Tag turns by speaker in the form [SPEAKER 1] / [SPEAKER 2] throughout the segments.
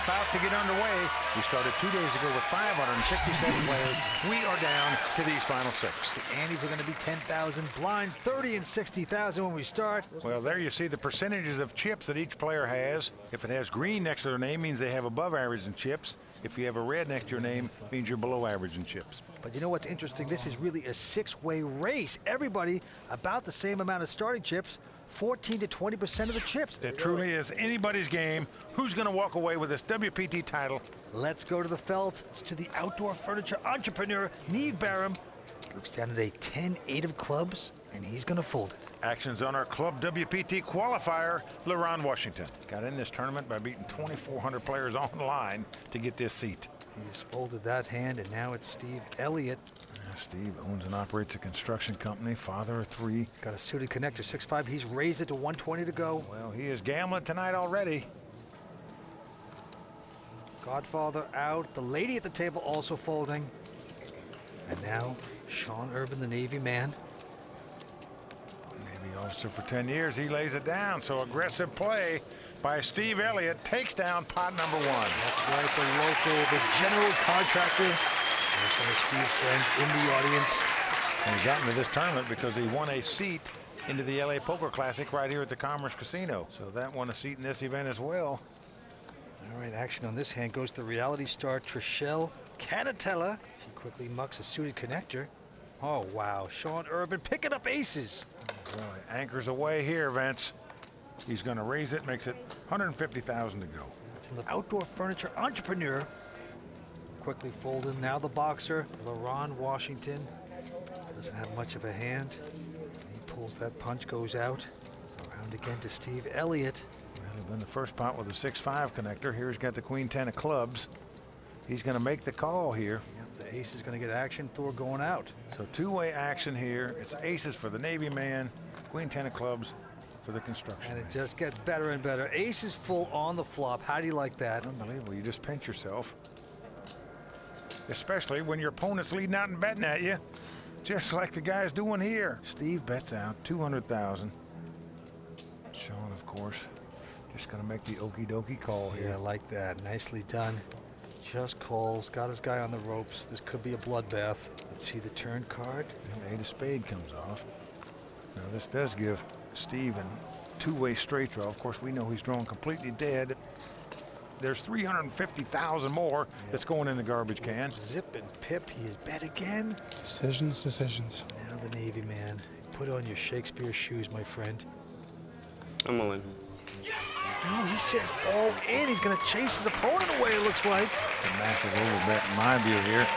[SPEAKER 1] about to get underway. We started 2 days ago with 567 players. We are down to these final 6.
[SPEAKER 2] The Andes are going to be 10,000 blinds, 30 and 60,000 when we start.
[SPEAKER 1] Well, there you see the percentages of chips that each player has. If it has green next to their name, means they have above average in chips. If you have a red next to your name, means you're below average in chips.
[SPEAKER 2] But you know what's interesting? This is really a 6-way race. Everybody about the same amount of starting chips, 14 to 20% of the chips.
[SPEAKER 1] It truly is anybody's game. Who's going to walk away with this WPT title?
[SPEAKER 2] Let's go to the felt. It's to the outdoor furniture entrepreneur, Neev Baram. Looks down at a 10-8 of clubs, and he's going to fold it.
[SPEAKER 1] Action's on our Club WPT qualifier, Leron Washington. Got in this tournament by beating 2,400 players online to get this seat.
[SPEAKER 2] He just folded that hand, and now it's Steve Elliot.
[SPEAKER 1] Steve owns and operates a construction company, father of 3.
[SPEAKER 2] Got a suited connector, 6'5". He's raised it to 120 to go.
[SPEAKER 1] Well, he is gambling tonight already.
[SPEAKER 2] Godfather out. The lady at the table also folding. And now, Sean Urban, the Navy man.
[SPEAKER 1] Navy officer for 10 years. He lays it down. So aggressive play by Steve Elliott takes down pot number 1.
[SPEAKER 2] That's right, the local, the general contractor. There's some of Steve's friends in the audience.
[SPEAKER 1] And he got into this tournament because he won a seat into the LA Poker Classic right here at the Commerce Casino. So that won a seat in this event as well.
[SPEAKER 2] All right, action on this hand goes to reality star Trishelle Cannatella. She quickly mucks a suited connector. Oh, wow. Sean Urban picking up aces.
[SPEAKER 1] Well, he anchors away here, Vince. He's going to raise it, makes it 150,000 to go.
[SPEAKER 2] That's an outdoor furniture entrepreneur. Quickly folded. Now the boxer, Leron Washington. Doesn't have much of a hand. He pulls that punch, goes out. Around again to Steve Elliott.
[SPEAKER 1] Well, in the first pot with a 6-5 connector. Here he's got the Queen 10 of clubs. He's going to make the call here.
[SPEAKER 2] Yep, the ace is going to get action. Thor going out.
[SPEAKER 1] So 2-way action here. It's aces for the Navy man, Queen 10 of clubs for the construction
[SPEAKER 2] And it
[SPEAKER 1] man.
[SPEAKER 2] just gets better and better. Ace is full on the flop. How do you like that?
[SPEAKER 1] Unbelievable. You just pinch yourself. Especially when your opponent's leading out and betting at you, just like the guy's doing here. Steve bets out 200,000. Sean, of course, just going to make the okie dokie call here.
[SPEAKER 2] Yeah, I like that. Nicely done. Just calls. Got his guy on the ropes. This could be a bloodbath. Let's see the turn card.
[SPEAKER 1] And 8 of spade comes off. Now this does give Steve a 2-way straight draw. Of course, we know he's drawn completely dead. There's 350,000 more that's going in the garbage can.
[SPEAKER 2] Zip and pip. He is bet again.
[SPEAKER 3] Decisions, decisions.
[SPEAKER 2] Now the Navy man. Put on your Shakespeare shoes, my friend.
[SPEAKER 4] I'm all in.
[SPEAKER 2] No, he says all in. He's going to chase his opponent away, it looks like.
[SPEAKER 1] A massive overbet in my view here.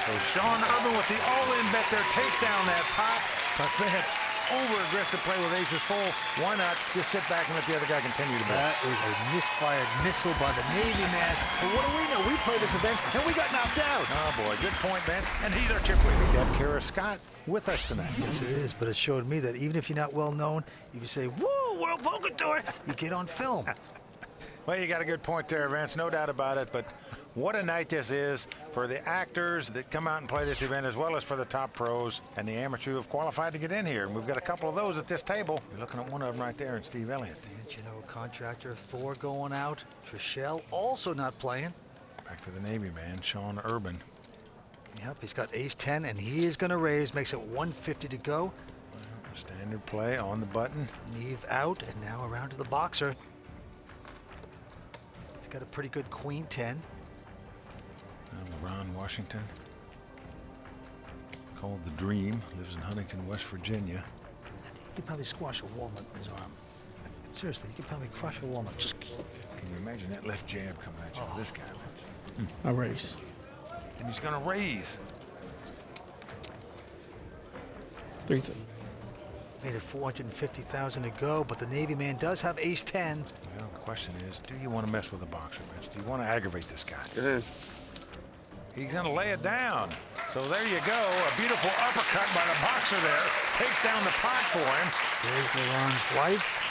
[SPEAKER 1] So Sean Urban with the all-in bet there takes down that pot. But that's over-aggressive play with aces full. Why not just sit back and let the other guy continue to bet?
[SPEAKER 2] That is a misfired missile by the Navy man. But what do we know? We played this event and we got knocked out.
[SPEAKER 1] Oh boy, good point, Vince. And he's our chip leader. We got Kara Scott with us tonight.
[SPEAKER 2] Yes, it is. But it showed me that even if you're not well known, if you say, "Woo, World Poker Tour," you get on film.
[SPEAKER 1] Well, you got a good point there, Vince. No doubt about it. But what a night this is for the actors that come out and play this event, as well as for the top pros and the amateurs who have qualified to get in here. And we've got a couple of those at this table. You're looking at one of them right there in Steve Elliott.
[SPEAKER 2] And you know, contractor Thor going out. Trishelle also not playing.
[SPEAKER 1] Back to the Navy man, Sean Urban.
[SPEAKER 2] Yep, he's got ace-10, and he is going to raise. Makes it 150 to go.
[SPEAKER 1] Standard play on the button.
[SPEAKER 2] Neev out, and now around to the boxer. He's got a pretty good Queen 10.
[SPEAKER 1] Leron Washington, called the Dream, lives in Huntington, West Virginia.
[SPEAKER 2] I think he could probably squash a walnut in his arm. Seriously, he could probably crush a walnut. Just
[SPEAKER 1] Can you imagine that left jab coming at you with this guy?
[SPEAKER 3] A race.
[SPEAKER 1] And he's going to raise.
[SPEAKER 3] 3-10.
[SPEAKER 2] made it 450,000 to go, but the Navy man does have ace-10.
[SPEAKER 1] Well, the question is, do you want to mess with the boxer, Vince? Do you want to aggravate this guy?
[SPEAKER 4] Go ahead.
[SPEAKER 1] He's going to lay it down. So there you go. A beautiful uppercut by the boxer there. Takes down the pot for him.
[SPEAKER 2] There's Leron's wife.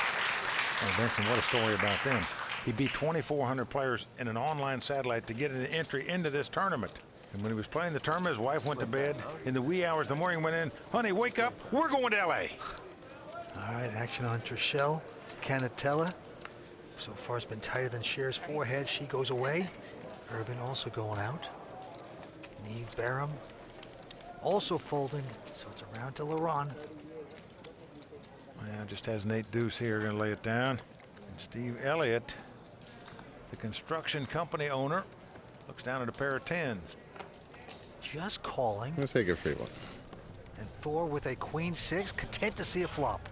[SPEAKER 1] Oh, Vincent, what a story about them. He beat 2,400 players in an online satellite to get an entry into this tournament. And when he was playing the tournament, his wife went to bed. In the wee hours of the morning, went in, honey, wake up. We're going to L.A.
[SPEAKER 2] All right, action on Trishelle Cannatella. so far has been tighter than Cher's forehead. She goes away. Urban also going out. Neev Baram also folding, so it's around to Leron.
[SPEAKER 1] Well, just has Nate Deuce here, going to lay it down. And Steve Elliott, the construction company owner, looks down at a pair of tens.
[SPEAKER 2] Just calling.
[SPEAKER 5] Let's take a free one.
[SPEAKER 2] And Thor with a queen six, content to see a flop.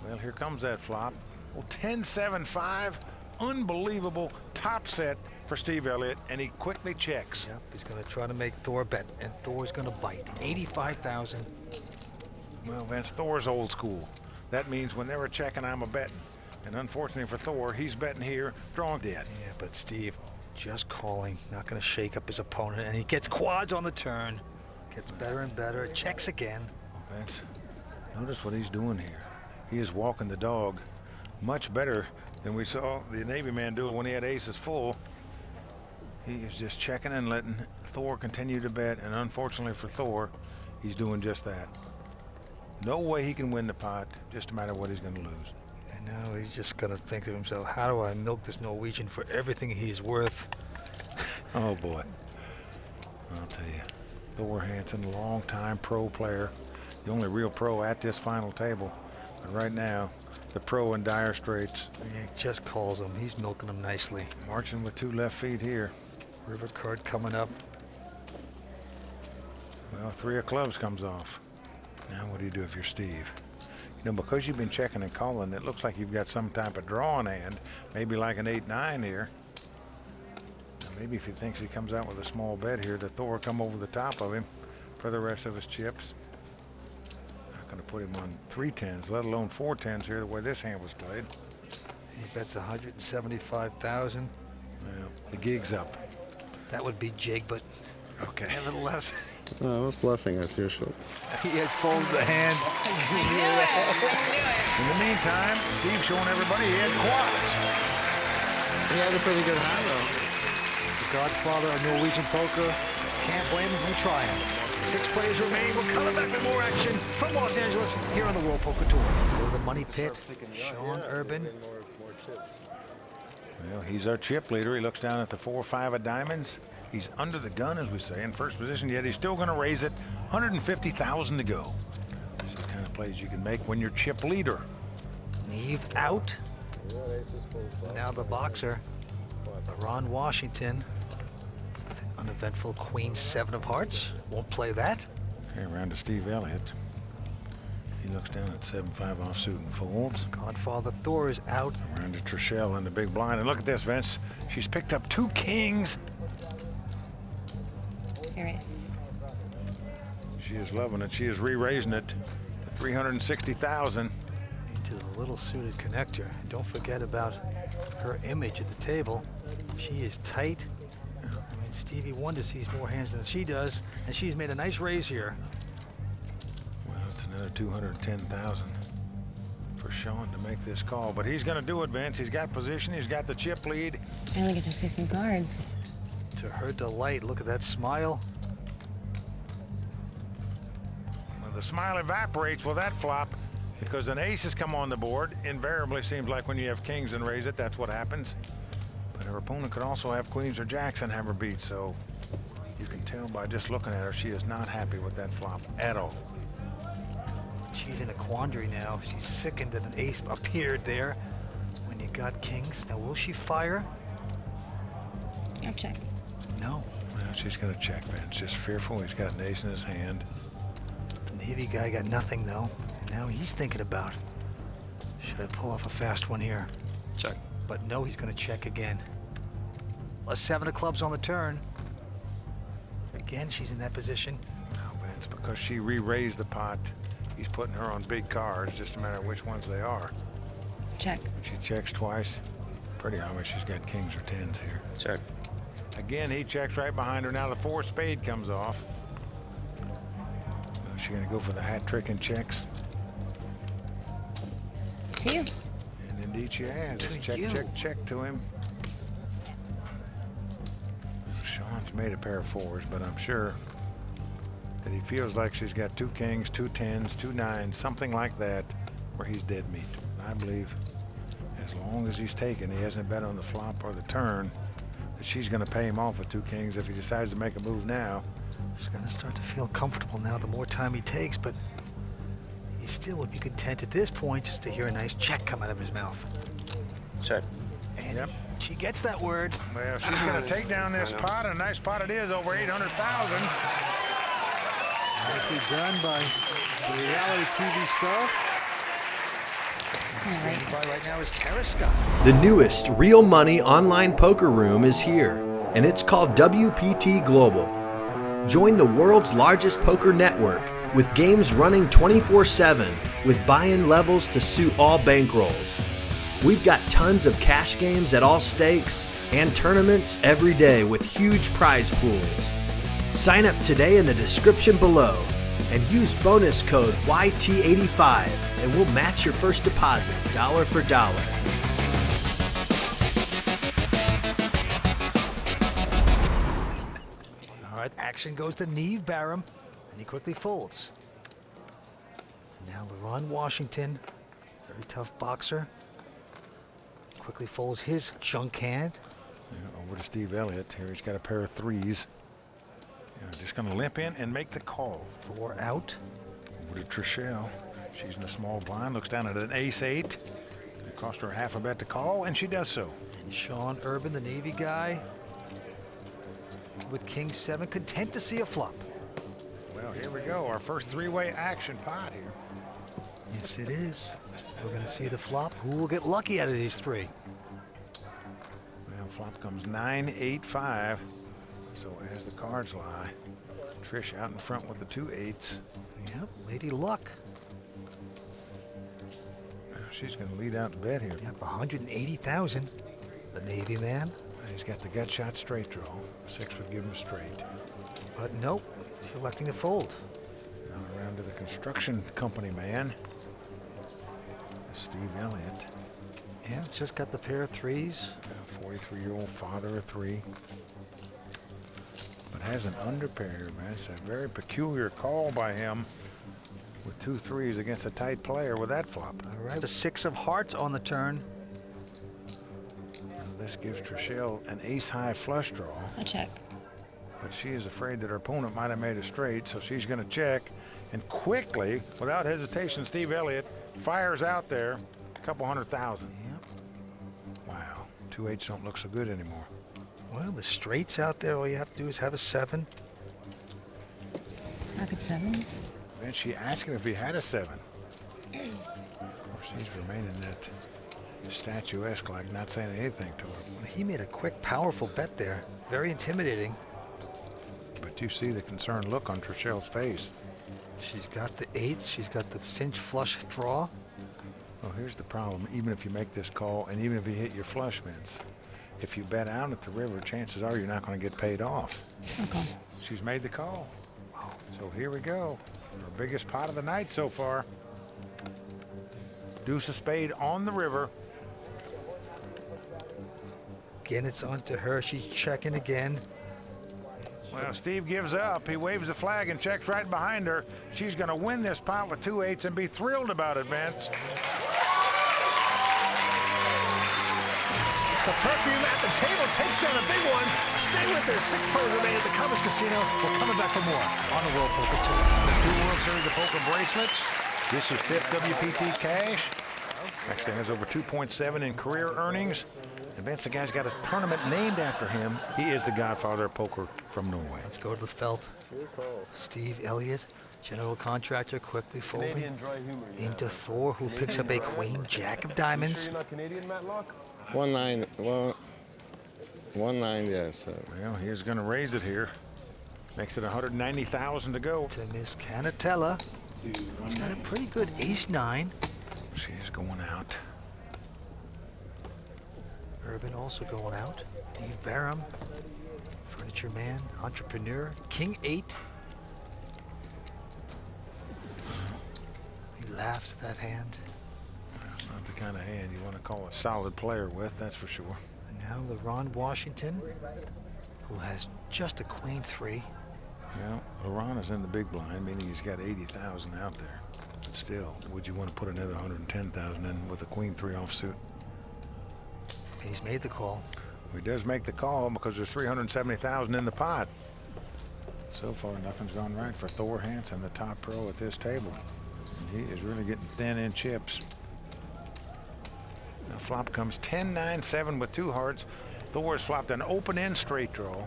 [SPEAKER 1] Well, here comes that flop. Well, 10-7-5, unbelievable top set for Steve Elliott, and he quickly checks.
[SPEAKER 2] Yep, he's going to try to make Thor bet, and Thor's going to bite. 85,000.
[SPEAKER 1] Well, Vince, Thor's old school. That means when they were checking, I'm a betting. And unfortunately for Thor, he's betting here, drawing dead.
[SPEAKER 2] Yeah, but Steve just calling, not going to shake up his opponent, and he gets quads on the turn. Gets better and better, checks again.
[SPEAKER 1] Vince, notice what he's doing here. He is walking the dog much better than we saw the Navy man do it when he had aces full. He is just checking and letting Thor continue to bet, and unfortunately for Thor, he's doing just that. No way he can win the pot, just a matter of what he's going to lose.
[SPEAKER 2] And now he's just going to think to himself, how do I milk this Norwegian for everything he's worth?
[SPEAKER 1] Oh boy, I'll tell you, Thor Hansen, longtime pro player, the only real pro at this final table. But right now, the pro in dire straits.
[SPEAKER 2] Yeah, he just calls him. He's milking him nicely.
[SPEAKER 1] Marching with 2 left feet here.
[SPEAKER 2] River card coming up.
[SPEAKER 1] Well, 3 of clubs comes off. Now what do you do if you're Steve? You know, because you've been checking and calling, it looks like you've got some type of draw in hand, maybe like an 8-9 here. Now maybe if he thinks he comes out with a small bet here, that Thor will come over the top of him for the rest of his chips. Not going to put him on 3 tens, let alone 4 tens here, the way this hand was played.
[SPEAKER 2] He bets 175,000.
[SPEAKER 1] Well, the gig's up.
[SPEAKER 2] That would be jig, but
[SPEAKER 1] Okay.
[SPEAKER 2] nevertheless,
[SPEAKER 5] I was bluffing as usual.
[SPEAKER 2] he has folded the hand.
[SPEAKER 1] In the meantime, Steve's showing everybody he had quads.
[SPEAKER 5] He had a pretty good hand though.
[SPEAKER 2] The godfather of Norwegian poker. Can't blame him for trying. 6 players remain. We're coming back with more action from Los Angeles here on the World Poker Tour. Let's go to the money pit. Sean Urban.
[SPEAKER 5] More chips.
[SPEAKER 1] Well, he's our chip leader. He looks down at the 4-5 of diamonds. He's under the gun, as we say, in first position, yet he's still going to raise it. 150,000 to go. These are the kind of plays you can make when you're chip leader.
[SPEAKER 2] Neev out. Now the boxer, Leron Washington, with an uneventful queen 7 of hearts. Won't play that.
[SPEAKER 1] Okay, around to Steve Elliott. He looks down at 7-5 offsuit and folds.
[SPEAKER 2] Godfather Thor is out.
[SPEAKER 1] Around to Trishelle in the big blind. And look at this, Vince. She's picked up 2 kings.
[SPEAKER 6] Erase.
[SPEAKER 1] She is loving it. She is re-raising it to 360,000.
[SPEAKER 2] Into the little suited connector. And don't forget about her image at the table. She is tight. I mean, Stevie Wonder sees more hands than she does, and she's made a nice raise here.
[SPEAKER 1] Well, it's another 210,000 for Sean to make this call, but he's going to do it, Vince. He's got position. He's got the chip lead.
[SPEAKER 6] I only get to see some cards.
[SPEAKER 2] To her delight, look at that smile.
[SPEAKER 1] Well, the smile evaporates with that flop because an ace has come on the board. Invariably seems like when you have kings and raise it, that's what happens. But her opponent could also have queens or jacks and have her beat, so you can tell by just looking at her, she is not happy with that flop at all.
[SPEAKER 2] She's in a quandary now. She's sickened that an ace appeared there when you got kings. Now, will she fire?
[SPEAKER 6] I'll check.
[SPEAKER 2] No.
[SPEAKER 1] Well, she's going to check, Vince. Just fearful. He's got an ace in his hand.
[SPEAKER 2] The Navy guy got nothing, though. And now he's thinking about, should I pull off a fast one here?
[SPEAKER 4] Check.
[SPEAKER 2] But no, he's going to check again. A 7 of clubs on the turn. Again, she's in that position.
[SPEAKER 1] Now, Vince, because she re-raised the pot, he's putting her on big cards, just a matter of which ones they are.
[SPEAKER 6] Check.
[SPEAKER 1] When she checks twice, pretty obvious she's got kings or tens here.
[SPEAKER 4] Check.
[SPEAKER 1] Again, he checks right behind her. Now the 4 spade comes off. Is she going to go for the hat trick and checks?
[SPEAKER 6] To you.
[SPEAKER 1] And indeed she has.
[SPEAKER 2] To
[SPEAKER 1] Check,
[SPEAKER 2] you.
[SPEAKER 1] check, check to him. Sean's made a pair of 4s, but I'm sure that he feels like she's got 2 kings, 2 tens, 2 9s, something like that, where he's dead meat. I believe as long as he's taken, he hasn't bet on the flop or the turn, that she's going to pay him off with 2 kings if he decides to make a move now.
[SPEAKER 2] He's going to start to feel comfortable now the more time he takes, but he still would be content at this point just to hear a nice check come out of his mouth.
[SPEAKER 4] Check.
[SPEAKER 2] And she gets that word.
[SPEAKER 1] Well, she's going to take down this pot, and a nice pot it is, over 800,000.
[SPEAKER 2] Nicely done by the reality TV star.
[SPEAKER 6] Right.
[SPEAKER 2] By right now is Kara Scott.
[SPEAKER 7] The newest real money online poker room is here, and it's called WPT Global. Join the world's largest poker network with games running 24/7 with buy-in levels to suit all bankrolls. We've got tons of cash games at all stakes and tournaments every day with huge prize pools. Sign up today in the description below and use bonus code YT85 and we'll match your first deposit dollar for dollar.
[SPEAKER 2] All right, action goes to Neev Baram, and he quickly folds. And now Leron Washington, very tough boxer, quickly folds his junk hand.
[SPEAKER 1] Yeah, over to Steve Elliott. Here he's got a pair of 3s. Just going to limp in and make the call.
[SPEAKER 2] 4 out.
[SPEAKER 1] Over to Trishelle. She's in a small blind. Looks down at an ace-8. It cost her half a bet to call, and she does so.
[SPEAKER 2] And Sean Urban, the Navy guy, with King 7, content to see a flop.
[SPEAKER 1] Well, here we go. Our first 3-way action pot here.
[SPEAKER 2] Yes, it is. We're going to see the flop. Who will get lucky out of these 3?
[SPEAKER 1] Well, flop comes 9-8-5. So as the cards lie, Trish out in front with the 2 8s.
[SPEAKER 2] Yep, Lady Luck.
[SPEAKER 1] She's going to lead out in bet here.
[SPEAKER 2] Yep, 180,000. The Navy man.
[SPEAKER 1] He's got the gut shot straight draw. 6 would give him a straight.
[SPEAKER 2] But nope, he's electing to fold.
[SPEAKER 1] Now around to the construction company man, Steve Elliott.
[SPEAKER 2] Yeah, just got the pair of 3s.
[SPEAKER 1] 43-year-old father of 3. But has an underpair, man. It's a very peculiar call by him with 2 3s against a tight player with that flop.
[SPEAKER 2] All right, the 6 of hearts on the turn.
[SPEAKER 1] And this gives Trishelle an ace-high flush draw.
[SPEAKER 6] A check.
[SPEAKER 1] But she is afraid that her opponent might have made a straight, so she's going to check. And quickly, without hesitation, Steve Elliott fires out there a couple 100,000.
[SPEAKER 2] Yep.
[SPEAKER 1] Wow, 2 8s don't look so good anymore.
[SPEAKER 2] Well, the straights out there, all you have to do is have a 7.
[SPEAKER 6] Pocket 7s.
[SPEAKER 1] Then she asked him if he had a 7. Of course, he's remaining that statuesque, like not saying anything to her.
[SPEAKER 2] He made a quick, powerful bet there. Very intimidating.
[SPEAKER 1] But you see the concerned look on Trishelle's face.
[SPEAKER 2] She's got the 8s. She's got the cinch flush draw.
[SPEAKER 1] Well, here's the problem. Even if you make this call, and even if you hit your flush, Vince, if you bet out at the river, chances are you're not going to get paid off.
[SPEAKER 6] Okay.
[SPEAKER 1] She's made the call. So here we go. Our biggest pot of the night so far. Deuce of spade on the river.
[SPEAKER 2] Again, it's onto her. She's checking again.
[SPEAKER 1] Well, Steve gives up. He waves the flag and checks right behind her. She's going to win this pot with 2 8s and be thrilled about it, Vince.
[SPEAKER 2] The perfume at the table takes down a big one. Stay with us. 6 pros remain at the Commerce Casino. We're coming back for more on the World Poker Tour.
[SPEAKER 1] The 2 World Series of Poker bracelets. This is 5th WPT cash. Actually has over 2.7 in career earnings. And Vince, the guy's got a tournament named after him. He is the godfather of poker from Norway.
[SPEAKER 2] Let's go to the felt. Steve Elliott, general contractor, quickly folding into Thor, who picks up a queen jack of diamonds.
[SPEAKER 8] You're not Canadian, Matlock?
[SPEAKER 5] 1-9. Well, 1-9. Yes.
[SPEAKER 1] Well, he's going to raise it here. Makes it 190,000 to go.
[SPEAKER 2] To Miss Cannatella. She's got a pretty good ace-9.
[SPEAKER 1] She is going out.
[SPEAKER 2] Urban also going out. Neev Baram, furniture man, entrepreneur, king 8. He laughs at that hand.
[SPEAKER 1] That's not the kind of hand you want to call a solid player with, that's for sure.
[SPEAKER 2] And now Leron Washington, who has just a queen 3.
[SPEAKER 1] Well, Leron is in the big blind, meaning he's got 80,000 out there. But still, would you want to put another 110,000 in with a queen 3 offsuit?
[SPEAKER 2] He's made the call.
[SPEAKER 1] He does make the call because there's 370,000 in the pot. So far, nothing's gone right for Thor Hansen, the top pro at this table. And he is really getting thin in chips. Now flop comes 10-9-7 with 2 hearts. Thor has flopped an open-end straight draw.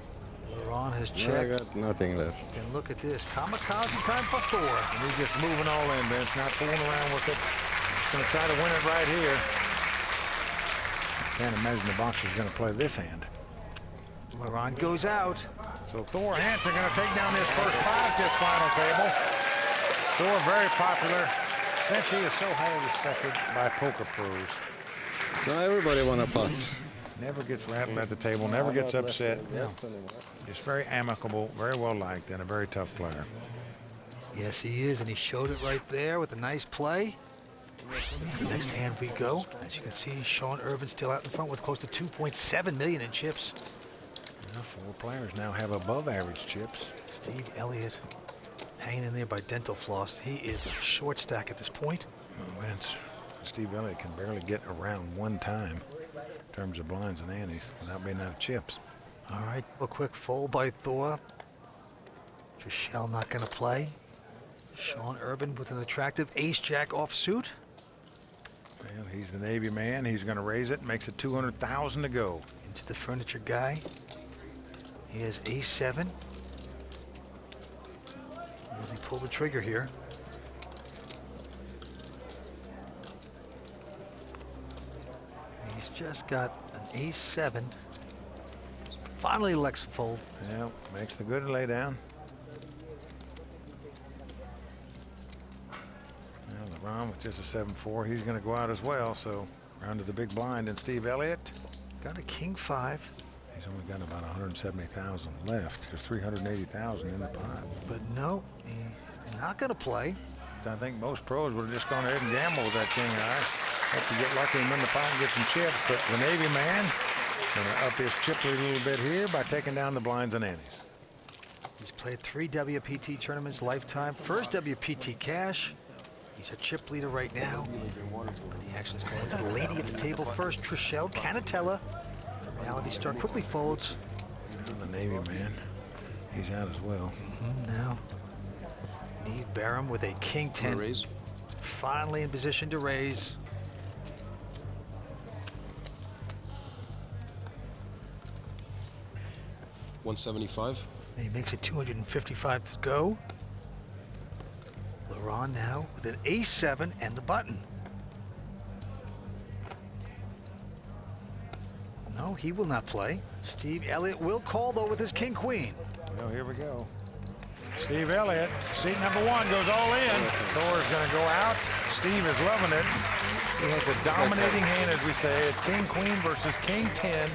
[SPEAKER 2] Leron has
[SPEAKER 5] I
[SPEAKER 2] checked.
[SPEAKER 5] got nothing left.
[SPEAKER 2] And look at this. Kamikaze time for Thor.
[SPEAKER 1] And he's just moving all in, Vince, not fooling around with it. He's going to try to win it right here. Can't imagine the boxer's going to play this hand.
[SPEAKER 2] Leron goes out.
[SPEAKER 1] So Thor Hansen going to take down his first pot at this final table. Thor very popular. Vince, he is so highly respected by poker pros.
[SPEAKER 5] Now everybody want a pot.
[SPEAKER 1] Never gets rattled at the table, never gets upset. Just very amicable, very well liked, and a very tough player.
[SPEAKER 2] Yes, he is, and he showed it right there with a nice play. To the next hand we go. As you can see, Sean Urban still out in front with close to 2.7 million in chips.
[SPEAKER 1] Now 4 players now have above average chips.
[SPEAKER 2] Steve Elliott hanging in there by dental floss. He is a short stack at this point.
[SPEAKER 1] Well, Vince, Steve Elliott can barely get around 1 time in terms of blinds and antes without being out of chips.
[SPEAKER 2] All right, a quick fold by Thor. Trishelle not going to play. Sean Urban with an attractive ace-jack offsuit.
[SPEAKER 1] Well, he's the Navy man. He's going to raise it. Makes it 200,000 to go.
[SPEAKER 2] Into the furniture guy. He has ace-7. Really pull the trigger here. He's just got an ace-7. Finally elects fold.
[SPEAKER 1] Yeah, makes the good lay down. Now LeRon with just a 7-4. He's going to go out as well. So round to the big blind, and Steve Elliott.
[SPEAKER 2] Got a king-5.
[SPEAKER 1] He's only got about 170,000 left. There's 380,000 in the pot.
[SPEAKER 2] But no, he's not going to play.
[SPEAKER 1] I think most pros would have just gone ahead and gambled with that king high. Have to get lucky and win the pot and get some chips. But the Navy man going to up his chip lead a little bit here by taking down the blinds and antes.
[SPEAKER 2] He's played 3 WPT tournaments lifetime. First WPT cash. He's a chip leader right now. But the action is going to the lady at the table first, Trishelle Cannatella. The reality star quickly folds.
[SPEAKER 1] Now the Navy man, he's out as well.
[SPEAKER 2] Now, Neev Baram with a king-10.
[SPEAKER 8] Raise.
[SPEAKER 2] Finally in position to raise.
[SPEAKER 8] $175.
[SPEAKER 2] He makes it 255 to go. Leron now with an ace-7 and the button. No, he will not play. Steve Elliott will call, though, with his king-queen.
[SPEAKER 1] Well, here we go. Steve Elliott, seat number 1, goes all in. Thor's going to go out. Steve is loving it. He has a dominating hand, as we say. It's king-queen versus king-10.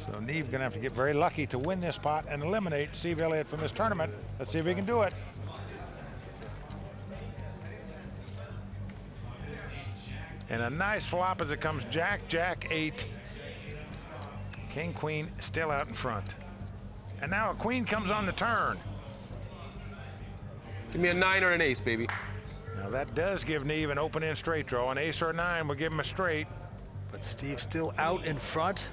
[SPEAKER 1] So Neev going to have to get very lucky to win this pot and eliminate Steve Elliott from this tournament. Let's see if he can do it. And a nice flop as it comes Jack, Jack, 8. King, queen still out in front. And now a queen comes on the turn.
[SPEAKER 8] Give me a 9 or an ace, baby.
[SPEAKER 1] Now that does give Neev an open-end straight draw. An ace or a 9 will give him a straight.
[SPEAKER 2] But Steve still out in front.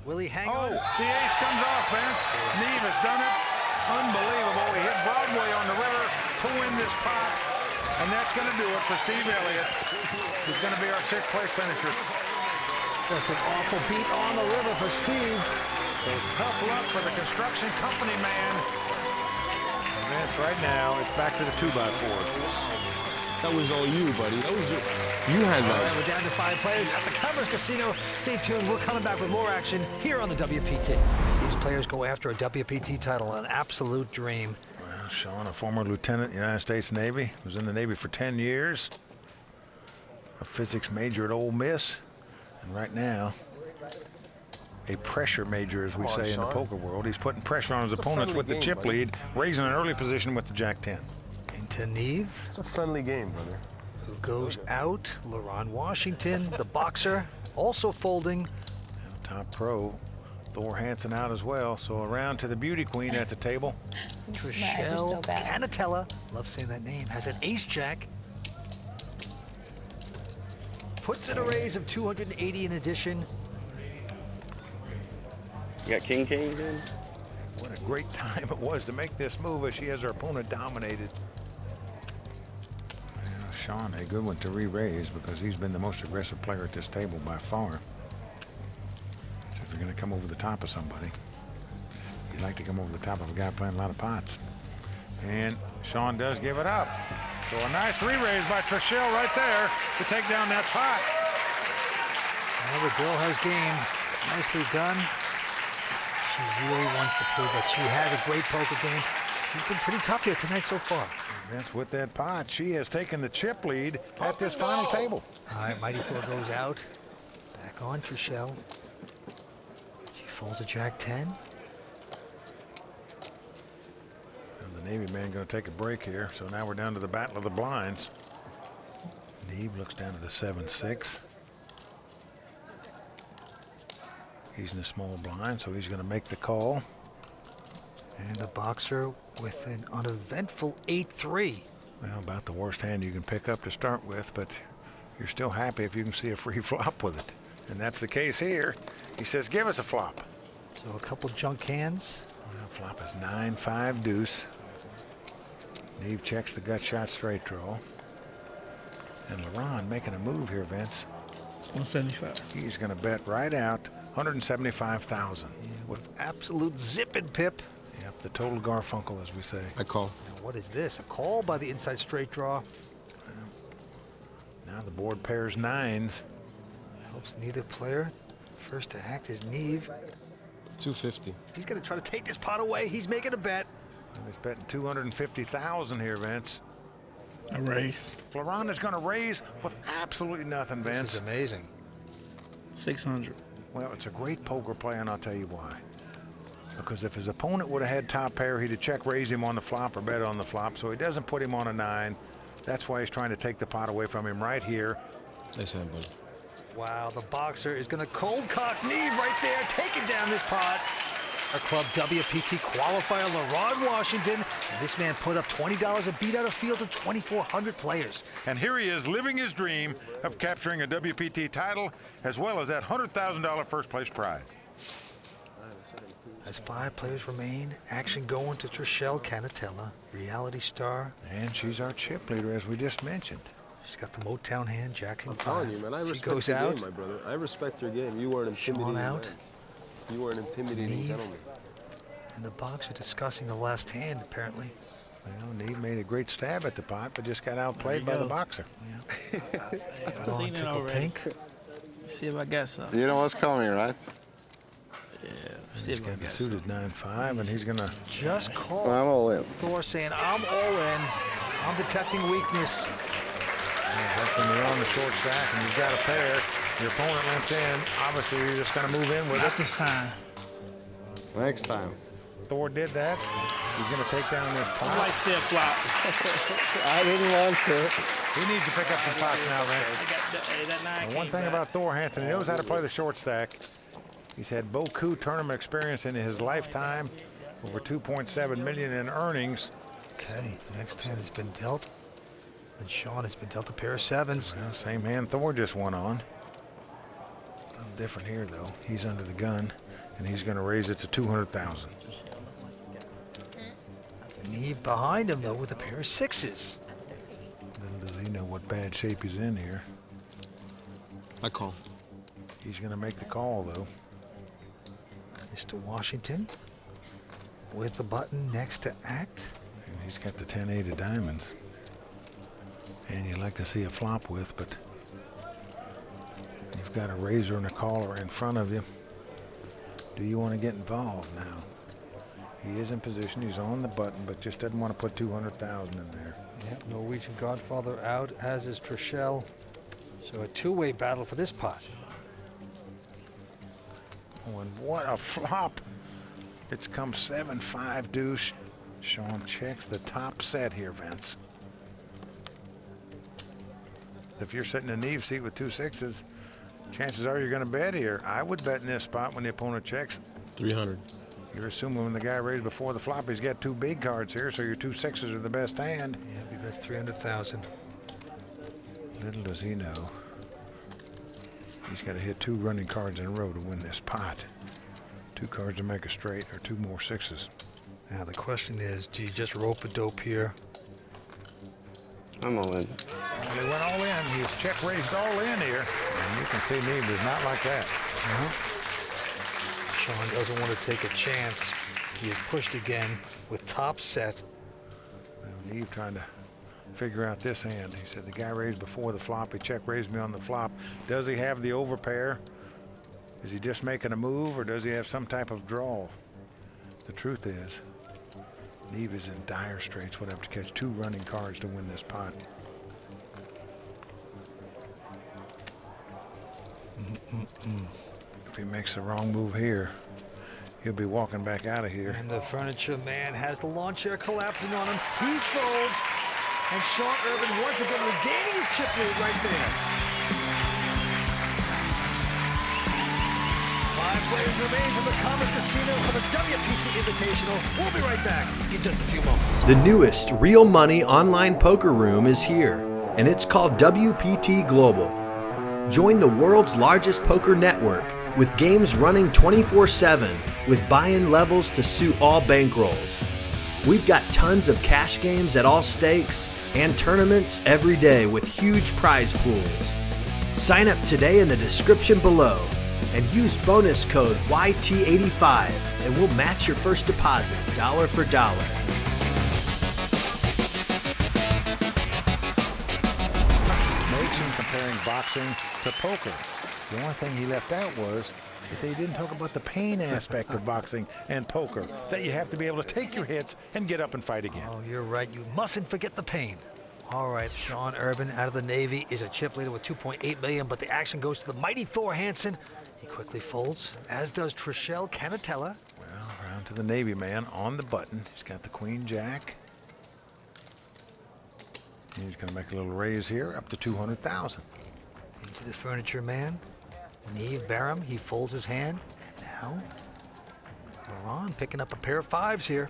[SPEAKER 2] Will he hang on?
[SPEAKER 1] The ace comes off, Vince. Neev has done it. Unbelievable. He hit Broadway on the river to win this pot. And that's going to do it for Steve Elliott. He's going to be our 6th place finisher.
[SPEAKER 2] That's an awful beat on the river for Steve.
[SPEAKER 1] So tough luck for the construction company man. And Vince, right now, it's back to the 2x4s.
[SPEAKER 8] That was all you, buddy. That was you. You had
[SPEAKER 2] All right,
[SPEAKER 8] that.
[SPEAKER 2] we're down to 5 players at the Commerce Casino. Stay tuned. We're coming back with more action here on the WPT. These players go after a WPT title, an absolute dream.
[SPEAKER 1] Well, Sean, a former lieutenant in the United States Navy, was in the Navy for 10 years. A physics major at Ole Miss. And right now, a pressure major, as we
[SPEAKER 8] Come on,
[SPEAKER 1] say in the
[SPEAKER 8] Sean.
[SPEAKER 1] poker world. He's putting pressure on his
[SPEAKER 8] It's a
[SPEAKER 1] opponents
[SPEAKER 8] friendly
[SPEAKER 1] with the
[SPEAKER 8] game,
[SPEAKER 1] chip
[SPEAKER 8] buddy.
[SPEAKER 1] lead, raising an early position with the Jack-10.
[SPEAKER 2] Into Neev,
[SPEAKER 8] It's a friendly game, brother.
[SPEAKER 2] who goes out. Leron Washington, the boxer, also folding.
[SPEAKER 1] Now, top pro, Thor Hansen out as well. So around to the beauty queen at the table.
[SPEAKER 6] My eyes are so
[SPEAKER 2] Trishelle
[SPEAKER 6] bad.
[SPEAKER 2] Cannatella, love saying that name, has an ace-jack. puts in a raise of 280 in addition.
[SPEAKER 4] You got king again?
[SPEAKER 1] What a great time it was to make this move as she has her opponent dominated. Well, Sean, a good one to re-raise because he's been the most aggressive player at this table by far. So if you're going to come over the top of somebody, you like to come over the top of a guy playing a lot of pots. And Sean does give it up. So a nice re-raise by Trishelle right there to take down that pot.
[SPEAKER 2] Well, the girl has game. Nicely done. She really wants to prove that she has a great poker game. She's been pretty tough here tonight so far.
[SPEAKER 1] Vince with that pot, she has taken the chip lead at this final table.
[SPEAKER 2] All right, Mighty Thor goes out. Back on Trishelle. She folds a Jack 10.
[SPEAKER 1] And the Navy man going to take a break here. So now we're down to the battle of the blinds. Neev looks down to the 7-6. He's in a small blind, so he's going to make the call.
[SPEAKER 2] And the boxer with an uneventful 8-3.
[SPEAKER 1] Well, about the worst hand you can pick up to start with, but you're still happy if you can see a free flop with it. And that's the case here. He says, give us a flop.
[SPEAKER 2] So a couple junk hands.
[SPEAKER 1] Well, flop is 9-5 deuce. Neev checks the gut shot straight draw. And Leron making a move here, Vince.
[SPEAKER 3] 175.
[SPEAKER 1] He's going to bet right out 175,000.
[SPEAKER 2] Yeah, with absolute zip and pip.
[SPEAKER 1] Yep, the total Garfunkel, as we say.
[SPEAKER 8] I call.
[SPEAKER 2] Now what is this? A call by the inside straight draw.
[SPEAKER 1] Now the board pairs nines.
[SPEAKER 2] Helps neither player. First to act is Neev.
[SPEAKER 8] 250.
[SPEAKER 2] He's going to try to take this pot away. He's making a bet.
[SPEAKER 1] And he's betting 250,000 here, Vince.
[SPEAKER 3] A raise.
[SPEAKER 1] Leron is going to raise with absolutely nothing,
[SPEAKER 2] This
[SPEAKER 1] Vince.
[SPEAKER 2] is amazing.
[SPEAKER 3] 600.
[SPEAKER 1] Well, it's a great poker play, and I'll tell you why. Because if his opponent would have had top pair, he'd have check raised him on the flop or bet on the flop, so he doesn't put him on a 9. That's why he's trying to take the pot away from him right here.
[SPEAKER 8] Nice hand, buddy.
[SPEAKER 2] Wow, the boxer is going to cold cock Neev right there, taking down this pot. Our club WPT qualifier, Leron Washington. And this man put up $20 and beat out a field of 2,400 players.
[SPEAKER 1] And here he is living his dream of capturing a WPT title as well as that $100,000 first place prize.
[SPEAKER 2] As 5 players remain, action going to Trishelle Cannatella, reality star.
[SPEAKER 1] And she's our chip leader, as we just mentioned.
[SPEAKER 2] She's got the Motown hand, Jack and
[SPEAKER 8] I'm
[SPEAKER 2] 5.
[SPEAKER 8] telling you, man, I
[SPEAKER 2] She
[SPEAKER 8] respect
[SPEAKER 2] goes
[SPEAKER 8] your
[SPEAKER 2] out.
[SPEAKER 8] game, my brother. I respect your game. You are an intimidating
[SPEAKER 2] Sean out.
[SPEAKER 8] man. You are an intimidating
[SPEAKER 2] Neev.
[SPEAKER 8] gentleman.
[SPEAKER 2] And the boxer discussing the last hand, apparently.
[SPEAKER 1] Well, Neev made a great stab at the pot, but just got outplayed by the boxer.
[SPEAKER 3] I've
[SPEAKER 2] Going
[SPEAKER 3] seen it
[SPEAKER 2] tickle
[SPEAKER 3] already.
[SPEAKER 2] pink.
[SPEAKER 3] See if I got some.
[SPEAKER 5] You know what's coming, right?
[SPEAKER 3] Yeah. See
[SPEAKER 1] He's
[SPEAKER 3] if I
[SPEAKER 1] got the
[SPEAKER 3] got some.
[SPEAKER 1] suited 9-5, and he's going to...
[SPEAKER 2] Just
[SPEAKER 5] I'm
[SPEAKER 2] called.
[SPEAKER 5] all in.
[SPEAKER 2] Thor saying, I'm all in. I'm detecting weakness.
[SPEAKER 1] That's when you're on the short stack and you've got a pair. Your opponent limps in. Obviously, you're just going to move in with
[SPEAKER 3] Not
[SPEAKER 1] it.
[SPEAKER 3] this time.
[SPEAKER 5] Next time.
[SPEAKER 1] Thor did that. He's going to take down this
[SPEAKER 3] I
[SPEAKER 1] pot.
[SPEAKER 3] like said flop.
[SPEAKER 5] I didn't want to.
[SPEAKER 1] He needs to pick up some pots now, Vince.
[SPEAKER 3] I got that 9
[SPEAKER 1] And one
[SPEAKER 3] came
[SPEAKER 1] thing
[SPEAKER 3] back.
[SPEAKER 1] about Thor Hansen, he knows how to play the short stack. He's had beaucoup tournament experience in his lifetime, over 2.7 million in earnings.
[SPEAKER 2] Okay, next hand has been dealt. And Sean has been dealt a pair of 7s.
[SPEAKER 1] Well, same hand Thor just won on. A little different here, though. He's under the gun, and he's going to raise it to 200,000.
[SPEAKER 2] Neev behind him, though, with a pair of 6s.
[SPEAKER 1] Little does he know what bad shape he's in here.
[SPEAKER 8] I call.
[SPEAKER 1] He's going to make the call, though.
[SPEAKER 2] Mr. Washington with the button next to act.
[SPEAKER 1] And he's got the 10-8 of diamonds. And you'd like to see a flop with, but you've got a razor and a caller in front of you. Do you want to get involved now? He is in position. He's on the button, but just doesn't want to put 200,000 in there.
[SPEAKER 2] Yep, Norwegian Godfather out, as is Trishelle. So a two-way battle for this pot.
[SPEAKER 1] Oh, and what a flop. It's come 7-5 deuce. Sean checks the top set here, Vince. If you're sitting in Neev seat with 2 6s, chances are you're going to bet here. I would bet in this spot when the opponent checks.
[SPEAKER 8] 300.
[SPEAKER 1] You're assuming when the guy raised before the flop, he's got 2 big cards here, so your 2 6s are the best hand.
[SPEAKER 2] Yeah, we bet 300,000.
[SPEAKER 1] Little does he know, He's got to hit 2 running cards in a row to win this pot. 2 cards to make a straight or 2 more 6s.
[SPEAKER 2] Now the question is, do you just rope a dope here?
[SPEAKER 4] I'm all in.
[SPEAKER 1] Well, he went all in. He's check raised all in here. And you can see Neev is not like that.
[SPEAKER 2] Sean doesn't want to take a chance. He is pushed again with top set.
[SPEAKER 1] Well, Neev trying to figure out this hand. He said the guy raised before the flop. He check raised me on the flop. Does he have the overpair? Is he just making a move, or does he have some type of draw? The truth is, Neev is in dire straits. Would have to catch 2 running cards to win this pot. If he makes the wrong move here, he'll be walking back out of here.
[SPEAKER 2] And the furniture man has the lawn chair collapsing on him. He folds. And Sean Urban once again regaining his chip lead right there. 5 players remain from the Commerce Casino for the WPT Invitational. We'll be right back in just a few moments.
[SPEAKER 7] The newest real money online poker room is here, and it's called WPT Global. Join the world's largest poker network with games running 24/7 with buy-in levels to suit all bankrolls. We've got tons of cash games at all stakes and tournaments every day with huge prize pools. Sign up today in the description below and use bonus code YT85 and we'll match your first deposit dollar for dollar.
[SPEAKER 1] Mason comparing boxing to poker. The only thing he left out was that they didn't talk about the pain aspect of boxing and poker, that you have to be able to take your hits and get up and fight again.
[SPEAKER 2] Oh, you're right. You mustn't forget the pain. All right, Sean Urban out of the Navy is a chip leader with $2.8 million, but the action goes to the mighty Thor Hansen. He quickly folds, as does Trishelle Cannatella.
[SPEAKER 1] Well, round to the Navy man on the button. He's got the Queen Jack. He's going to make a little raise here, up to $200,000.
[SPEAKER 2] Into the furniture man, Neev Baram. He folds his hand, and now Leron picking up a pair of 5s here.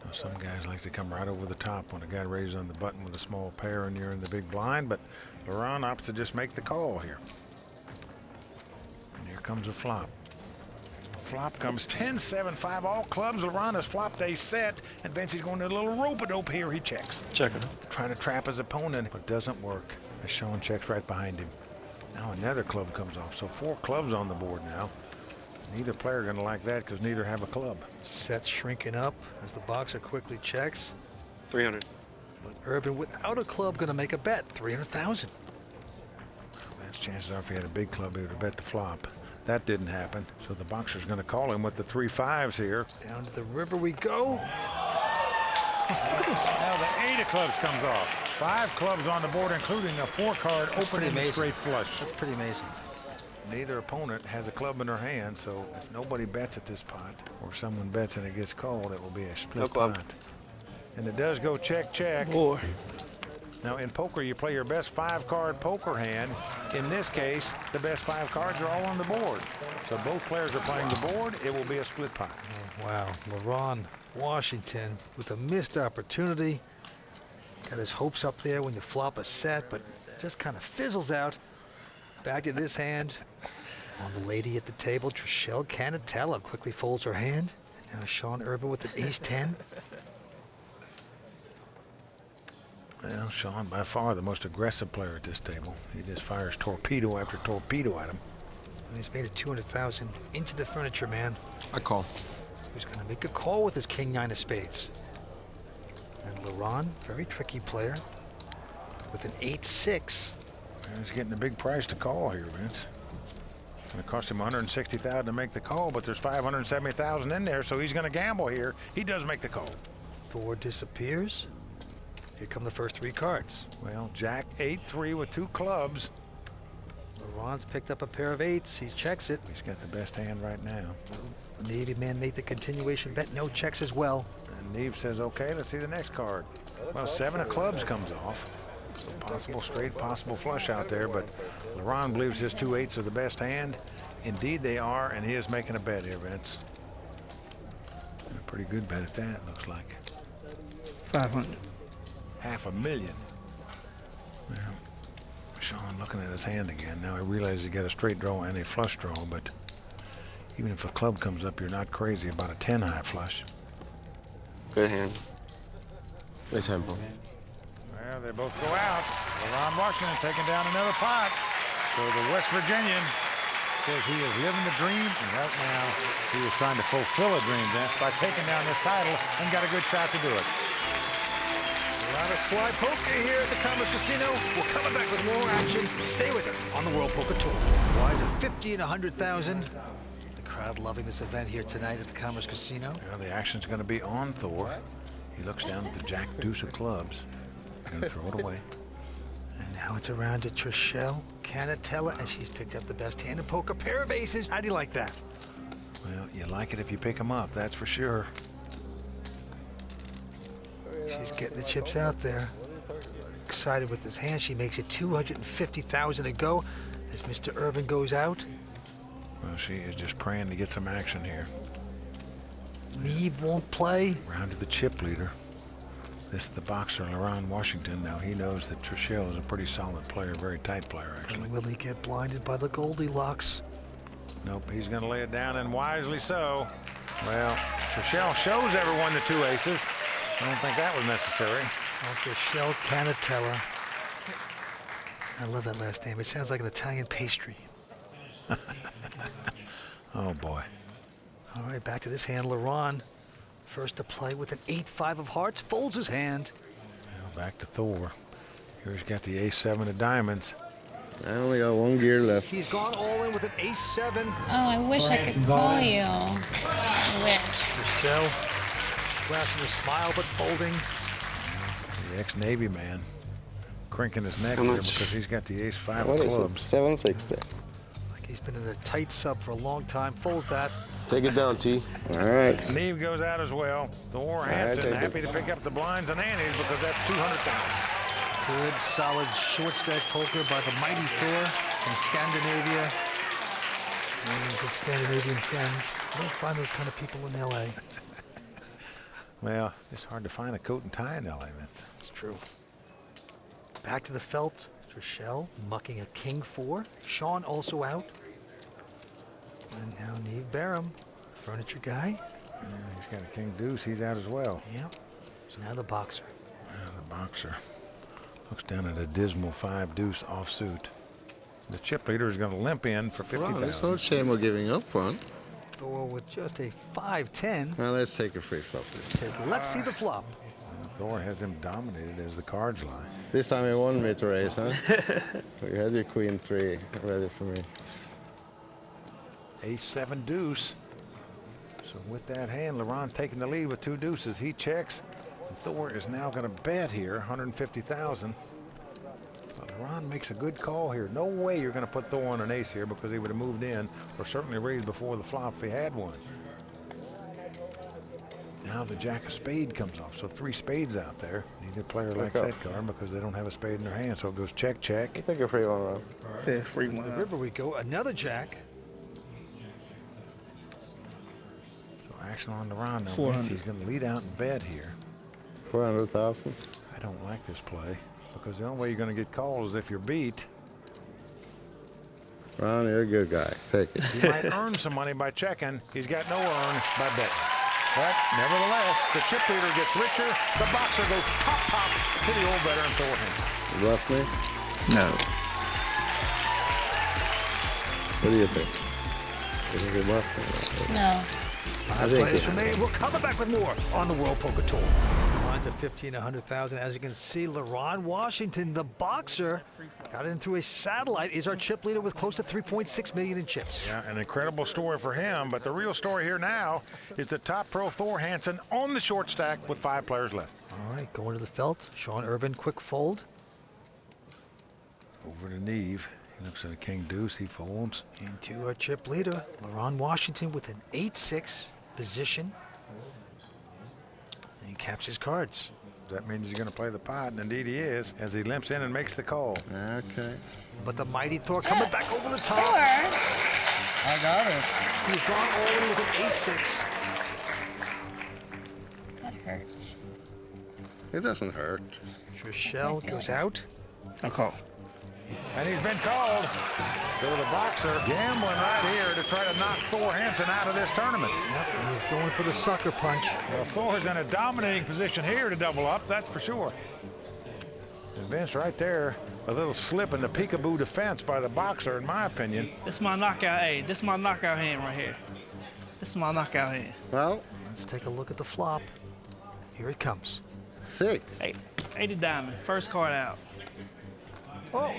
[SPEAKER 1] Now, some guys like to come right over the top when a guy raises on the button with a small pair and you're in the big blind, but Leron opts to just make the call here. And here comes a flop. Flop comes 10-7-5, all clubs. Leron has flopped a set, and Vincey's going to a little rope-a-dope here. He checks.
[SPEAKER 4] Checking.
[SPEAKER 1] Trying to trap his opponent, but doesn't work. As Sean checks right behind him. Now another club comes off, so 4 clubs on the board now. Neither player going to like that because neither have a club.
[SPEAKER 2] Set shrinking up as the boxer quickly checks.
[SPEAKER 4] 300.
[SPEAKER 2] But Urban, without a club, going to make a bet, $300,000.
[SPEAKER 1] That's chances are if he had a big club, he would have bet the flop. That didn't happen, so the boxer's going to call him with the 3 5s here.
[SPEAKER 2] Down to the river we go.
[SPEAKER 1] Look at this. Now the 8 of clubs comes off. 5 clubs on the board, including a 4-card opening
[SPEAKER 2] amazing.
[SPEAKER 1] straight flush.
[SPEAKER 2] That's pretty amazing.
[SPEAKER 1] Neither opponent has a club in their hand, so if nobody bets at this pot, or someone bets and it gets called, it will be a split
[SPEAKER 4] No club.
[SPEAKER 1] pot. And it does go check, check.
[SPEAKER 3] Boy.
[SPEAKER 1] Now in poker, you play your best 5-card poker hand. In this case, the best 5 cards are all on the board. So both players are playing the board. It will be a split pot.
[SPEAKER 2] Oh, wow, Leron Washington with a missed opportunity. Got his hopes up there when you flop a set, but just kind of fizzles out. Back to this hand. On the lady at the table, Trishelle Cannatella quickly folds her hand. And now Sean Urban with an ace-10.
[SPEAKER 1] Well, Sean, by far the most aggressive player at this table. He just fires torpedo after torpedo at him.
[SPEAKER 2] And he's made it $200,000 into the furniture man.
[SPEAKER 8] I call.
[SPEAKER 2] Who's going to make a call with his king-9 of spades. And Leron, very tricky player, with an 8-6.
[SPEAKER 1] He's getting a big price to call here, Vince. It's going to cost him $160,000 to make the call, but there's $570,000 in there, so he's going to gamble here. He does make the call.
[SPEAKER 2] Thor disappears. Here come the first 3 cards.
[SPEAKER 1] Well, Jack 8-3 with 2 clubs.
[SPEAKER 2] Leron's picked up a pair of 8s. He checks it.
[SPEAKER 1] He's got the best hand right now.
[SPEAKER 2] The Navy man made the continuation bet. No checks as well.
[SPEAKER 1] And Neev says, okay, let's see the next card. Well, 7 of clubs comes off. So possible straight, possible flush out there, but Leron believes his 2 8s are the best hand. Indeed they are, and he is making a bet here, Vince. A pretty good bet at that, looks like.
[SPEAKER 3] 500.
[SPEAKER 1] $500,000. Well, Sean looking at his hand again. Now I realize he's got a straight draw and a flush draw, but even if a club comes up, you're not crazy about a 10 high flush.
[SPEAKER 4] Good hand.
[SPEAKER 5] Nice tempo.
[SPEAKER 1] Well, they both go out. Leron Washington taking down another pot. So the West Virginian says he is living the dream, and right now he is trying to fulfill a dream, Vince, by taking down this title and got a good shot to do it.
[SPEAKER 2] A lot of slide poker here at the Commerce Casino. We're coming back with more action. Stay with us on the World Poker Tour. Wide of 50 and 100,000. The crowd loving this event here tonight at the Commerce Casino.
[SPEAKER 1] Well, the action's going to be on Thor. He looks down at the Jack Deuce of clubs. Going to throw it away.
[SPEAKER 2] And now it's around to Trishelle Cannatella, and she's picked up the best hand in poker, pair of aces. How do you like that?
[SPEAKER 1] Well, you like it if you pick them up, that's for sure.
[SPEAKER 2] She's getting the chips out there. Excited with his hand. She makes it 250,000 to go as Mr. Urban goes out.
[SPEAKER 1] Well, she is just praying to get some action here.
[SPEAKER 2] Neev won't play.
[SPEAKER 1] Round to the chip leader. This is the boxer, Leron Washington. Now he knows that Trishelle is a pretty solid player, very tight player, actually.
[SPEAKER 2] And will he get blinded by the Goldilocks?
[SPEAKER 1] Nope, he's going to lay it down, and wisely so. Well, Trishelle shows everyone the two aces. I don't think that was necessary.
[SPEAKER 2] Trishelle Cannatella. I love that last name. It sounds like an Italian pastry.
[SPEAKER 1] Oh, boy.
[SPEAKER 2] All right, back to this hand. Leron, first to play with an 8-5 of hearts, folds his hand.
[SPEAKER 1] Well, back to Thor. Here he's got the ace-7 of diamonds.
[SPEAKER 5] I only got one gear left.
[SPEAKER 2] He's gone all in with an ace-7.
[SPEAKER 6] Oh, I wish I could call you. I wish.
[SPEAKER 2] Trishelle flashing a smile but folding.
[SPEAKER 1] The ex-Navy man crinking his neck
[SPEAKER 4] How
[SPEAKER 1] here
[SPEAKER 4] much?
[SPEAKER 1] because he's got the ace-5
[SPEAKER 5] What
[SPEAKER 1] of
[SPEAKER 5] is it?
[SPEAKER 1] clubs.
[SPEAKER 5] 760.
[SPEAKER 2] Like he's been in a tight sub for a long time. Folds that.
[SPEAKER 8] Take it down, T.
[SPEAKER 5] All right.
[SPEAKER 1] Neev goes out as well. Thor Hansen
[SPEAKER 5] take it.
[SPEAKER 1] happy to pick up the blinds and antes because that's 200,000.
[SPEAKER 2] Good, solid short stack poker by the mighty Thor from Scandinavia. And his Scandinavian friends. You don't find those kind of people in LA.
[SPEAKER 1] Well, it's hard to find a coat and tie in LA, Vince.
[SPEAKER 2] It's true. Back to the felt. Trishelle mucking a king-4. Sean also out. And now Neev Baram, furniture guy.
[SPEAKER 1] Yeah, he's got a king deuce. He's out as well.
[SPEAKER 2] Yep. So now the boxer.
[SPEAKER 1] The boxer looks down at a dismal 5 deuce offsuit. The chip leader is going to limp in for
[SPEAKER 5] Well, there's
[SPEAKER 1] 50,000.
[SPEAKER 5] no shame of giving up one.
[SPEAKER 2] Thor with just a 5-10.
[SPEAKER 5] Now let's take a free flop this time.
[SPEAKER 2] Says, let's see the flop.
[SPEAKER 1] Thor has him dominated as the cards lie.
[SPEAKER 5] This time you won me to raise, huh? So you had your queen 3 ready for me.
[SPEAKER 1] Ace-7 deuce. So with that hand, Leron taking the lead with 2 deuces. He checks. And Thor is now going to bet here, 150,000. But Leron makes a good call here. No way you're going to put Thor on an ace here because he would have moved in or certainly raised before the flop if he had one. Now the jack of spade comes off. So 3 spades out there. Neither player likes
[SPEAKER 5] up.
[SPEAKER 1] that card because they don't have a spade in their hand. So it goes check, check.
[SPEAKER 5] Take a free one, Rob.
[SPEAKER 3] Say free
[SPEAKER 2] The
[SPEAKER 3] one.
[SPEAKER 2] river we go. Another jack.
[SPEAKER 1] So action on Leron now.
[SPEAKER 3] 400.
[SPEAKER 1] Vince, he's going to lead out in bed here.
[SPEAKER 5] 400,000.
[SPEAKER 1] I don't like this play because the only way you're going to get called is if you're beat.
[SPEAKER 5] Ron, you're a good guy. Take it.
[SPEAKER 1] He might earn some money by checking. He's got no earn by betting. But nevertheless, the chip leader gets richer. The boxer goes pop, pop to the old veteran Thor Hansen.
[SPEAKER 5] You left me?
[SPEAKER 3] No.
[SPEAKER 5] What do you think? You think you left me?
[SPEAKER 6] No.
[SPEAKER 2] Last
[SPEAKER 5] think
[SPEAKER 2] players
[SPEAKER 5] it-
[SPEAKER 2] remain. We're coming back with more on the World Poker Tour. Lines of 50 and 100,000. As you can see, Leron Washington, the boxer, got in through a satellite, is our chip leader with close to 3.6 million in chips.
[SPEAKER 1] Yeah, an incredible story for him. But the real story here now is the top pro Thor Hansen on the short stack with 5 players left.
[SPEAKER 2] All right, going to the felt. Sean Urban, quick fold.
[SPEAKER 1] Over to Neev. He looks at a king deuce. He folds.
[SPEAKER 2] Into our chip leader, Leron Washington with an 8-6 position. And he caps his cards.
[SPEAKER 1] That means he's going to play the pot, and indeed he is, as he limps in and makes the call.
[SPEAKER 5] Okay.
[SPEAKER 2] But the mighty Thor coming back over the top.
[SPEAKER 6] Or
[SPEAKER 5] I got it.
[SPEAKER 2] He's gone all in with an ace-6.
[SPEAKER 6] that hurts.
[SPEAKER 5] It doesn't hurt.
[SPEAKER 2] Trishelle goes out.
[SPEAKER 3] I'll call.
[SPEAKER 1] And he's been called. So the boxer gambling right here to try to knock Thor Hansen out of this tournament.
[SPEAKER 2] Yep, he's going for the sucker punch.
[SPEAKER 1] Well, Thor's in a dominating position here to double up, that's for sure. And Vince right there, a little slip in the peekaboo defense by the boxer, in my opinion.
[SPEAKER 3] This is my knockout. Hey, this is my knockout hand right here. This is my knockout hand.
[SPEAKER 5] Well,
[SPEAKER 2] Let's take a look at the flop. Here it comes.
[SPEAKER 5] 6.
[SPEAKER 3] Hey, 80 diamond. First card out.
[SPEAKER 1] Oh,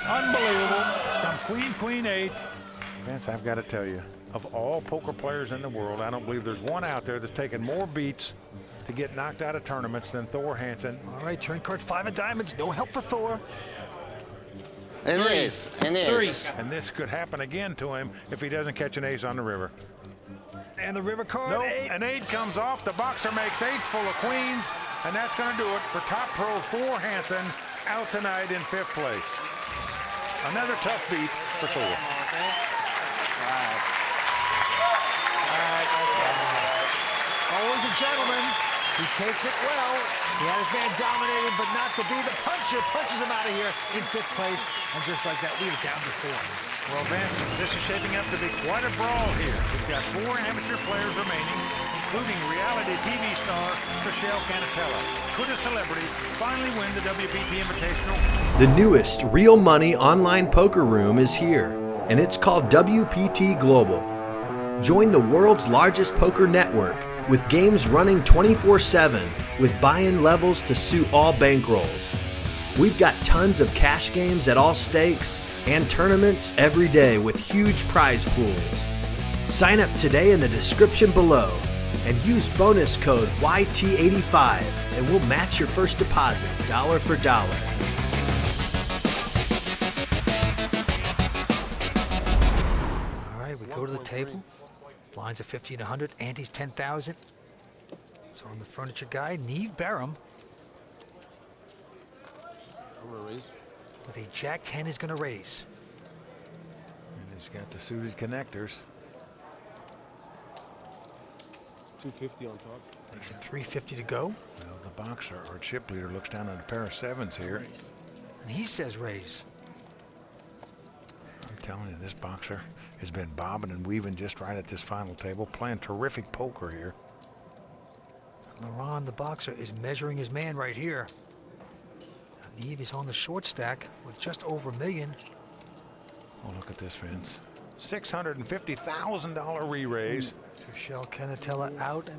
[SPEAKER 1] unbelievable. It's come queen, queen, 8. Vince, I've got to tell you, of all poker players in the world, I don't believe there's one out there that's taken more beats to get knocked out of tournaments than Thor Hansen.
[SPEAKER 2] All right, turn card 5 of diamonds. No help for Thor.
[SPEAKER 5] An ace. An ace.
[SPEAKER 1] And this could happen again to him if he doesn't catch an ace on the river.
[SPEAKER 2] And the river card.
[SPEAKER 1] No,
[SPEAKER 2] 8.
[SPEAKER 1] an 8 comes off. The boxer makes 8s full of queens, and that's going to do it for top pro Thor Hansen, out tonight in 5th place. Another tough beat for Thor.
[SPEAKER 2] Always a gentleman. He takes it well. He had his man dominated, but not to be. The puncher punches him out of here in 5th place. And just like that, we are down to 4.
[SPEAKER 1] Well, Vince, this is shaping up to be quite a brawl here. We've got 4 amateur players remaining, including reality TV star Trishelle Cannatella. Could a celebrity finally win the WPT Invitational?
[SPEAKER 7] The newest real money online poker room is here, and it's called WPT Global. Join the world's largest poker network with games running 24/7 with buy-in levels to suit all bankrolls. We've got tons of cash games at all stakes and tournaments every day with huge prize pools. Sign up today in the description below and use bonus code YT85 and we'll match your first deposit dollar for dollar.
[SPEAKER 2] All right, we go to the table. Blinds are 50 and 100. Andy's 10,000. So on the furniture guy, Neev Baram
[SPEAKER 8] I'm gonna raise.
[SPEAKER 2] with a Jack-10 is going to raise.
[SPEAKER 1] And he's got the suited connectors.
[SPEAKER 8] 250 on top.
[SPEAKER 2] Makes it 350 to go.
[SPEAKER 1] Well, the boxer, or chip leader, looks down at a pair of 7s here.
[SPEAKER 2] And he says raise.
[SPEAKER 1] I'm telling you, this boxer has been bobbing and weaving just right at this final table, playing terrific poker here.
[SPEAKER 2] Leron, the boxer, is measuring his man right here. Now, Neev is on the short stack with just over $1 million.
[SPEAKER 1] Oh, look at this, Vince. $650,000 re-raise.
[SPEAKER 2] Trishelle Cannatella out.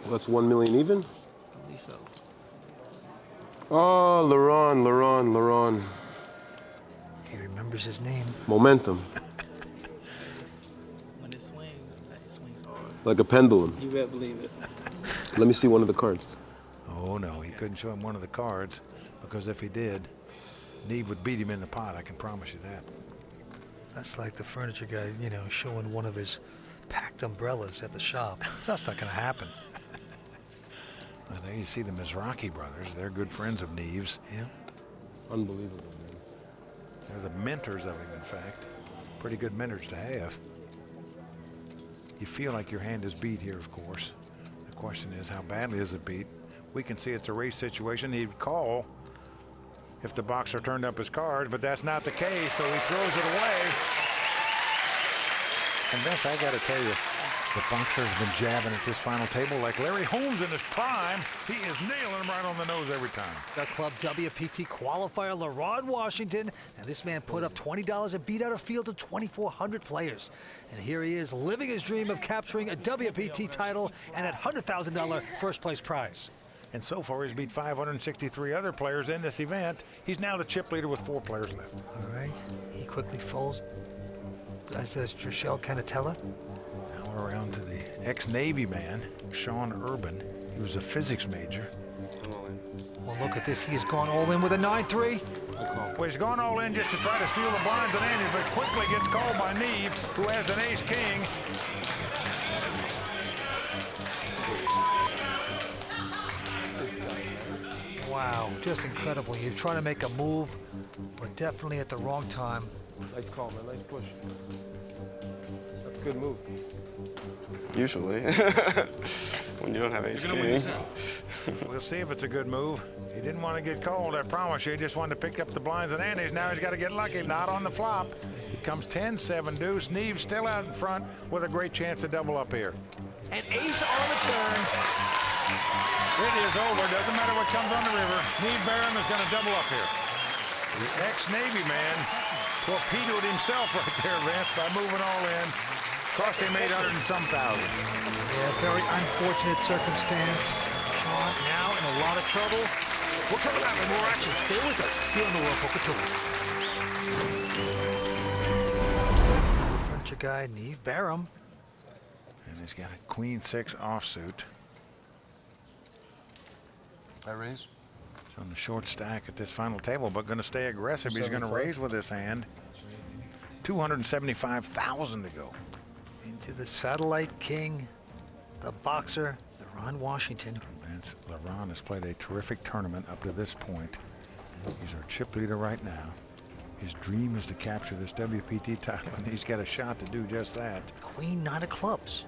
[SPEAKER 8] Well, that's 1 million even.
[SPEAKER 3] At least so.
[SPEAKER 8] Oh, Leron.
[SPEAKER 2] He remembers his name.
[SPEAKER 8] Momentum,
[SPEAKER 3] When it swings, it swings hard.
[SPEAKER 8] like a pendulum.
[SPEAKER 3] You better believe it.
[SPEAKER 8] Let me see one of the cards.
[SPEAKER 1] Oh, no, he couldn't show him one of the cards, because if he did, Neev would beat him in the pot, I can promise you that.
[SPEAKER 2] That's like the furniture guy, you know, showing one of his packed umbrellas at the shop. That's not going to happen.
[SPEAKER 1] Well, there you see the Mizrachi brothers. They're good friends of Neev's.
[SPEAKER 2] Yeah.
[SPEAKER 8] Unbelievable, man.
[SPEAKER 1] They're the mentors of him, in fact. Pretty good mentors to have. You feel like your hand is beat here, of course. The question is, how badly is it beat? We can see it's a race situation. He'd call if the boxer turned up his cards, but that's not the case, so he throws it away. And Vince, I got to tell you, the boxer has been jabbing at this final table like Larry Holmes in his prime. He is nailing him right on the nose every time.
[SPEAKER 2] The club WPT qualifier, Leron Washington. And this man put up $20 and beat out a field of 2,400 players. And here he is, living his dream of capturing a WPT title and that $100,000 first place prize.
[SPEAKER 1] And so far, he's beat 563 other players in this event. He's now the chip leader with 4 players left.
[SPEAKER 2] All right, he quickly folds. As does Trishelle Cannatella.
[SPEAKER 1] Now we're around to the ex-Navy man, Sean Urban. He was a physics major.
[SPEAKER 2] Well, look at this. He has gone all in with a 9-3.
[SPEAKER 1] Well, he's gone all in just to try to steal the blinds and Andy, but quickly gets called by Neev, who has an ace-king.
[SPEAKER 2] Wow, just incredible. You're trying to make a move, but definitely at the wrong time.
[SPEAKER 8] Nice call, man. Nice push. That's a good move.
[SPEAKER 4] Usually. When you don't have ace king.
[SPEAKER 1] We'll see if it's a good move. He didn't want to get called, I promise you. He just wanted to pick up the blinds and antes. Now he's got to get lucky. Not on the flop. It comes 10-7 deuce. Neev still out in front with a great chance to double up here.
[SPEAKER 2] And ace on the turn.
[SPEAKER 1] It is over. Doesn't matter what comes on the river. Neev Baram is going to double up here. The ex-Navy man torpedoed himself right there, Vince, by moving all in. Cost him 800 and some thousand.
[SPEAKER 2] Yeah, very unfortunate circumstance. Sean now in a lot of trouble. We'll come back with more action. Stay with us here on the World Poker Tour. Furniture guy, Neev Baram.
[SPEAKER 1] And he's got a queen 6 offsuit.
[SPEAKER 8] I raise.
[SPEAKER 1] He's on the short stack at this final table, but going to stay aggressive. He's going to raise with this hand. 275,000 to go.
[SPEAKER 2] Into the satellite king, the boxer, Leron Washington.
[SPEAKER 1] Vince, Leron has played a terrific tournament up to this point. He's our chip leader right now. His dream is to capture this WPT title, and he's got a shot to do just that.
[SPEAKER 2] Queen 9 of clubs.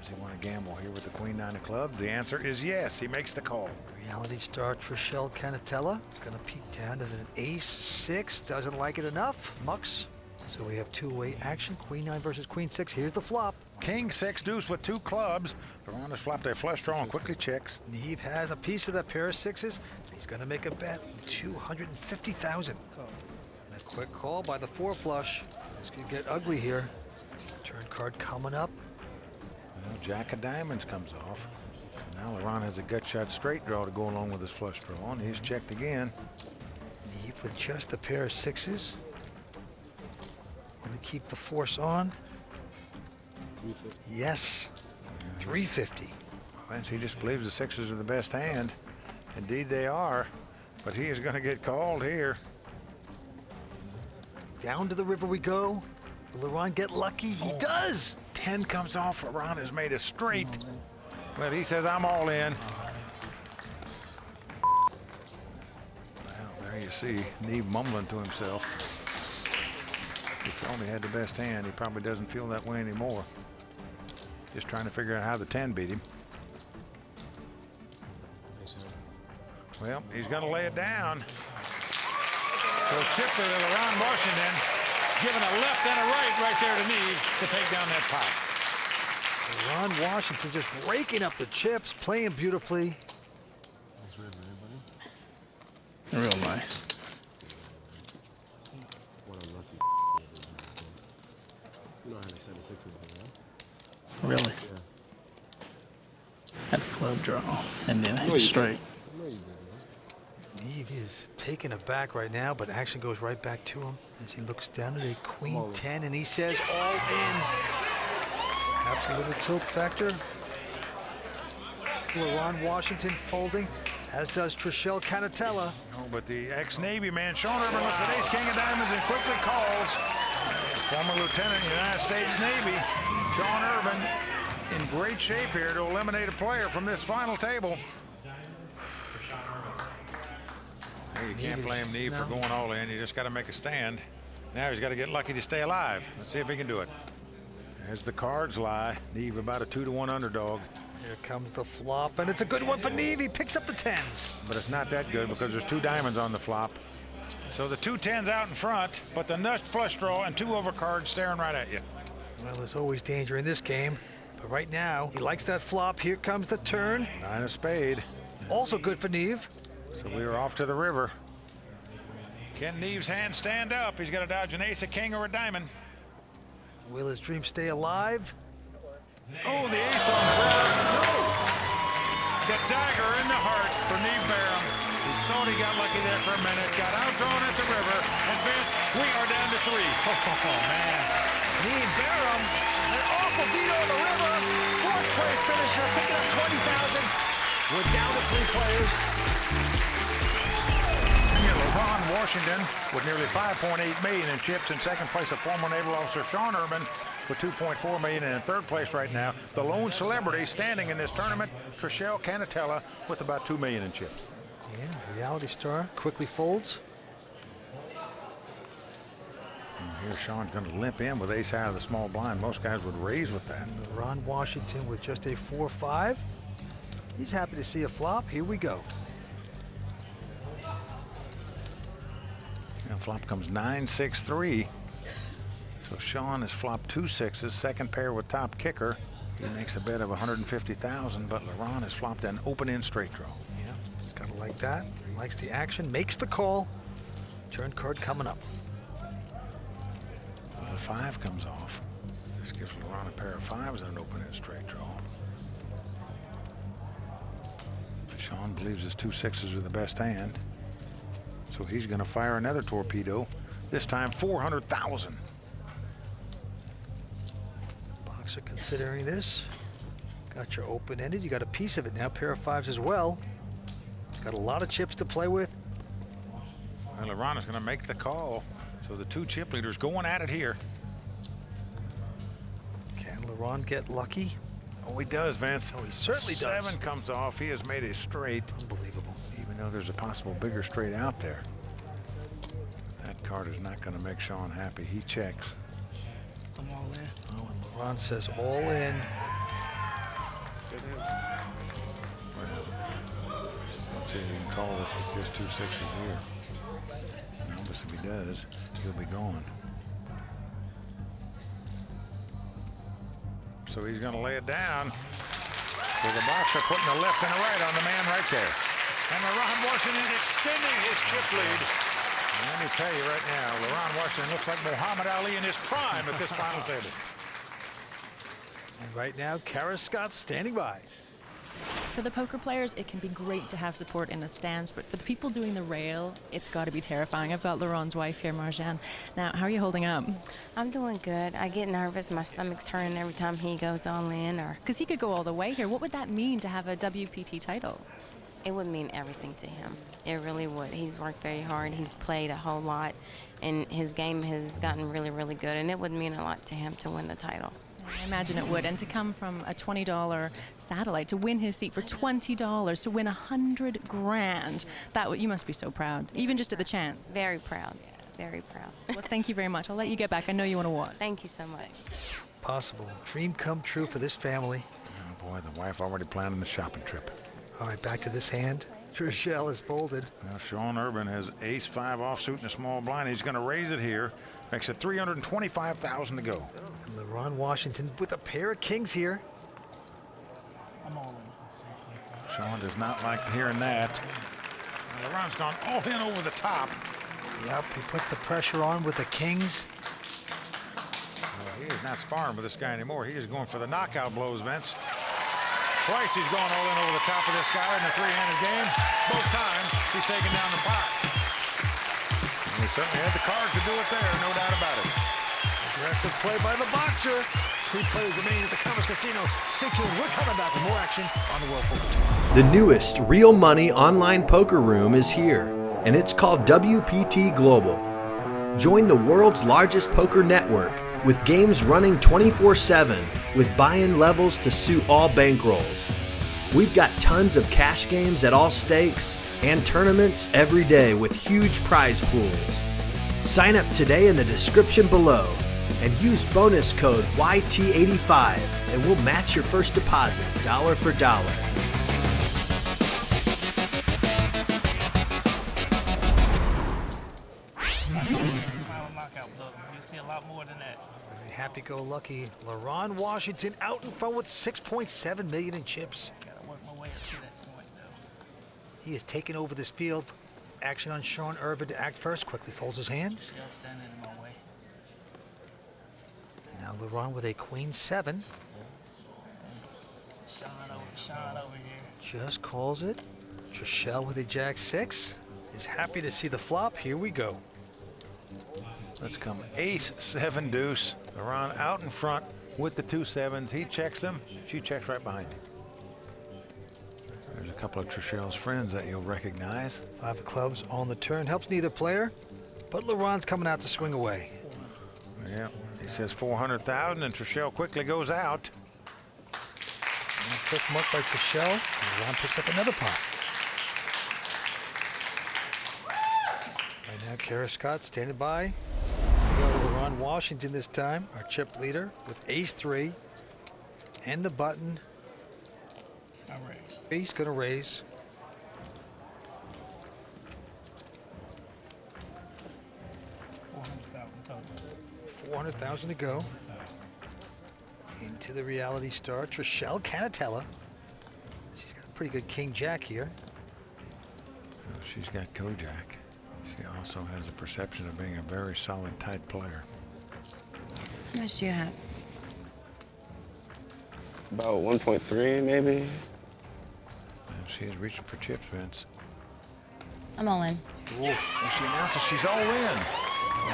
[SPEAKER 1] Does he want to gamble here with the queen 9 of clubs? The answer is yes. He makes the call.
[SPEAKER 2] Reality star Trishelle Cannatella is going to peek down at an ace 6. Doesn't like it enough. Mucks. So we have two-way action. Queen 9 versus queen 6. Here's the flop.
[SPEAKER 1] King 6 deuce with 2 clubs. Leron has flopped a flush draw and quickly checks.
[SPEAKER 2] Neev has a piece of that pair of 6s. He's going to make a bet. 250,000. And a quick call by the 4 flush. This could get ugly here. Turn card coming up.
[SPEAKER 1] Well, Jack of diamonds comes off. Now Leron has a gut shot straight draw to go along with his flush draw, and he's checked again.
[SPEAKER 2] Neev with just a pair of 6s. Will he keep the force on?
[SPEAKER 8] 350.
[SPEAKER 2] Yes. 350.
[SPEAKER 1] Vince, he just believes the 6s are the best hand. Indeed they are, but he is going to get called here.
[SPEAKER 2] Down to the river we go. Will Leron get lucky? He does.
[SPEAKER 1] 10 comes off. Leron has made a straight. Well, he says, I'm all in. Well, there you see Neev mumbling to himself. If he only had the best hand, he probably doesn't feel that way anymore. Just trying to figure out how the 10 beat him. Well, he's going to lay it down. So chipper to Leron Washington, giving a left and a right there to Neev to take down that pot.
[SPEAKER 2] Leron Washington just raking up the chips, playing beautifully.
[SPEAKER 3] Real nice.
[SPEAKER 8] What a lucky. You know how to set the 6s there, right?
[SPEAKER 3] Really. Had a club draw and then hit straight.
[SPEAKER 8] I know you did, man.
[SPEAKER 2] Neev is taken aback right now, but action goes right back to him as he looks down at a queen 10 and he says all in. Perhaps a little tilt factor. Leron Washington folding, as does Trishelle Cannatella.
[SPEAKER 1] No, but the ex-Navy man, Sean Urban, looks at ace, king of diamonds, and quickly calls. Former lieutenant in the United States Navy, Sean Urban, in great shape here to eliminate a player from this final table. Hey, you can't blame Neev for going all in. You just got to make a stand. Now he's got to get lucky to stay alive. Let's see if he can do it. As the cards lie, Neev about a 2-to-1 underdog.
[SPEAKER 2] Here comes the flop, and it's a good one for Neev. He picks up the 10s.
[SPEAKER 1] But it's not that good because there's 2 diamonds on the flop. So the 2 10s out in front, but the nut flush draw and 2 overcards staring right at you.
[SPEAKER 2] Well, there's always danger in this game, but right now, he likes that flop. Here comes the turn.
[SPEAKER 1] 9 of spade.
[SPEAKER 2] Also good for Neev.
[SPEAKER 1] So we are off to the river. Can Neev's hand stand up? He's got to dodge an ace, a king, or a diamond.
[SPEAKER 2] Will his dream stay alive?
[SPEAKER 1] Oh, the ace on the river. No! The dagger in the heart for Neev Baram. He thought he got lucky there for a minute. Got outdrawn at the river. And Vince, we are down to 3. Oh, man.
[SPEAKER 2] Neev Baram, an awful beat on the river. 4th place finisher, picking up 20,000. We're down to 3 players.
[SPEAKER 1] Leron Washington with nearly $5.8 million in chips. In second place, a former naval officer, Sean Urban, with $2.4 million. And in third place right now, the lone celebrity standing in this tournament, Trishelle Cannatella, with about $2 million in chips.
[SPEAKER 2] Yeah, reality star quickly folds.
[SPEAKER 1] And here Sean's going to limp in with ace high of the small blind. Most guys would raise with that.
[SPEAKER 2] Leron Washington with just a 4-5. He's happy to see a flop. Here we go.
[SPEAKER 1] And flop comes 9-6-3. So Sean has flopped 2 6s, second pair with top kicker. He makes a bet of 150,000, but Leron has flopped an open-end straight draw.
[SPEAKER 2] Yeah, he's gotta like that. Likes the action, makes the call. Turn card coming up.
[SPEAKER 1] The 5 comes off. This gives Leron a pair of 5s and an open-end straight draw. Sean believes his 2 6s are the best hand. So he's going to fire another torpedo, this time 400,000.
[SPEAKER 2] Boxer considering this. Got your open-ended. You got a piece of it now. Pair of 5s as well. Got a lot of chips to play with.
[SPEAKER 1] Well, Leron is going to make the call. So the 2 chip leaders going at it here.
[SPEAKER 2] Can Leron get lucky?
[SPEAKER 1] Oh, he does, Vince.
[SPEAKER 2] Oh, he certainly does.
[SPEAKER 1] 7 comes off. He has made a straight.
[SPEAKER 2] Unbelievable.
[SPEAKER 1] Even though there's a possible bigger straight out there. That card is not going to make Sean happy. He checks.
[SPEAKER 3] I'm all in.
[SPEAKER 2] Oh, and Leron says all in.
[SPEAKER 1] Well, let's see if he can call this with just 2 6s here. No, but if he does, he'll be gone. So he's going to lay it down. So the boxer putting the left and the right on the man right there. And Leron Washington extending his chip lead. And let me tell you right now, Leron Washington looks like Muhammad Ali in his prime at this final table.
[SPEAKER 2] And right now, Kara Scott standing by.
[SPEAKER 9] For the poker players, it can be great to have support in the stands, but for the people doing the rail, it's got to be terrifying. I've got Leron's wife here, Marjan. Now, how are you holding up?
[SPEAKER 10] I'm doing good. I get nervous. My stomach's turning every time he goes all in.
[SPEAKER 9] Because he could go all the way here. What would that mean to have a WPT title?
[SPEAKER 10] It would mean everything to him. It really would. He's worked very hard. He's played a whole lot, and his game has gotten really, really good, and it would mean a lot to him to win the title.
[SPEAKER 9] I imagine it would. And to come from a $20 satellite, to win his seat for $20, to win $100 grand, you must be so proud, even just at the chance.
[SPEAKER 10] Very proud. Very proud.
[SPEAKER 9] Well, thank you very much. I'll let you get back. I know you want to watch.
[SPEAKER 10] Thank you so much.
[SPEAKER 2] Possible dream come true for this family.
[SPEAKER 1] Oh boy, the wife already planning the shopping trip.
[SPEAKER 2] All right, back to this hand. Trishelle is folded.
[SPEAKER 1] Now Sean Urban has ace-5 offsuit and a small blind. He's going to raise it here. Makes it 325,000 to go.
[SPEAKER 2] And Leron Washington with a pair of kings here.
[SPEAKER 3] I'm all in.
[SPEAKER 1] Sean does not like hearing that. And Leron's gone all in over the top.
[SPEAKER 2] Yep, he puts the pressure on with the kings.
[SPEAKER 1] Well, he is not sparring with this guy anymore. He is going for the knockout blows, Vince. Twice he's gone all in over the top of this guy in a 3-handed game. Both times he's taken down the pot. And he certainly had the cards to do it there, no doubt about it.
[SPEAKER 2] Aggressive play by the boxer. 2 players remaining at the Commerce Casino. Stay tuned. We're coming back with more action on the World Poker Tour.
[SPEAKER 7] The newest real money online poker room is here, and it's called WPT Global. Join the world's largest poker network with games running 24/7 with buy-in levels to suit all bankrolls. We've got tons of cash games at all stakes and tournaments every day with huge prize pools. Sign up today in the description below and use bonus code YT85 and we'll match your first deposit dollar for dollar.
[SPEAKER 3] Final knockout blow. You'll see a lot more than that.
[SPEAKER 2] Very happy-go-lucky Leron Washington out in front with 6.7 million in chips.
[SPEAKER 3] Gotta work my way up to that point, though.
[SPEAKER 2] He has taken over this field. Action on Sean Urban to act first. Quickly folds his hand.
[SPEAKER 3] Shell standing in my way.
[SPEAKER 2] Now Leron with a queen 7.
[SPEAKER 3] Sean over here.
[SPEAKER 2] Just calls it. Trishelle with a jack 6. Is happy to see the flop. Here we go.
[SPEAKER 1] Let's come ace-7 deuce. Leron out in front with the 2 7s. He checks them. She checks right behind him. There's a couple of Trishelle's friends that you'll recognize.
[SPEAKER 2] 5 of clubs on the turn. Helps neither player, but Leron's coming out to swing away.
[SPEAKER 1] Yeah, he says 400,000 and Trishelle quickly goes out.
[SPEAKER 2] And a quick muck by Trishelle. Leron picks up another pot. right, Kara Scott standing by. Leron Washington this time, our chip leader with ace-3 and the button.
[SPEAKER 3] I raise.
[SPEAKER 2] He's gonna raise.
[SPEAKER 3] $400,000 total.
[SPEAKER 2] 400,000 to go. Into the reality star, Trishelle Cannatella. She's got a pretty good king jack here.
[SPEAKER 1] Well, she's got Kojak. She also has a perception of being a very solid, tight player.
[SPEAKER 6] How much do you have?
[SPEAKER 4] About 1.3 maybe.
[SPEAKER 1] And she is reaching for chips, Vince.
[SPEAKER 6] I'm all in.
[SPEAKER 1] And she announces she's all in.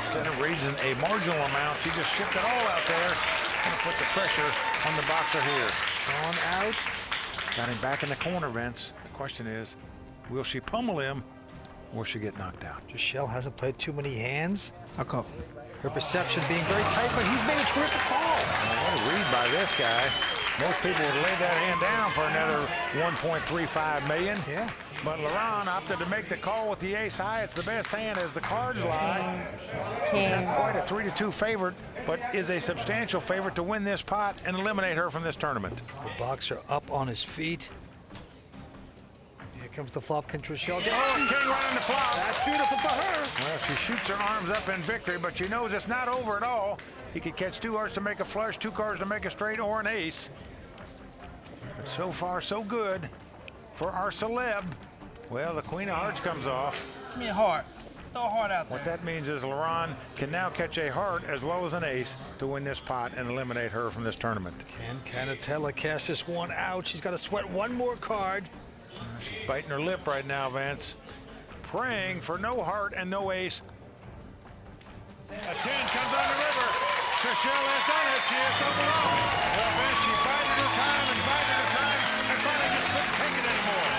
[SPEAKER 1] Instead of raising a marginal amount, she just shipped it all out there and put the pressure on the boxer here.
[SPEAKER 2] On out.
[SPEAKER 1] Got him back in the corner, Vince. The question is, will she pummel him or will she get knocked out?
[SPEAKER 2] Trishelle hasn't played too many hands.
[SPEAKER 3] I'll call.
[SPEAKER 2] Her perception being very tight, but he's made a terrific call.
[SPEAKER 1] What a read by this guy. Most people would lay that hand down for another $1.35 million.
[SPEAKER 2] Yeah.
[SPEAKER 1] But Leron opted to make the call with the ace high. It's the best hand as the cards lie.
[SPEAKER 6] King.
[SPEAKER 1] Not quite a 3-2 favorite, but is a substantial favorite to win this pot and eliminate her from this tournament.
[SPEAKER 2] The boxer up on his feet. Here comes the flop. Can Trishelle get
[SPEAKER 1] Oh, king right on the flop.
[SPEAKER 2] That's beautiful for her.
[SPEAKER 1] Well, she shoots her arms up in victory, but she knows it's not over at all. He could catch 2 hearts to make a flush, 2 cards to make a straight, or an ace. But so far, so good for our celeb. Well, the queen of hearts comes off.
[SPEAKER 3] Give me a heart. Throw a heart out there.
[SPEAKER 1] What that means is Leron can now catch a heart as well as an ace to win this pot and eliminate her from this tournament.
[SPEAKER 2] Can Cannatella cash this one out? She's got to sweat one more card.
[SPEAKER 1] She's biting her lip right now, Vince. Praying for no heart and no ace. A 10 comes on the river. Trishelle has done it. She has doubled up. Well, Vince, she bided her time and bided her time and finally just couldn't take it anymore.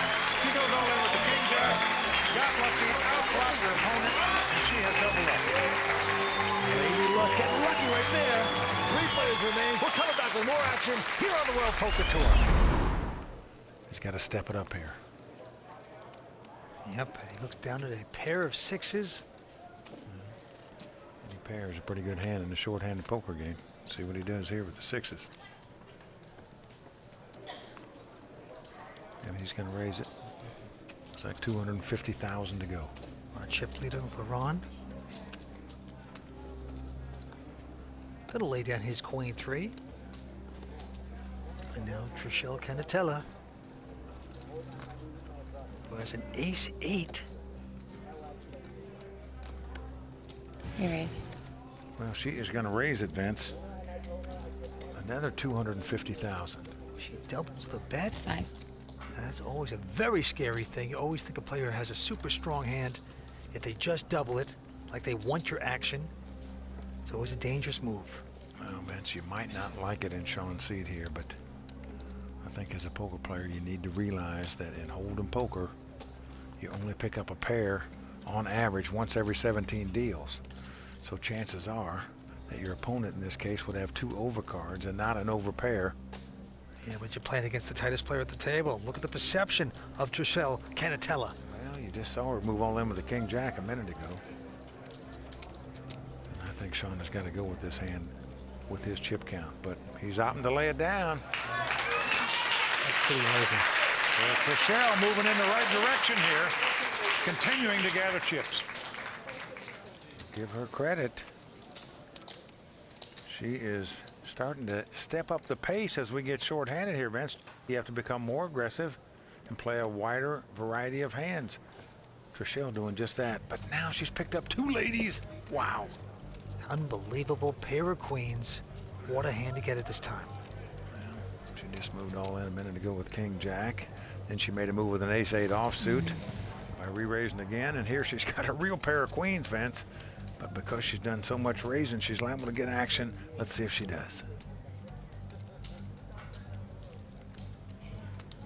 [SPEAKER 1] She goes all in with the king jack. Got lucky, outclocked her opponent, and she has doubled up.
[SPEAKER 2] Lady Luck getting lucky right there. 3 players remain. We're coming back with more action here on the World Poker Tour.
[SPEAKER 1] He's got to step it up here.
[SPEAKER 2] Yep, and he looks down at a pair of 6s.
[SPEAKER 1] Any pair is a pretty good hand in the short-handed poker game. See what he does here with the 6s. And he's going to raise it. It's like 250,000 to go.
[SPEAKER 2] Our chip leader, Leron. Gonna lay down his queen 3. And now Trishelle Cannatella, who has an ace 8.
[SPEAKER 6] You raise.
[SPEAKER 1] Well, she is going to raise it, Vince. Another 250,000.
[SPEAKER 2] She doubles the bet.
[SPEAKER 6] 5.
[SPEAKER 2] That's always a very scary thing. You always think a player has a super strong hand. If they just double it, like they want your action, it's always a dangerous move.
[SPEAKER 1] Well, Vince, you might not like it in Sean Seed here, but I think as a poker player, you need to realize that in Hold'em poker, you only pick up a pair on average once every 17 deals. So chances are that your opponent in this case would have 2 overcards and not an overpair.
[SPEAKER 2] Yeah, but you're playing against the tightest player at the table. Look at the perception of Trishelle Cannatella.
[SPEAKER 1] Well, you just saw her move all in with the king jack a minute ago. And I think Sean has got to go with this hand with his chip count, but he's opting to lay it down.
[SPEAKER 2] That's pretty amazing.
[SPEAKER 1] Well, Trishelle moving in the right direction here, continuing to gather chips. Give her credit. She is starting to step up the pace as we get short-handed here, Vince. You have to become more aggressive and play a wider variety of hands. Trishelle doing just that, but now she's picked up 2 ladies. Wow.
[SPEAKER 2] Unbelievable pair of queens. What a hand to get at this time.
[SPEAKER 1] Well, she just moved all in a minute ago with king jack. Then she made a move with an ace-8 offsuit by re-raising again, and here she's got a real pair of queens, Vince. But because she's done so much raising, she's liable to get action. Let's see if she does.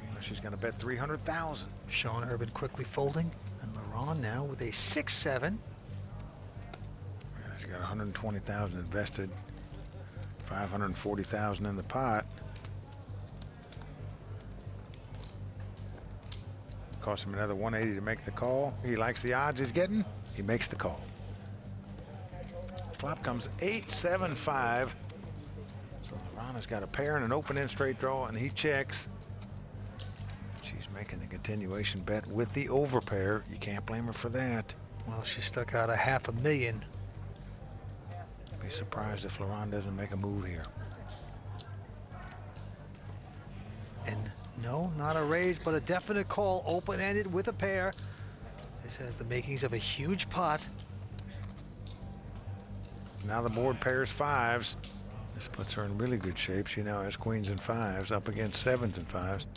[SPEAKER 1] Well, she's going to bet 300,000.
[SPEAKER 2] Sean Urban quickly folding, and Leron now with a 6-7.
[SPEAKER 1] She's got 120,000 invested, 540,000 in the pot. Cost him another 180 to make the call. He likes the odds he's getting. He makes the call. Flop comes 8-7-5. So Leron has got a pair and an open-end straight draw, and he checks. She's making the continuation bet with the overpair. You can't blame her for that.
[SPEAKER 2] Well, she stuck out a $500,000.
[SPEAKER 1] Be surprised if Leron doesn't make a move here.
[SPEAKER 2] And no, not a raise, but a definite call, open-ended with a pair. This has the makings of a huge pot.
[SPEAKER 1] Now the board pairs fives. This puts her in really good shape. She now has queens and fives up against sevens and fives.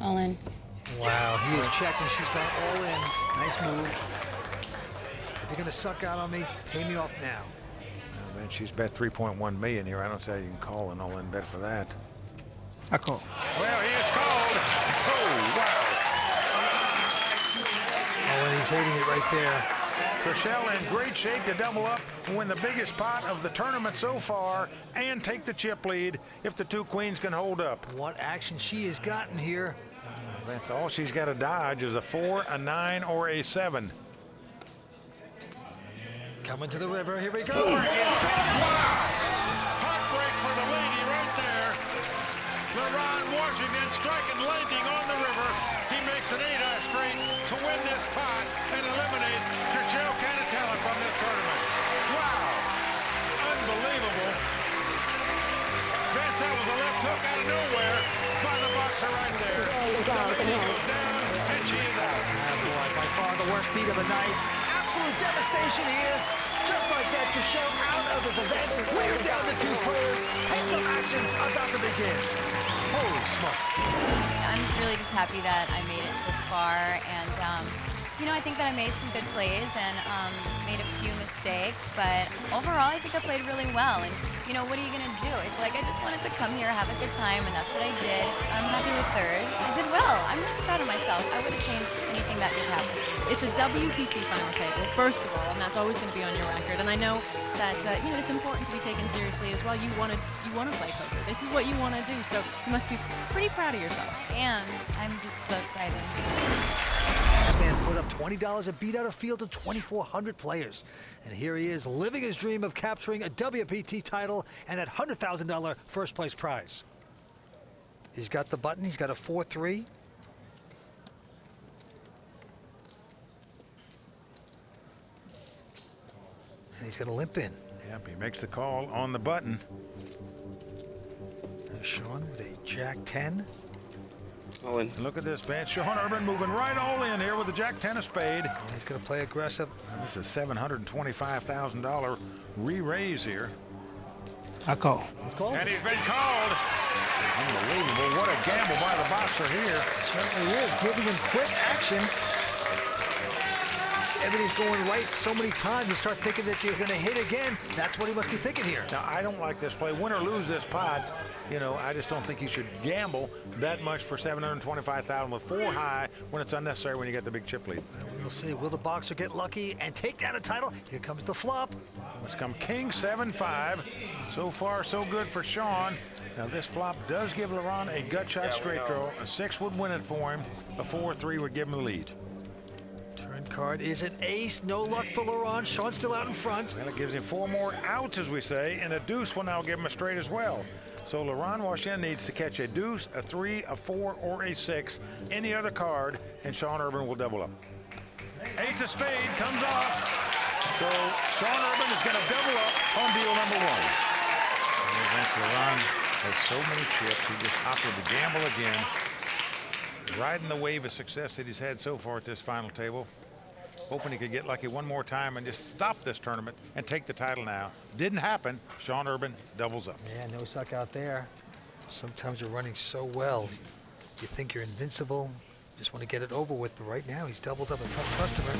[SPEAKER 6] All in.
[SPEAKER 2] Wow, he is checking. She's gone all in. Nice move. If you're gonna suck out on me, pay me off now.
[SPEAKER 1] Now, man, she's bet 3.1 million here. I don't see how you can call an all-in bet for that.
[SPEAKER 3] I call.
[SPEAKER 1] Well, he is called. Oh, wow.
[SPEAKER 2] Oh, and he's hitting it right there.
[SPEAKER 1] Trishelle in great shape to double up and win the biggest pot of the tournament so far and take the chip lead if the two queens can hold up.
[SPEAKER 2] What action she has gotten here.
[SPEAKER 1] That's all she's got to dodge is a 4, a 9, or a 7.
[SPEAKER 2] Coming to the river. Here we go.
[SPEAKER 1] Wow! Heartbreak for the lady right there. Leron Washington striking landing on the river. He makes an 8-eye straight to win this pot and eliminate Trishelle Cannatella from this tournament. Wow! Unbelievable. Vince, that was a left hook out of nowhere by the boxer right there. The lady goes down and she is out.
[SPEAKER 2] Boy, by far the worst beat of the night. Absolute devastation here. Just like that, Trishelle out of this event. We're down to 2 players. And some action about to begin. Holy smoke.
[SPEAKER 11] I'm really just happy that I made it this far, and you know, I think that I made some good plays and made a few mistakes, but overall I think I played really well. And you know, what are you gonna do? It's like I just wanted to come here, have a good time, and that's what I did. I'm happy with third. I did well. I'm really proud of myself. I wouldn't change anything that just happened.
[SPEAKER 9] It's a WPT final table, first of all, and that's always going to be on your record. And I know that you know, it's important to be taken seriously as well. You want to play poker. This is what you want to do, so you must be pretty proud of yourself.
[SPEAKER 11] And I'm just so excited.
[SPEAKER 2] This man put up $20 and beat out a field of 2,400 players. And here he is, living his dream of capturing a WPT title and that $100,000 first place prize. He's got the button. He's got a 4-3. And he's got a limp in.
[SPEAKER 1] Yep, he makes the call on the button.
[SPEAKER 2] There's Sean with a Jack-10.
[SPEAKER 4] All in.
[SPEAKER 1] Look at this, man. Sean Urban moving right all in here with the Jack-10 of spade.
[SPEAKER 2] And he's going to play aggressive.
[SPEAKER 1] This is $725,000 re-raise here.
[SPEAKER 3] I call.
[SPEAKER 2] He's called.
[SPEAKER 1] And he's been called. Unbelievable. What a gamble by the boxer here.
[SPEAKER 2] Certainly is, giving him quick action. Everything's going right so many times, you start thinking that you're going to hit again. That's what he must be thinking here.
[SPEAKER 1] Now, I don't like this play. Win or lose this pot, you know, I just don't think you should gamble that much for $725,000 with 4 high when it's unnecessary when you get the big chip lead.
[SPEAKER 2] We'll see. Will the boxer get lucky and take down a title? Here comes the flop.
[SPEAKER 1] It's come King 7-5. So far, so good for Sean. Now, this flop does give Leron a gut shot straight draw. A 6 would win it for him. A 4-3 would give him the lead.
[SPEAKER 2] Turn card is an ace. No luck for Leron. Sean's still out in front.
[SPEAKER 1] And it gives him 4 more outs, as we say, and a deuce will now give him a straight as well. So Leron Washington needs to catch a deuce, a 3, a 4, or a 6, any other card, and Sean Urban will double up. Ace of spade comes off. So Sean Urban is going to double up on deal number 1. And against Leron has so many chips, he just opted to gamble again. Riding the wave of success that he's had so far at this final table. Hoping he could get lucky one more time and just stop this tournament and take the title now. Didn't happen. Sean Urban doubles up.
[SPEAKER 2] Yeah, no suck out there. Sometimes you're running so well. You think you're invincible. Just want to get it over with. But right now, he's doubled up a tough customer.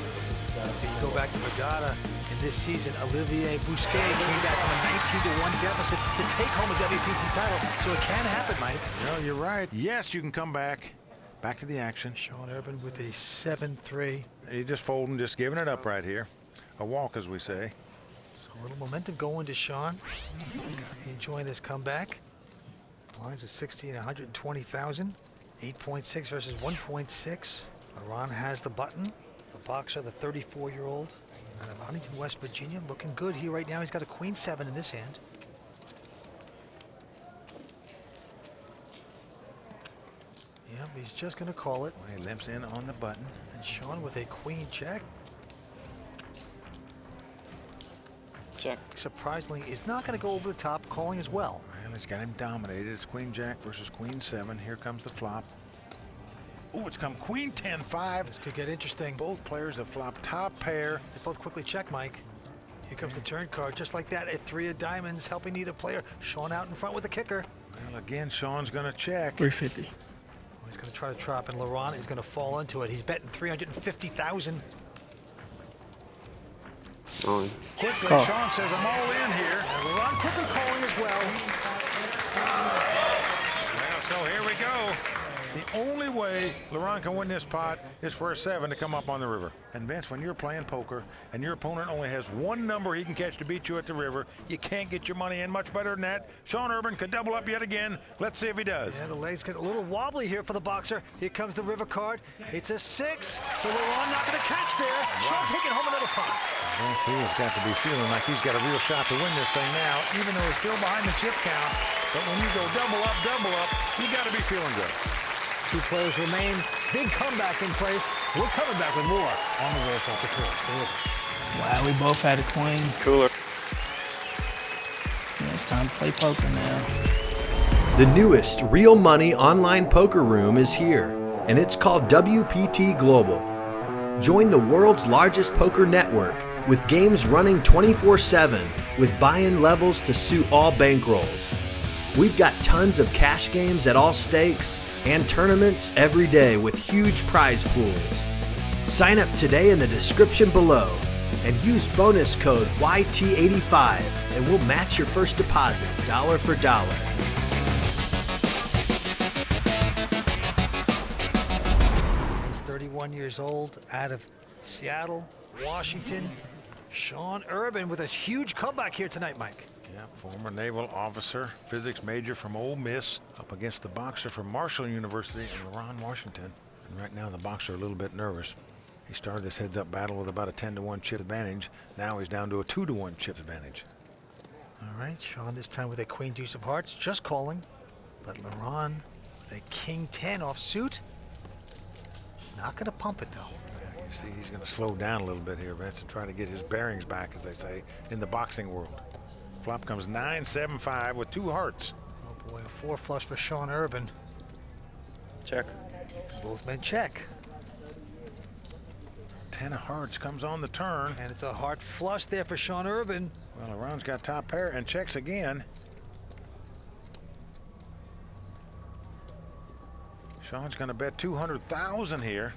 [SPEAKER 2] Go back to Regatta. In this season, Olivier Bousquet came back from a 19-1 deficit to take home a WPT title. So it can happen, Mike.
[SPEAKER 1] No, you're right. Yes, you can come back. Back to the action.
[SPEAKER 2] Sean Urban with a 7-3.
[SPEAKER 1] He just folding, just giving it up right here. A walk, as we say.
[SPEAKER 2] So a little momentum going to Sean. Enjoying this comeback. Blinds of 60 and 120,000. 8.6 versus 1.6. Leron has the button. The boxer, the 34-year-old out of Huntington, West Virginia, looking good here right now. He's got a queen 7 in this hand. Yep, he's just going to call it.
[SPEAKER 1] Well, he limps in on the button.
[SPEAKER 2] And Sean with a queen check.
[SPEAKER 4] Check.
[SPEAKER 2] Surprisingly, is not going to go over the top, calling as well.
[SPEAKER 1] Well, he's got him dominated. It's queen jack versus queen 7. Here comes the flop. Oh, it's come queen 10-5.
[SPEAKER 2] This could get interesting.
[SPEAKER 1] Both players have flopped top pair.
[SPEAKER 2] They both quickly check, Mike. Here comes the turn card, just like that, at 3 of diamonds, helping either player. Sean out in front with the kicker.
[SPEAKER 1] Well, again, Sean's going to check.
[SPEAKER 3] 350.
[SPEAKER 2] Well, he's going to try to trap, and Leron is going to fall into it. He's betting 350,000.
[SPEAKER 4] On.
[SPEAKER 1] Quickly,
[SPEAKER 3] Call.
[SPEAKER 1] Sean says, I'm all in here.
[SPEAKER 2] And Leron quickly calling as well.
[SPEAKER 1] Well, so here we go. The only way Leron can win this pot is for a 7 to come up on the river. And Vince, when you're playing poker and your opponent only has one number he can catch to beat you at the river, you can't get your money in much better than that. Sean Urban could double up yet again. Let's see if he does.
[SPEAKER 2] Yeah, the legs get a little wobbly here for the boxer. Here comes the river card. It's a 6, so Leron not going to catch there. Sean taking home another pot.
[SPEAKER 1] Vince, he has got to be feeling like he's got a real shot to win this thing now, even though he's still behind the chip count. But when you go double up, you got to be feeling good.
[SPEAKER 2] 2 players remain. Big comeback in place. We're coming back with more on the World Poker Tour. Stay with us.
[SPEAKER 3] Wow, we both had a queen.
[SPEAKER 4] Cooler.
[SPEAKER 3] Yeah, it's time to play poker now.
[SPEAKER 7] The newest real money online poker room is here, and it's called WPT Global. Join the world's largest poker network with games running 24/7 with buy-in levels to suit all bankrolls. We've got tons of cash games at all stakes and tournaments every day with huge prize pools. Sign up today in the description below and use bonus code YT85 and we'll match your first deposit dollar for dollar.
[SPEAKER 2] He's 31 years old, out of Seattle, Washington. Sean Urban with a huge comeback here tonight, Mike.
[SPEAKER 1] Yeah, former naval officer, physics major from Ole Miss, up against the boxer from Marshall University and Leron Washington. And right now the boxer a little bit nervous. He started this heads-up battle with about a 10-to-1 chip advantage. Now he's down to a 2-to-1 chip advantage.
[SPEAKER 2] All right, Sean this time with a queen deuce of hearts, just calling. But Leron with a king 10 offsuit. Not going to pump it, though.
[SPEAKER 1] Yeah, you see, he's going to slow down a little bit here, Vince, and try to get his bearings back, as they say, in the boxing world. Flop comes 9-7-5 with 2 hearts.
[SPEAKER 2] Oh boy, a 4 flush for Sean Urban.
[SPEAKER 4] Check.
[SPEAKER 2] Both men check.
[SPEAKER 1] 10 of hearts comes on the turn.
[SPEAKER 2] And it's a heart flush there for Sean Urban.
[SPEAKER 1] Well, Leron's got top pair and checks again. Sean's going to bet 200,000 here.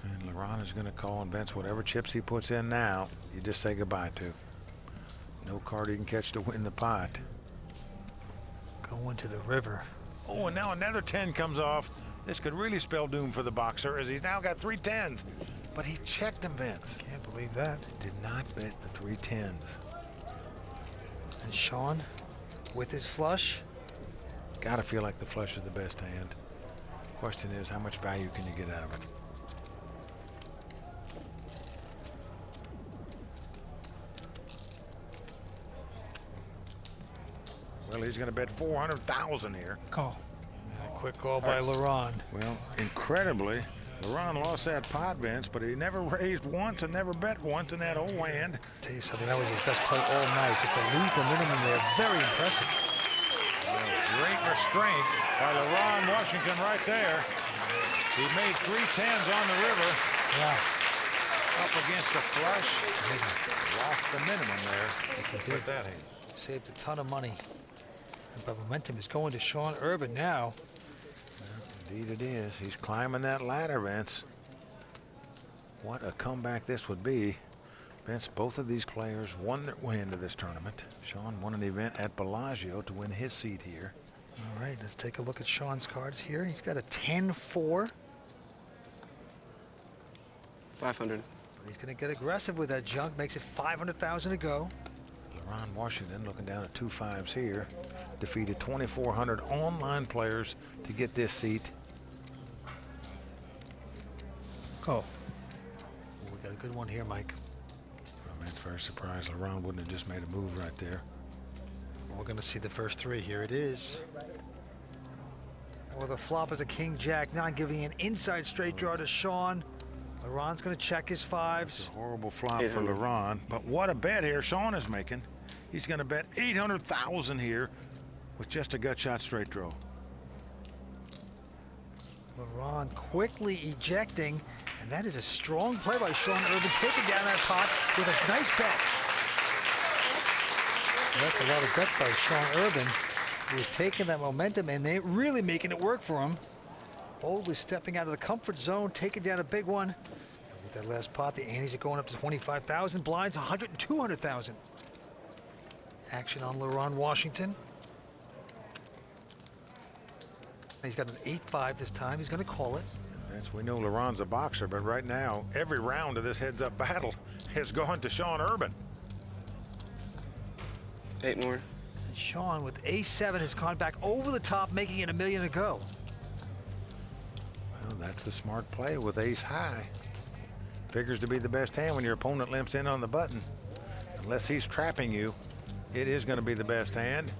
[SPEAKER 1] And Leron is going to call and Vince whatever chips he puts in now, you just say goodbye to. No card he can catch to win the pot.
[SPEAKER 2] Going to the river.
[SPEAKER 1] Oh, and now another 10 comes off. This could really spell doom for the boxer, as he's now got 3 10s. But he checked him, Vince.
[SPEAKER 2] Can't believe that.
[SPEAKER 1] Did not bet the 3 10s.
[SPEAKER 2] And Sean with his flush.
[SPEAKER 1] Gotta feel like the flush is the best hand. Question is, how much value can you get out of it? Well, he's going to bet 400,000 here.
[SPEAKER 3] Call.
[SPEAKER 2] And a quick call by Leron.
[SPEAKER 1] Well, incredibly, Leron lost that pot, Vince, but he never raised once and never bet once in that whole hand.
[SPEAKER 2] Tell you something, that was his best play all night. Just to lose the minimum there, very impressive.
[SPEAKER 1] Well, great restraint by Leron Washington right there. He made 3 10s on the river.
[SPEAKER 2] Yeah.
[SPEAKER 1] Up against the flush. Lost the minimum there with that hand.
[SPEAKER 2] Saved a ton of money. But momentum is going to Sean Urban now.
[SPEAKER 1] Well, indeed it is. He's climbing that ladder, Vince. What a comeback this would be. Vince, both of these players won their way into this tournament. Sean won an event at Bellagio to win his seat here.
[SPEAKER 2] All right, let's take a look at Sean's cards here. He's got a 10-4.
[SPEAKER 4] 500.
[SPEAKER 2] But he's going to get aggressive with that junk. Makes it 500,000 to go.
[SPEAKER 1] Leron Washington looking down at 2 5s here. Defeated 2,400 online players to get this seat.
[SPEAKER 3] Call.
[SPEAKER 2] We got a good one here, Mike.
[SPEAKER 1] I mean, it's very surprised Leron wouldn't have just made a move right there.
[SPEAKER 2] We're going to see the first three. Here it is. Well, the flop is a king jack nine, giving an inside straight draw to Sean. Leron's going to check his fives.
[SPEAKER 1] It's a horrible flop for Leron, but what a bet here Sean is making. He's going to bet 800,000 here with just a gut shot straight draw.
[SPEAKER 2] Leron quickly ejecting, and that is a strong play by Sean Urban, taking down that pot with a nice bet. That's a lot of bets by Sean Urban, who's taking that momentum and really making it work for him. Boldly stepping out of the comfort zone, taking down a big one. And with that last pot, the antes are going up to 25,000, blinds 100 and 200,000. Action on Leron Washington. He's got an 8-5 this time. He's going to call it.
[SPEAKER 1] Vince, we know Leron's a boxer, but right now, every round of this heads-up battle has gone to Sean Urban.
[SPEAKER 4] 8 more.
[SPEAKER 2] And Sean with ace-7 has gone back over the top, making it $1 million to go.
[SPEAKER 1] Well, that's the smart play with ace-high. Figures to be the best hand when your opponent limps in on the button. Unless he's trapping you, it is going to be the best hand.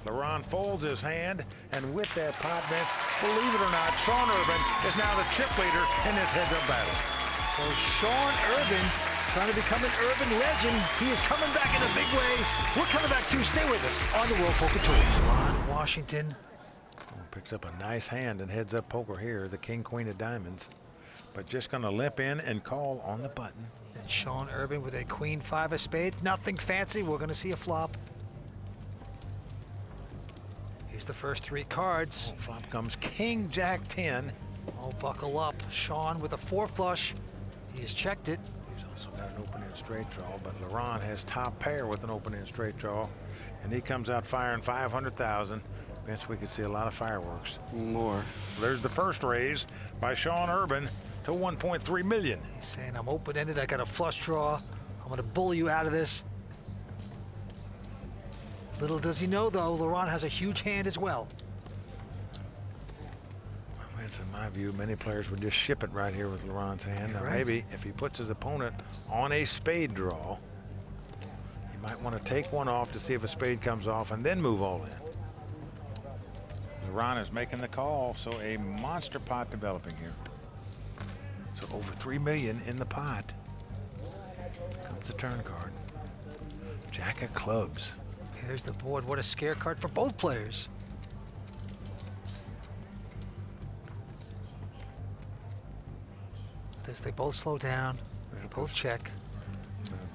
[SPEAKER 1] Leron folds his hand, and with that pot, Vince, believe it or not, Sean Urban is now the chip leader in this heads-up battle.
[SPEAKER 2] So Sean Urban trying to become an urban legend. He is coming back in a big way. We're coming back too. Stay with us on the World Poker Tour. Leron Washington.
[SPEAKER 1] Picks up a nice hand in heads-up poker here, the king, queen of diamonds. But just going to limp in and call on the button.
[SPEAKER 2] And Sean Urban with a queen 5 of spades. Nothing fancy. We're going to see a flop. Here's the first 3 cards.
[SPEAKER 1] Oh, flop comes king, jack 10.
[SPEAKER 2] Oh, buckle up. Sean with a 4 flush. He has checked it.
[SPEAKER 1] He's also got an open-end straight draw, but Leron has top pair with an open-end straight draw. And he comes out firing 500,000. Vince, we could see a lot of fireworks.
[SPEAKER 4] More.
[SPEAKER 1] There's the first raise by Sean Urban to 1.3 million.
[SPEAKER 2] He's saying, I'm open-ended. I got a flush draw. I'm going to bully you out of this. Little does he know, though, Leron has a huge hand as well.
[SPEAKER 1] Well, Vince, in my view, many players would just ship it right here with Leron's hand. Now,
[SPEAKER 2] Right.
[SPEAKER 1] maybe if he puts his opponent on a spade draw, he might want to take one off to see if a spade comes off and then move all in. Leron is making the call, so a monster pot developing here. So over 3 million in the pot. Comes the turn card. Jack of clubs.
[SPEAKER 2] Here's the board. What a scare card for both players. This, they both slow down. They both check.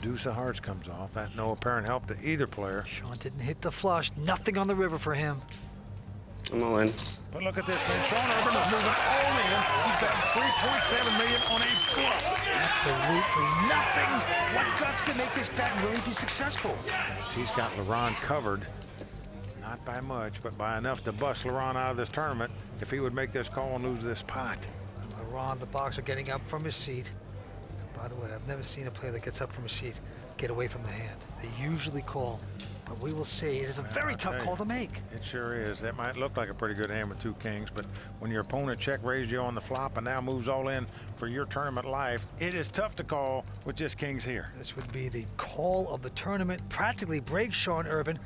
[SPEAKER 1] Deuce of hearts comes off. At no apparent help to either player.
[SPEAKER 2] Sean didn't hit the flush. Nothing on the river for him.
[SPEAKER 4] I'm all in.
[SPEAKER 1] But look at this, man. Sean Urban is moving all in. He's betting 3.7 million on a bluff.
[SPEAKER 2] Absolutely nothing. What guts to make this bet and really be successful?
[SPEAKER 1] He's got Leron covered. Not by much, but by enough to bust Leron out of this tournament if he would make this call and lose this pot.
[SPEAKER 2] And Leron, the boxer, getting up from his seat. And by the way, I've never seen a player that gets up from his seat get away from the hand. They usually call. But we will see. It is a very tough call to make.
[SPEAKER 1] It sure is. That might look like a pretty good hand with 2 kings, but when your opponent check raised you on the flop and now moves all in for your tournament life, it is tough to call with just kings here.
[SPEAKER 2] This would be the call of the tournament. Practically breaks Sean Urban.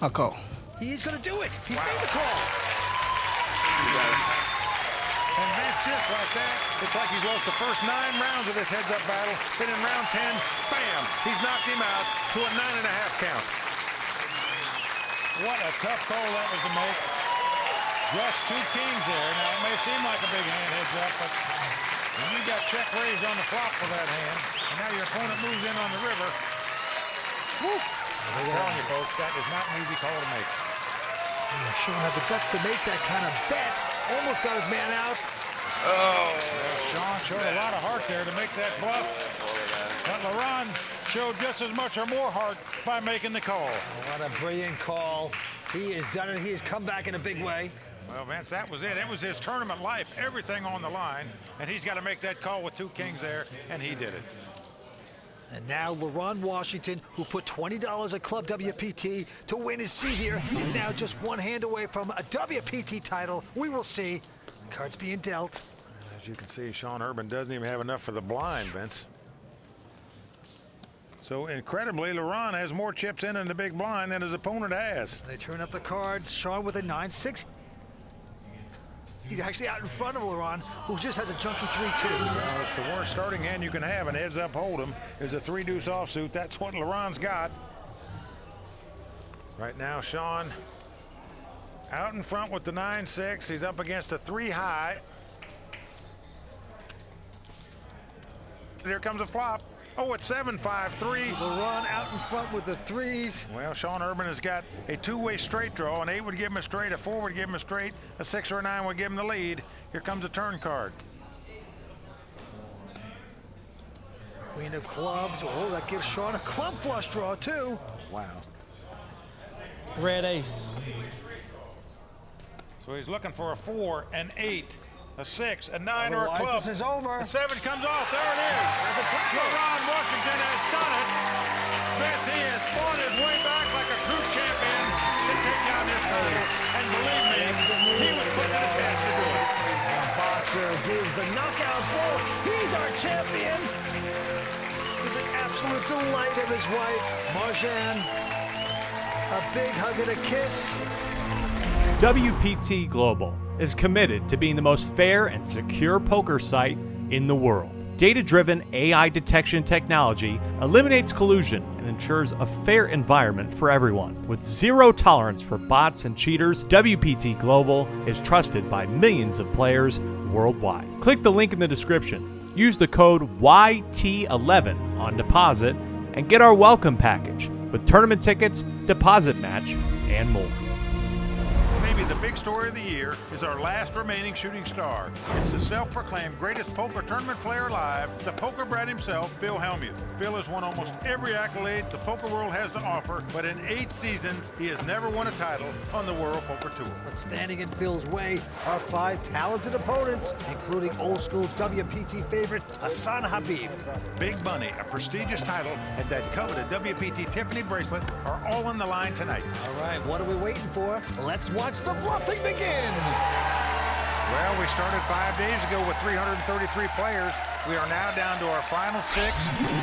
[SPEAKER 3] I'll call.
[SPEAKER 2] He's going to do it. He's made the call.
[SPEAKER 1] And Vince, just like that, it's like he's lost the first 9 rounds of this heads-up battle. Then in round 10, bam, he's knocked him out to a 9.5 count. What a tough call that was to make. Just 2 kings there. Now, it may seem like a big hand heads up, but when you got check raised on the flop with that hand, and now your opponent moves in on the river, whoop. I'm telling you, folks, that is not an easy call to make.
[SPEAKER 2] Sean had the guts to make that kind of bet. Almost got his man out.
[SPEAKER 1] Oh. Sean showed a lot of heart there to make that bluff. But Leron showed just as much or more heart by making the call.
[SPEAKER 2] Oh, what a brilliant call. He has done it. He has come back in a big way.
[SPEAKER 1] Well, Vince, that was it. It was his tournament life, everything on the line. And he's got to make that call with 2 kings there, and he did it.
[SPEAKER 2] And now Leron Washington, who put $20 at Club WPT to win his seat here, is now just one hand away from a WPT title. We will see. The card's being dealt.
[SPEAKER 1] And as you can see, Sean Urban doesn't even have enough for the blind, Vince. So incredibly, Leron has more chips in the big blind than his opponent has.
[SPEAKER 2] They turn up the cards. Sean with a 9-6. He's actually out in front of Leron, who just has a junky 3-2.
[SPEAKER 1] Well, it's the worst starting hand you can have, and heads up hold'em is a 3-deuce offsuit. That's what Leron's got. Right now, Sean out in front with the 9-6. He's up against a 3-high. Here comes a flop. Oh, it's 7-5-3.
[SPEAKER 2] Leron out in front with the 3s.
[SPEAKER 1] Well, Sean Urban has got a two-way straight draw. An 8 would give him a straight, a 4 would give him a straight, a 6 or a 9 would give him the lead. Here comes a turn card.
[SPEAKER 2] Queen of clubs. Oh, that gives Sean a club flush draw, too.
[SPEAKER 1] Wow.
[SPEAKER 3] Red ace.
[SPEAKER 1] So he's looking for a 4, an 8, a 6, a 9, or a
[SPEAKER 2] Otherwise,
[SPEAKER 1] club.
[SPEAKER 2] this is over.
[SPEAKER 1] The 7 comes off. There it is. Leron Washington has done it. Vince, he has fought his way back like a true champion to take down this title. And believe me, he was put to the test to do it.
[SPEAKER 2] The boxer gives the knockout blow. He's our champion. With the absolute delight of his wife, Marjan. A big hug and a kiss.
[SPEAKER 12] WPT Global is committed to being the most fair and secure poker site in the world. Data-driven AI detection technology eliminates collusion and ensures a fair environment for everyone. With zero tolerance for bots and cheaters, WPT Global is trusted by millions of players worldwide. Click the link in the description. Use the code YT11 on deposit and get our welcome package with tournament tickets, deposit match, and more.
[SPEAKER 1] Maybe the big story of the year is our last remaining shooting star. It's the self-proclaimed greatest poker tournament player alive, the poker brat himself, Phil Hellmuth. Phil has won almost every accolade the poker world has to offer, but in 8 seasons, he has never won a title on the World Poker Tour.
[SPEAKER 2] But standing in Phil's way are 5 talented opponents, including old school WPT favorite Hasan Habib.
[SPEAKER 1] Big money, a prestigious title, and that coveted WPT Tiffany bracelet are all on the line tonight.
[SPEAKER 2] All right, what are we waiting for? Let's watch the bluffing begin.
[SPEAKER 1] Well, we started 5 days ago with 333 players. We are now down to our final 6.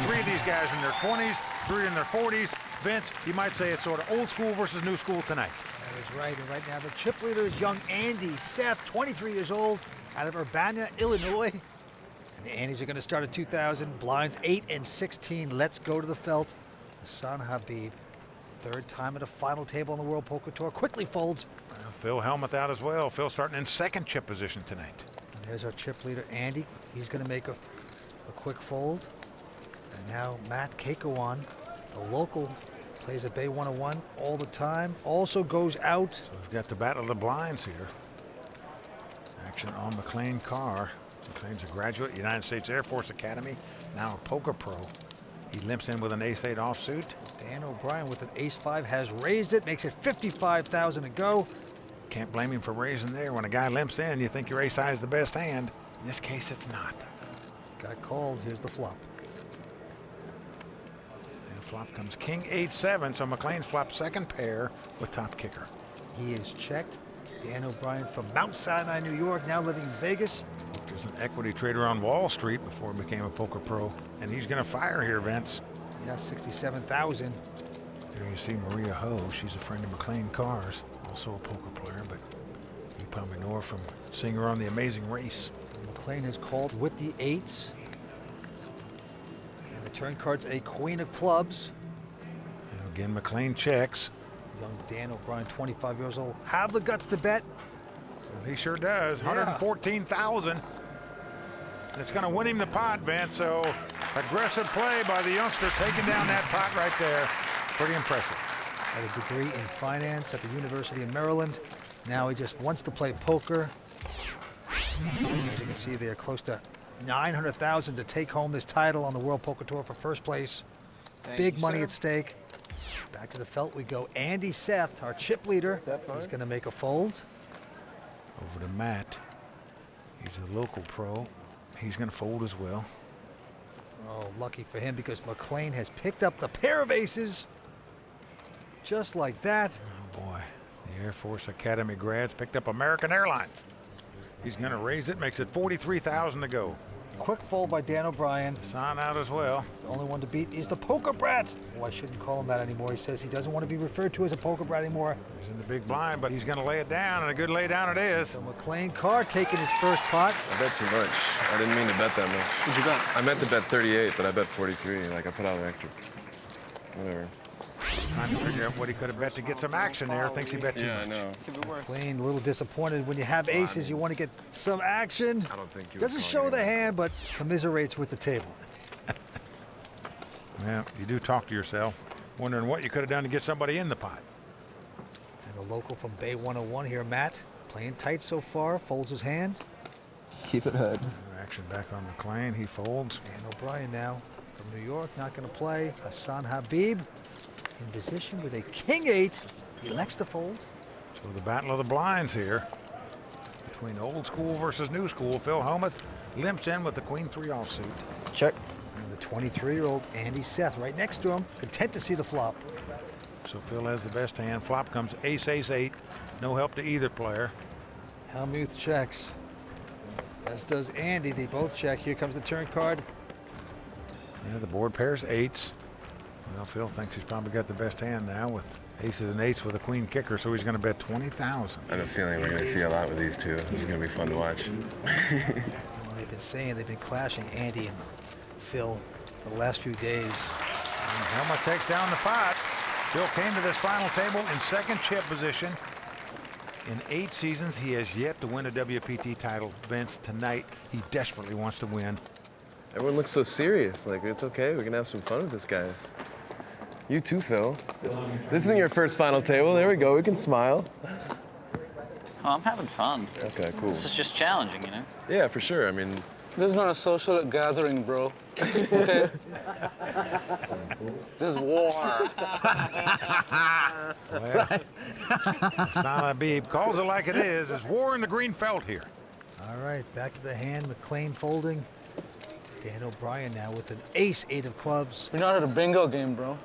[SPEAKER 1] 3 of these guys in their 20s, 3 in their 40s. Vince, you might say it's sort of old school versus new school tonight.
[SPEAKER 2] That is right, and right now the chip leader is young Andy Seth, 23 years old, out of Urbana, Illinois. And the Andes are going to start at 2,000, blinds 8 and 16. Let's go to the felt. Hasan Habib, 3rd time at a final table on the World Poker Tour, quickly folds.
[SPEAKER 1] Phil Hellmuth out as well. Phil starting in 2nd chip position tonight.
[SPEAKER 2] And there's our chip leader, Andy. He's going to make a quick fold. And now Matt Keikoan, the local, plays a Bay 101 all the time. Also goes out.
[SPEAKER 1] So we've got the battle of the blinds here. Action on McLean Karr. McLean's a graduate, United States Air Force Academy, now a poker pro. He limps in with an ace-8 offsuit.
[SPEAKER 2] Dan O'Brien with an ace-5 has raised it, makes it 55,000 to go.
[SPEAKER 1] Can't blame him for raising there. When a guy limps in, you think your ace-high is the best hand. In this case, it's not.
[SPEAKER 2] Got called. Here's the flop.
[SPEAKER 1] And the flop comes King 8-7, so McLean's flopped 2nd pair with top kicker.
[SPEAKER 2] He is checked. Dan O'Brien from Mount Sinai, New York, now living in Vegas.
[SPEAKER 1] He was an equity trader on Wall Street before he became a poker pro, and he's going to fire here, Vince.
[SPEAKER 2] Yeah, 67,000.
[SPEAKER 1] There you see Maria Ho. She's a friend of McLean Karr's, also a poker player, but you probably know her from seeing her on The Amazing Race.
[SPEAKER 2] McLean has called with the 8s. And the turn card's a queen of clubs.
[SPEAKER 1] And again, McLean checks.
[SPEAKER 2] Young Dan O'Brien, 25 years old, have the guts to bet.
[SPEAKER 1] Well, he sure does. 114,000. It's going to win him the pot, Vince. So aggressive play by the youngster, taking down that pot right there. Pretty impressive.
[SPEAKER 2] Had a degree in finance at the University of Maryland. Now he just wants to play poker. As you can see, they're close to 900,000 to take home this title on the World Poker Tour for 1st place. Big money at stake. Back to the felt we go. Andy Seth, our chip leader, he's going to make a fold.
[SPEAKER 1] Over to Matt. He's a local pro. He's going to fold as well.
[SPEAKER 2] Oh, lucky for him because McLean has picked up the pair of aces. Just like that.
[SPEAKER 1] Oh boy, the Air Force Academy grads picked up American Airlines. He's gonna raise it, makes it 43,000 to go.
[SPEAKER 2] Quick fold by Dan O'Brien.
[SPEAKER 1] Hasan out as well.
[SPEAKER 2] The only one to beat is the poker brat. Oh, I shouldn't call him that anymore. He says he doesn't want to be referred to as a poker brat anymore.
[SPEAKER 1] He's in the big blind, but he's gonna lay it down, and a good lay down it is.
[SPEAKER 2] So McLean Karr taking his first pot.
[SPEAKER 4] I bet too much. I didn't mean to bet that much.
[SPEAKER 13] What'd you bet?
[SPEAKER 4] I meant to bet 38, but I bet 43. Like, I put out an extra. Whatever.
[SPEAKER 1] Trying to figure out what he could have bet to get some action there. Thinks he bet too much.
[SPEAKER 4] Yeah, I know.
[SPEAKER 2] McLean a little disappointed. When you have aces, you want to get some action.
[SPEAKER 4] I don't think he was
[SPEAKER 2] Doesn't show the hand, but commiserates with the table.
[SPEAKER 1] Yeah, you do talk to yourself, wondering what you could have done to get somebody in the pot.
[SPEAKER 2] And the local from Bay 101 here, Matt, playing tight so far, folds his hand.
[SPEAKER 13] Keep it head.
[SPEAKER 1] Action back on McLean, he folds.
[SPEAKER 2] And O'Brien now from New York, not going to play. Hasan Habib in position with a king-8. He elects to fold.
[SPEAKER 1] So the battle of the blinds here between old school versus new school. Phil Hellmuth limps in with the queen-3 offsuit.
[SPEAKER 13] Check.
[SPEAKER 2] And the 23-year-old Andy Seth right next to him, content to see the flop.
[SPEAKER 1] So Phil has the best hand. Flop comes ace, ace, 8. No help to either player.
[SPEAKER 2] Hellmuth checks. As does Andy. They both check. Here comes the turn card.
[SPEAKER 1] Yeah, the board pairs 8s. Well, Phil thinks he's probably got the best hand now with aces and 8s with a queen kicker, so he's going to bet 20,000.
[SPEAKER 4] I have a feeling we're going to see a lot with these two. This is going to be fun to watch.
[SPEAKER 2] Well, they've been saying they've been clashing, Andy and Phil, for the last few days.
[SPEAKER 1] And Hellmuth takes down the pot. Phil came to this final table in second chip position. In 8 seasons, he has yet to win a WPT title. Vince, tonight, he desperately wants to win.
[SPEAKER 4] Everyone looks so serious. Like, it's okay. We can have some fun with this, guys. You too, Phil. This isn't your first final table. There we go. We can smile.
[SPEAKER 14] Oh, I'm having fun.
[SPEAKER 4] Okay, cool.
[SPEAKER 14] This is just challenging, you know?
[SPEAKER 4] Yeah, for sure. I mean...
[SPEAKER 13] This is not a social gathering, bro. Okay? This is war.
[SPEAKER 1] Well, Hasan Habib calls it like it is. There's war in the green felt here.
[SPEAKER 2] All right, back to the hand. McLean folding. Dan O'Brien now with an ace-8 of clubs.
[SPEAKER 13] We're not at a bingo game, bro.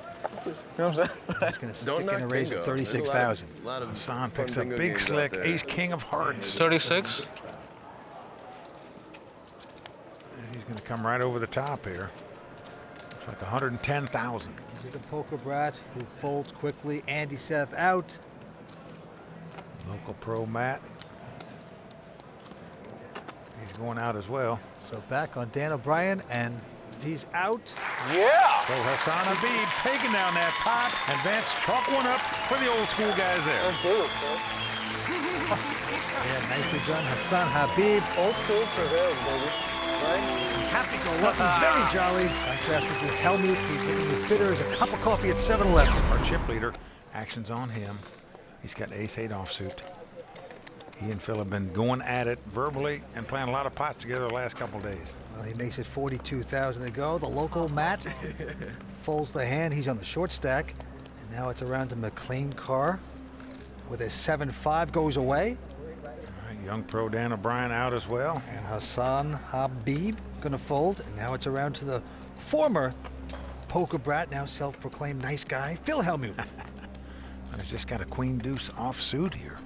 [SPEAKER 13] You know what I'm saying?
[SPEAKER 2] He's going to stick in a raise of 36,000.
[SPEAKER 1] Hasan picks a big slick ace-king of hearts.
[SPEAKER 13] 36.
[SPEAKER 1] He's going to come right over the top here. Looks like 110,000.
[SPEAKER 2] Here's the poker brat who folds quickly. Andy Seth out.
[SPEAKER 1] Local pro Matt. He's going out as well.
[SPEAKER 2] So back on Dan O'Brien, and he's out.
[SPEAKER 1] Yeah! So Hasan Habib taking down that pot, and Vance chalk one up for the old school guys there.
[SPEAKER 13] Let's do it, bro.
[SPEAKER 2] Yeah, nicely done, Hasan Habib.
[SPEAKER 13] Old school prevails, baby. Right?
[SPEAKER 2] Happy-go-lucky, very jolly. Contrasted to Hellmuth, who's getting as bitter as a cup of coffee at 7-Eleven.
[SPEAKER 1] Our chip leader, action's on him. He's got ace-8 offsuit. He and Phil have been going at it verbally and playing a lot of pots together the last couple of days.
[SPEAKER 2] Well, he makes it 42,000 to go. The local Matt folds the hand. He's on the short stack. And now it's around to McLean Karr with a 7-5 goes away.
[SPEAKER 1] All right, young pro Dan O'Brien out as well.
[SPEAKER 2] And Hasan Habib gonna fold. And now it's around to the former poker brat, now self-proclaimed nice guy, Phil Hellmuth.
[SPEAKER 1] He's just got a queen deuce offsuit here.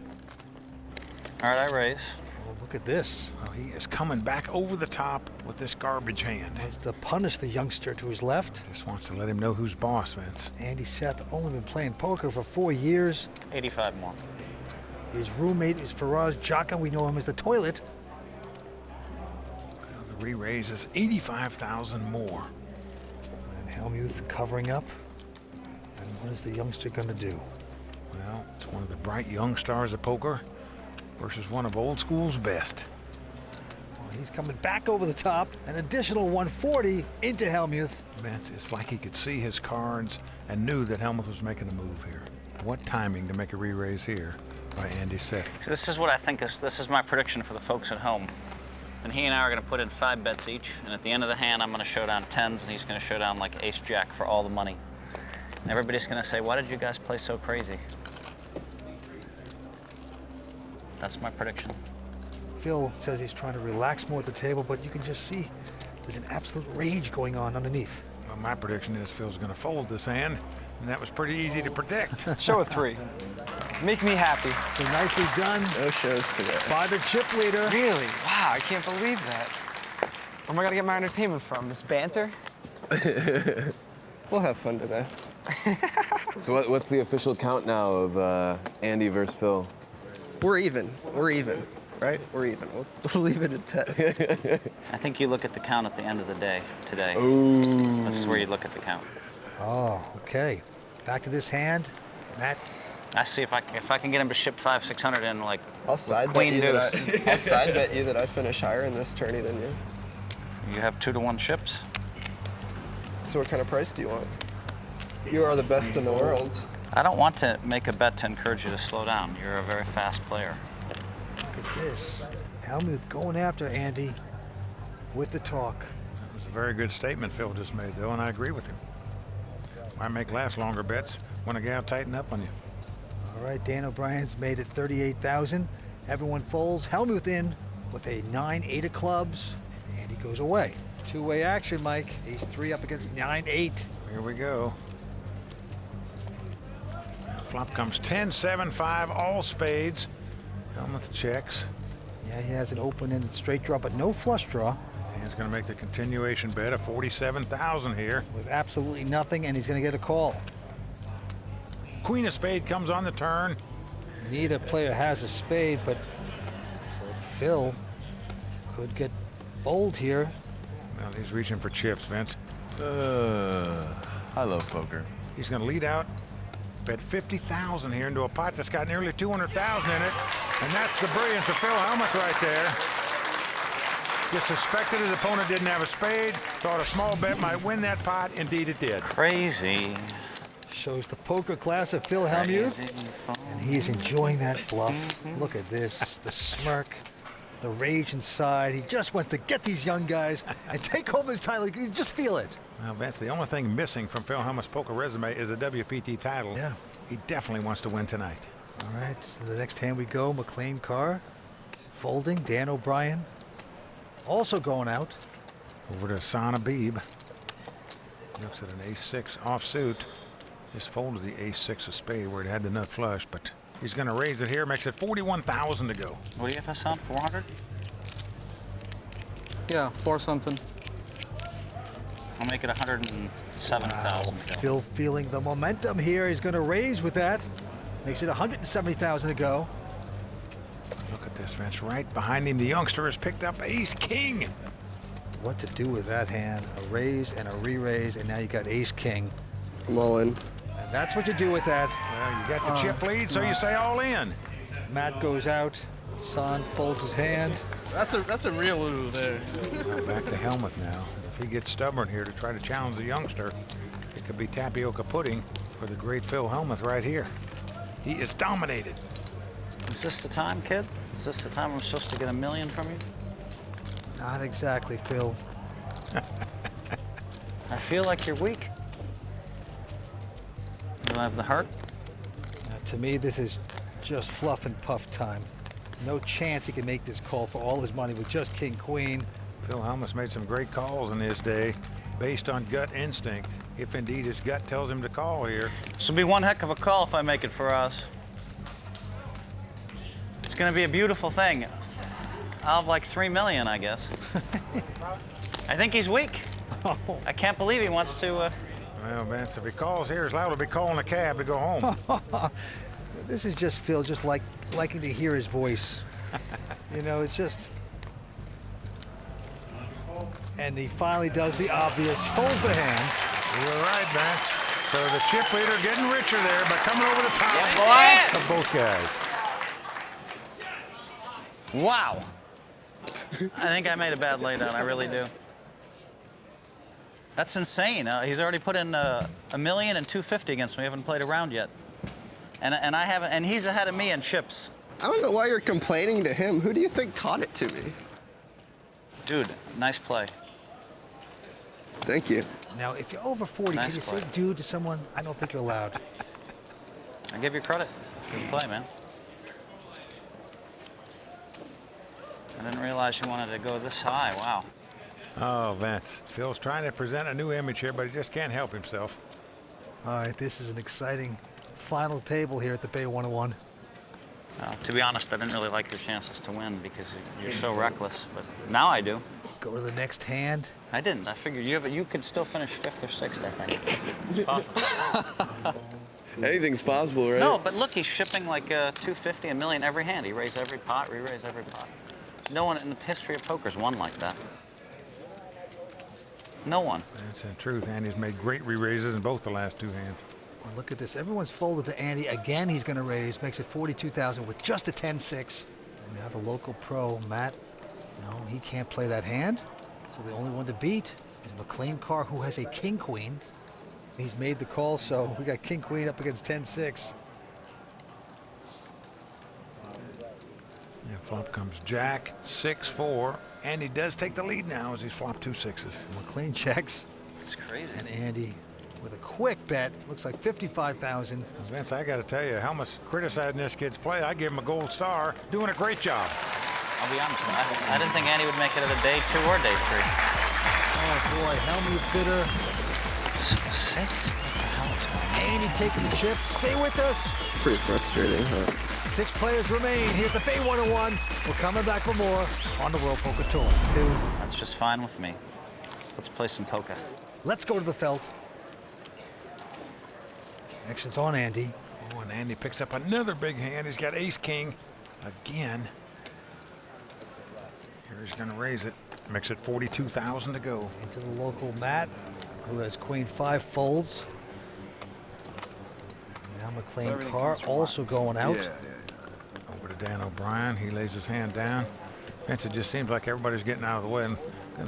[SPEAKER 14] All right, I raise.
[SPEAKER 2] Oh, look at this.
[SPEAKER 1] Well, he is coming back over the top with this garbage hand.
[SPEAKER 2] Wants to punish the youngster to his left.
[SPEAKER 1] Just wants to let him know who's boss, Vince.
[SPEAKER 2] Andy Seth only been playing poker for 4 years.
[SPEAKER 14] 85 more.
[SPEAKER 2] His roommate is Faraz Jaka. We know him as the toilet.
[SPEAKER 1] Well, the re-raise is 85,000 more.
[SPEAKER 2] And Hellmuth covering up. And what is the youngster gonna do?
[SPEAKER 1] Well, it's one of the bright young stars of poker versus one of old school's best.
[SPEAKER 2] Well, he's coming back over the top. An additional 140 into Hellmuth.
[SPEAKER 1] Vince, it's like he could see his cards and knew that Hellmuth was making a move here. What timing to make a re-raise here by Andy Seth.
[SPEAKER 14] So this is what I think this is my prediction for the folks at home. And he and I are going to put in 5 bets each. And at the end of the hand, I'm going to show down 10s, and he's going to show down like ace-jack for all the money. And everybody's going to say, why did you guys play so crazy? That's my prediction.
[SPEAKER 2] Phil says he's trying to relax more at the table, but you can just see There's an absolute rage going on underneath.
[SPEAKER 1] Well, my prediction is Phil's going to fold this hand, and that was pretty easy to predict.
[SPEAKER 15] Show a 3. Make me happy.
[SPEAKER 2] So nicely done.
[SPEAKER 5] No shows today.
[SPEAKER 2] By the chip leader.
[SPEAKER 15] Really? Wow, I can't believe that. Where am I gonna get my entertainment from? This banter?
[SPEAKER 5] We'll have fun today.
[SPEAKER 4] So what's the official count now of Andy versus Phil?
[SPEAKER 5] We're even. We're even. Right? We're even. We'll leave it at that.
[SPEAKER 14] I think you look at the count at the end of the day today.
[SPEAKER 4] Ooh.
[SPEAKER 14] This is where you look at the count.
[SPEAKER 2] Oh, okay. Back to this hand. Matt.
[SPEAKER 14] I see if I can get him to ship 500-600 in like
[SPEAKER 5] I'll side
[SPEAKER 14] Queen
[SPEAKER 5] bet you
[SPEAKER 14] Deuce.
[SPEAKER 5] I'll side bet you that I finish higher in this tourney than you.
[SPEAKER 14] You have 2-to-1 ships.
[SPEAKER 5] So what kind of price do you want? You are the best in the world.
[SPEAKER 14] I don't want to make a bet to encourage you to slow down. You're a very fast player.
[SPEAKER 2] Look at this. Hellmuth going after Andy with the talk.
[SPEAKER 1] That was a very good statement Phil just made, though, and I agree with him. Why make last longer bets when a gal tighten up on you?
[SPEAKER 2] All right, Dan O'Brien's made it 38,000. Everyone folds. Hellmuth in with a 9-8 of clubs. Andy goes away. Two-way action, Mike. Ace-3 up against 9-8.
[SPEAKER 1] Here we go. Flop comes 10-7-5, all spades. Hellmuth checks.
[SPEAKER 2] Yeah, he has an open-ended straight draw, but no flush draw.
[SPEAKER 1] And he's going to make the continuation bet of 47,000 here.
[SPEAKER 2] With absolutely nothing, and he's going to get a call.
[SPEAKER 1] Queen of spade comes on the turn.
[SPEAKER 2] Neither player has a spade, but so Phil could get bold here.
[SPEAKER 1] Well, he's reaching for chips, Vince.
[SPEAKER 4] I love poker.
[SPEAKER 1] He's going to lead out, bet 50,000 here into a pot that's got nearly 200,000 in it. And that's the brilliance of Phil Hellmuth right there. Just suspected his opponent didn't have a spade, thought a small bet might win that pot. Indeed it did.
[SPEAKER 14] Crazy.
[SPEAKER 2] Shows the poker class of Phil Hellmuth. And he's enjoying that bluff. Look at this, the smirk, the rage inside. He just wants to get these young guys and take home this title. You can just feel it.
[SPEAKER 1] Well, Vince, the only thing missing from Phil Hellmuth's poker resume is a WPT title.
[SPEAKER 2] Yeah.
[SPEAKER 1] He definitely wants to win tonight.
[SPEAKER 2] All right, so the next hand we go, McLean Karr folding. Dan O'Brien also going out.
[SPEAKER 1] Over to Hasan Habib. Looks at an ace-6 offsuit. Just folded the ace-6 of spade where it had the nut flush, but he's going to raise it here. Makes it 41,000 to go.
[SPEAKER 14] What do you have, Hasan? 400?
[SPEAKER 13] Yeah, 4 something.
[SPEAKER 14] I'll make it 107,000.
[SPEAKER 2] Phil feeling the momentum here. He's going to raise with that. Makes it 170,000 to go.
[SPEAKER 1] Look at this, Vince. Right behind him, the youngster has picked up ace-king.
[SPEAKER 2] What to do with that hand? A raise and a re-raise, and now you got ace-king.
[SPEAKER 5] I'm all in.
[SPEAKER 2] And that's what you do with that.
[SPEAKER 1] Well, you got the chip lead, so you say all in.
[SPEAKER 2] Matt goes out. Son folds his hand.
[SPEAKER 5] That's a real ooh there.
[SPEAKER 1] Well, back to Hellmuth now. If he gets stubborn here to try to challenge the youngster, it could be tapioca pudding for the great Phil Hellmuth right here. He is dominated.
[SPEAKER 14] Is this the time, kid? Is this the time I'm supposed to get $1 million from you?
[SPEAKER 2] Not exactly, Phil.
[SPEAKER 14] I feel like you're weak. Do I have the heart?
[SPEAKER 2] To me, this is just fluff and puff time. No chance he can make this call for all his money with just king-queen.
[SPEAKER 1] Phil Hellmuth made some great calls in his day based on gut instinct, if indeed his gut tells him to call here.
[SPEAKER 14] This will be one heck of a call if I make it for us. It's going to be a beautiful thing. I'll have like 3 million, I guess. I think he's weak. I can't believe he wants to.
[SPEAKER 1] Well, Vince, if he calls here, he's liable to be calling a cab to go home.
[SPEAKER 2] This is just Phil, just liking to hear his voice. You know, it's just. And he finally does the obvious, folds the hand.
[SPEAKER 1] You're right, Vince. So the chip leader getting richer there by coming over the top of both guys.
[SPEAKER 14] Wow. I think I made a bad laydown. I really do. That's insane. He's already put in $1 million and $250 against me. We haven't played a round yet, and I haven't. And he's ahead of me in chips.
[SPEAKER 5] I don't know why you're complaining to him. Who do you think taught it to me?
[SPEAKER 14] Dude, nice play.
[SPEAKER 5] Thank you.
[SPEAKER 2] Now, if you're over 40,
[SPEAKER 14] Nice
[SPEAKER 2] can you
[SPEAKER 14] play.
[SPEAKER 2] say dude to someone? I don't think you're allowed.
[SPEAKER 14] I give you credit. Good play, man. I didn't realize you wanted to go this high. Wow.
[SPEAKER 1] Oh, Vince. Phil's trying to present a new image here, but he just can't help himself.
[SPEAKER 2] All right, this is an exciting final table here at the Bay 101.
[SPEAKER 14] To be honest, I didn't really like your chances to win because you're so reckless, but now I do.
[SPEAKER 2] Go to the next hand.
[SPEAKER 14] I didn't. I figured you could still finish 5th or 6th, I think. It's possible.
[SPEAKER 4] Anything's possible, right?
[SPEAKER 14] No, but look, he's shipping like 250, $1 million every hand. He raised every pot, re-raised every pot. No one in the history of poker's won like that. No one.
[SPEAKER 1] That's the truth. Andy's made great re-raises in both the last 2 hands.
[SPEAKER 2] Well, look at this. Everyone's folded to Andy. Again, he's going to raise. Makes it 42,000 with just a 10-6. And now the local pro, Matt, no, he can't play that hand. So the only one to beat is McLean Karr, who has a king-queen. He's made the call, so we got king-queen up against 10-6.
[SPEAKER 1] Yeah, flop comes Jack, 6-4. Andy does take the lead now as he's flopped 2 6s.
[SPEAKER 2] McLean checks.
[SPEAKER 14] It's crazy.
[SPEAKER 2] And Andy with a quick bet. Looks like 55,000.
[SPEAKER 1] Vince, I got to tell you, Hellmuth criticizing this kid's play. I give him a gold star. Doing a great job.
[SPEAKER 14] I'll be honest, I didn't think Andy would make it at a day 2 or day 3.
[SPEAKER 2] Oh boy, Hellmuth bitter.
[SPEAKER 14] This is sick. What the hell is going on?
[SPEAKER 2] Andy taking the chips. Stay with us.
[SPEAKER 5] Pretty frustrating, huh?
[SPEAKER 2] 6 players remain. Here's the Bay 101. We're coming back for more on the World Poker Tour.
[SPEAKER 14] That's just fine with me. Let's play some poker.
[SPEAKER 2] Let's go to the felt. Action's on Andy.
[SPEAKER 1] Oh, and Andy picks up another big hand. He's got ace-king again. Here he's going to raise it. Makes it 42,000 to go.
[SPEAKER 2] Into the local Matt, who has queen 5 folds. Now McLean Karr also going out.
[SPEAKER 1] Over to Dan O'Brien. He lays his hand down. Vince, it just seems like everybody's getting out of the way, and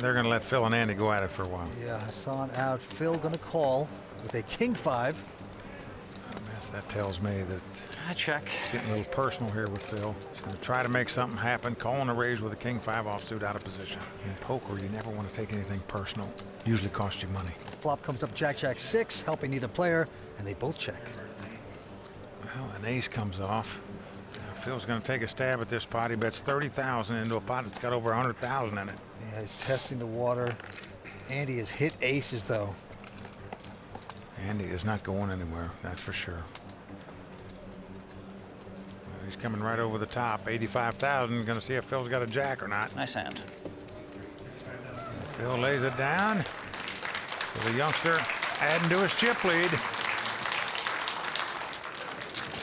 [SPEAKER 1] they're going to let Phil and Andy go at it for a while.
[SPEAKER 2] Yeah, Hasan out. Phil going to call with a king 5.
[SPEAKER 1] That tells me that
[SPEAKER 14] I check.
[SPEAKER 1] Getting a little personal here with Phil. He's going to try to make something happen. Calling a raise with a king 5 offsuit out of position. In poker, you never want to take anything personal. Usually costs you money.
[SPEAKER 2] Flop comes up Jack 6, helping either player, and they both check.
[SPEAKER 1] Well, an ace comes off. Now Phil's going to take a stab at this pot. He bets 30,000 into a pot that's got over 100,000 in it.
[SPEAKER 2] Yeah, he's testing the water. Andy has hit aces though.
[SPEAKER 1] Andy is not going anywhere, that's for sure. He's coming right over the top, 85,000. Going to see if Phil's got a jack or not.
[SPEAKER 14] Nice hand.
[SPEAKER 1] Phil lays it down. So the youngster adding to his chip lead.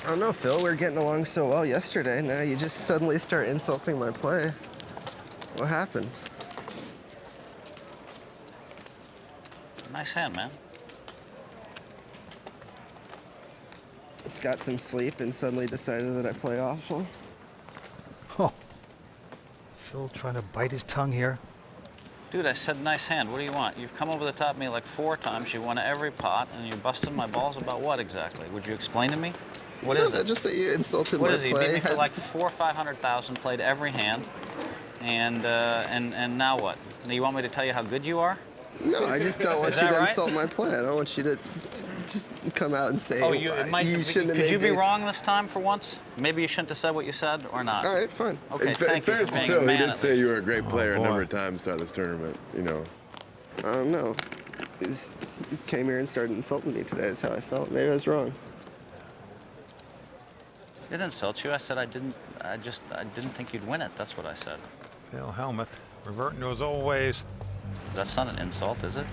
[SPEAKER 5] I don't know, Phil. We were getting along so well yesterday. Now you just suddenly start insulting my play. What happened?
[SPEAKER 14] Nice hand, man.
[SPEAKER 5] Just got some sleep and suddenly decided that I play awful.
[SPEAKER 2] Oh. Phil trying to bite his tongue here.
[SPEAKER 14] Dude, I said nice hand. What do you want? You've come over the top of me like 4 times. You won every pot, and you busted my balls about what exactly? Would you explain to me? What is it?
[SPEAKER 5] Just that you insulted
[SPEAKER 14] what
[SPEAKER 5] my
[SPEAKER 14] is he?
[SPEAKER 5] play.
[SPEAKER 14] Beat me for like 400,000 or 500,000, played every hand, and now what? Now you want me to tell you how good you are?
[SPEAKER 5] No, I just don't want you to
[SPEAKER 14] right?
[SPEAKER 5] insult my play. I don't want you to just come out and say,
[SPEAKER 14] oh, you
[SPEAKER 5] shouldn't have
[SPEAKER 14] could you
[SPEAKER 5] made
[SPEAKER 14] be
[SPEAKER 5] the...
[SPEAKER 14] wrong this time for once? Maybe you shouldn't have said what you said, or not?
[SPEAKER 5] All right, fine.
[SPEAKER 14] Okay, thank you for being a
[SPEAKER 4] Phil,
[SPEAKER 14] man.
[SPEAKER 4] he did say
[SPEAKER 14] least.
[SPEAKER 4] you were a great player a number of times throughout this tournament, you know.
[SPEAKER 5] I don't know. He came here and started insulting me today is how I felt. Maybe I was wrong.
[SPEAKER 14] I didn't insult you. I said I didn't think you'd win it. That's what I said.
[SPEAKER 1] Phil Hellmuth reverting to his old ways.
[SPEAKER 14] That's not an insult, is it?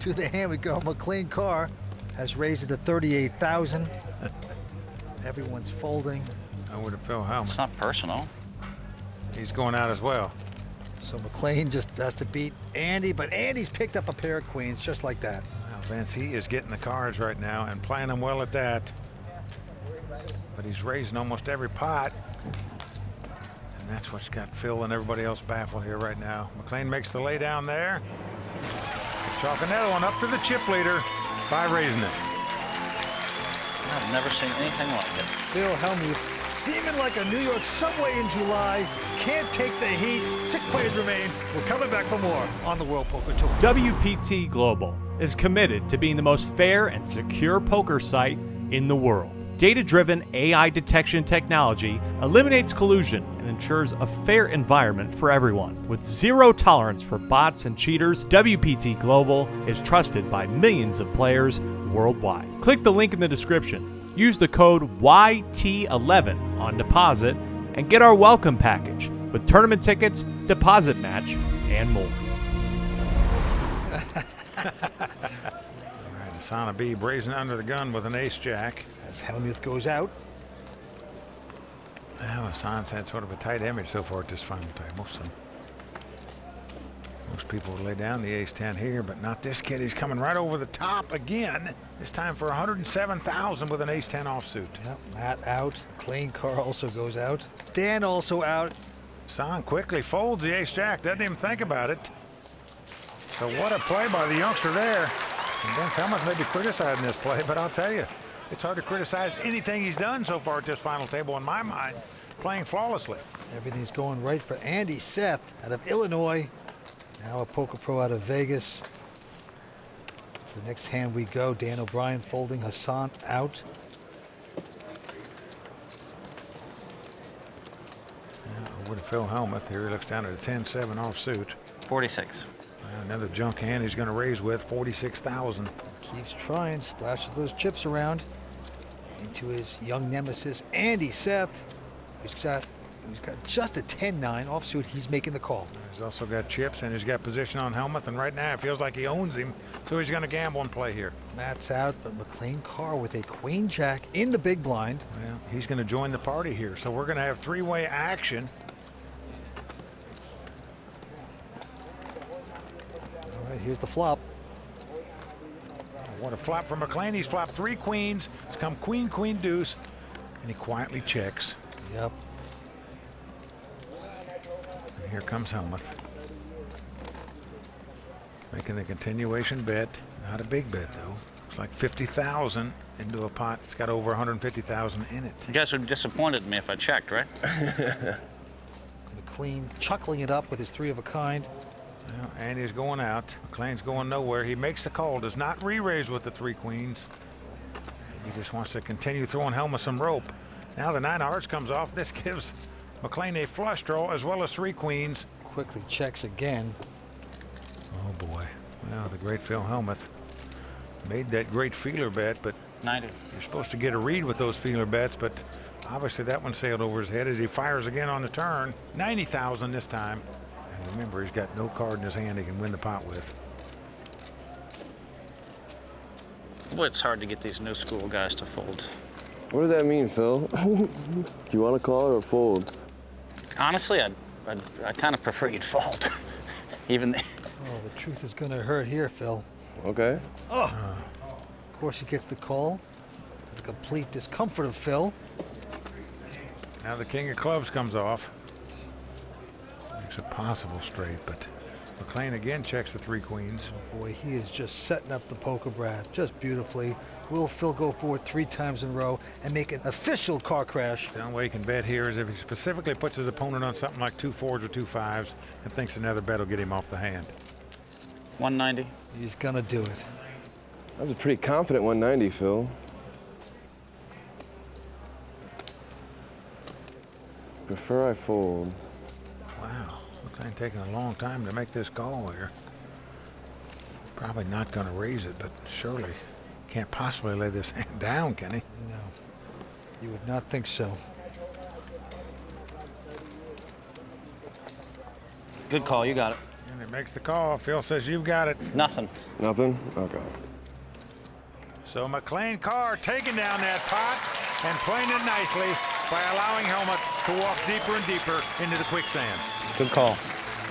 [SPEAKER 2] To the hand we go. McLean Karr has raised it to 38,000. Everyone's folding.
[SPEAKER 1] Over to Phil Hellmuth.
[SPEAKER 14] It's not personal.
[SPEAKER 1] He's going out as well.
[SPEAKER 2] So McLean just has to beat Andy, but Andy's picked up a pair of queens just like that.
[SPEAKER 1] Well, Vince, he is getting the cards right now and playing them well at that. But he's raising almost every pot. And that's what's got Phil and everybody else baffled here right now. McLean makes the lay down there. Chalk another one up to the chip leader by raising it.
[SPEAKER 14] I've never seen anything like it.
[SPEAKER 2] Phil Hellmuth steaming like a New York subway in July. Can't take the heat. 6 players remain. We're coming back for more on the World Poker Tour.
[SPEAKER 12] WPT Global is committed to being the most fair and secure poker site in the world. Data-driven AI detection technology eliminates collusion and ensures a fair environment for everyone. With zero tolerance for bots and cheaters, WPT Global is trusted by millions of players worldwide. Click the link in the description. Use the code YT11 on deposit and get our welcome package with tournament tickets, deposit match, and more.
[SPEAKER 1] All right, Hasan Habib brazen under the gun with an ace-jack.
[SPEAKER 2] As Hellmuth goes out.
[SPEAKER 1] Well, Hasan's had sort of a tight image so far at this final table. So most people would lay down the ace-10 here, but not this kid. He's coming right over the top again. This time for 107,000 with an ace-10 offsuit.
[SPEAKER 2] Yep, Matt out. McLean Karr also goes out. Dan also out.
[SPEAKER 1] Hasan quickly folds the ace-jack. Doesn't even think about it. So what a play by the youngster there. And Vince Hellmuth may be criticizing this play, but I'll tell you, it's hard to criticize anything he's done so far at this final table in my mind. Playing flawlessly.
[SPEAKER 2] Everything's going right for Andy Seth out of Illinois. Now a poker pro out of Vegas. To the next hand we go. Dan O'Brien folding, Hasan out.
[SPEAKER 1] Over to Phil Hellmuth here. He looks down at a 10-7 offsuit.
[SPEAKER 14] 46.
[SPEAKER 1] Another junk hand he's going to raise with 46,000.
[SPEAKER 2] Keeps trying, splashes those chips around into his young nemesis, Andy Seth. He's got just a 10-9 offsuit. He's making the call.
[SPEAKER 1] He's also got chips and he's got position on Hellmuth, and right now it feels like he owns him, so he's going to gamble and play here.
[SPEAKER 2] Matt's out, but McLean Karr with a queen-jack in the big blind.
[SPEAKER 1] Well, he's going to join the party here, so we're going to have three-way action.
[SPEAKER 2] All right, here's the flop.
[SPEAKER 1] What a flop from McLean. He's flopped three queens. It's come queen, queen, deuce, and he quietly checks.
[SPEAKER 2] Yep.
[SPEAKER 1] And here comes Hellmuth. Making the continuation bet. Not a big bet, though. Looks like 50,000 into a pot. It's got over 150,000 in it.
[SPEAKER 14] You guys would be disappointed in me if I checked, right?
[SPEAKER 2] McLean chuckling it up with his three of a kind.
[SPEAKER 1] Well, Andy's going out. McLean's going nowhere. He makes the call. Does not re-raise with the three queens. He just wants to continue throwing Hellmuth some rope. Now the 9 of hearts comes off. This gives McLean a flush draw as well as three queens.
[SPEAKER 2] Quickly checks again.
[SPEAKER 1] Oh boy. Well, the great Phil Hellmuth made that great feeler bet, but
[SPEAKER 14] 90.
[SPEAKER 1] You're supposed to get a read with those feeler bets, but obviously that one sailed over his head as he fires again on the turn. 90,000 this time. And remember, he's got no card in his hand he can win the pot with.
[SPEAKER 14] Boy, it's hard to get these new school guys to fold.
[SPEAKER 4] What does that mean, Phil? Do you want to call or fold?
[SPEAKER 14] Honestly, I kind of prefer you'd fold. Even.
[SPEAKER 2] Oh, the truth is going to hurt here, Phil.
[SPEAKER 4] Okay.
[SPEAKER 2] Oh. Of course, he gets the call. To the complete discomfort of Phil.
[SPEAKER 1] Now the king of clubs comes off. Makes a possible straight, but McLean again checks the three queens.
[SPEAKER 2] Oh boy, he is just setting up the poker Brad just beautifully. Will Phil go forward 3 times in a row and make an official car crash?
[SPEAKER 1] The only way he can bet here is if he specifically puts his opponent on something like 2 4s or 2 5s and thinks another bet will get him off the hand.
[SPEAKER 14] 190.
[SPEAKER 2] He's gonna do it.
[SPEAKER 4] That was a pretty confident 190, Phil. Prefer I fold.
[SPEAKER 1] Wow, McLean taking a long time to make this call here. Probably not going to raise it, but surely can't possibly lay this hand down, can he?
[SPEAKER 2] No, you would not think so.
[SPEAKER 14] Good call, you got it.
[SPEAKER 1] And he makes the call. Phil says you've got it.
[SPEAKER 14] Nothing.
[SPEAKER 4] Nothing? Okay.
[SPEAKER 1] So McLean Karr taking down that pot and playing it nicely by allowing Hellmuth to walk deeper and deeper into the quicksand.
[SPEAKER 14] Good call.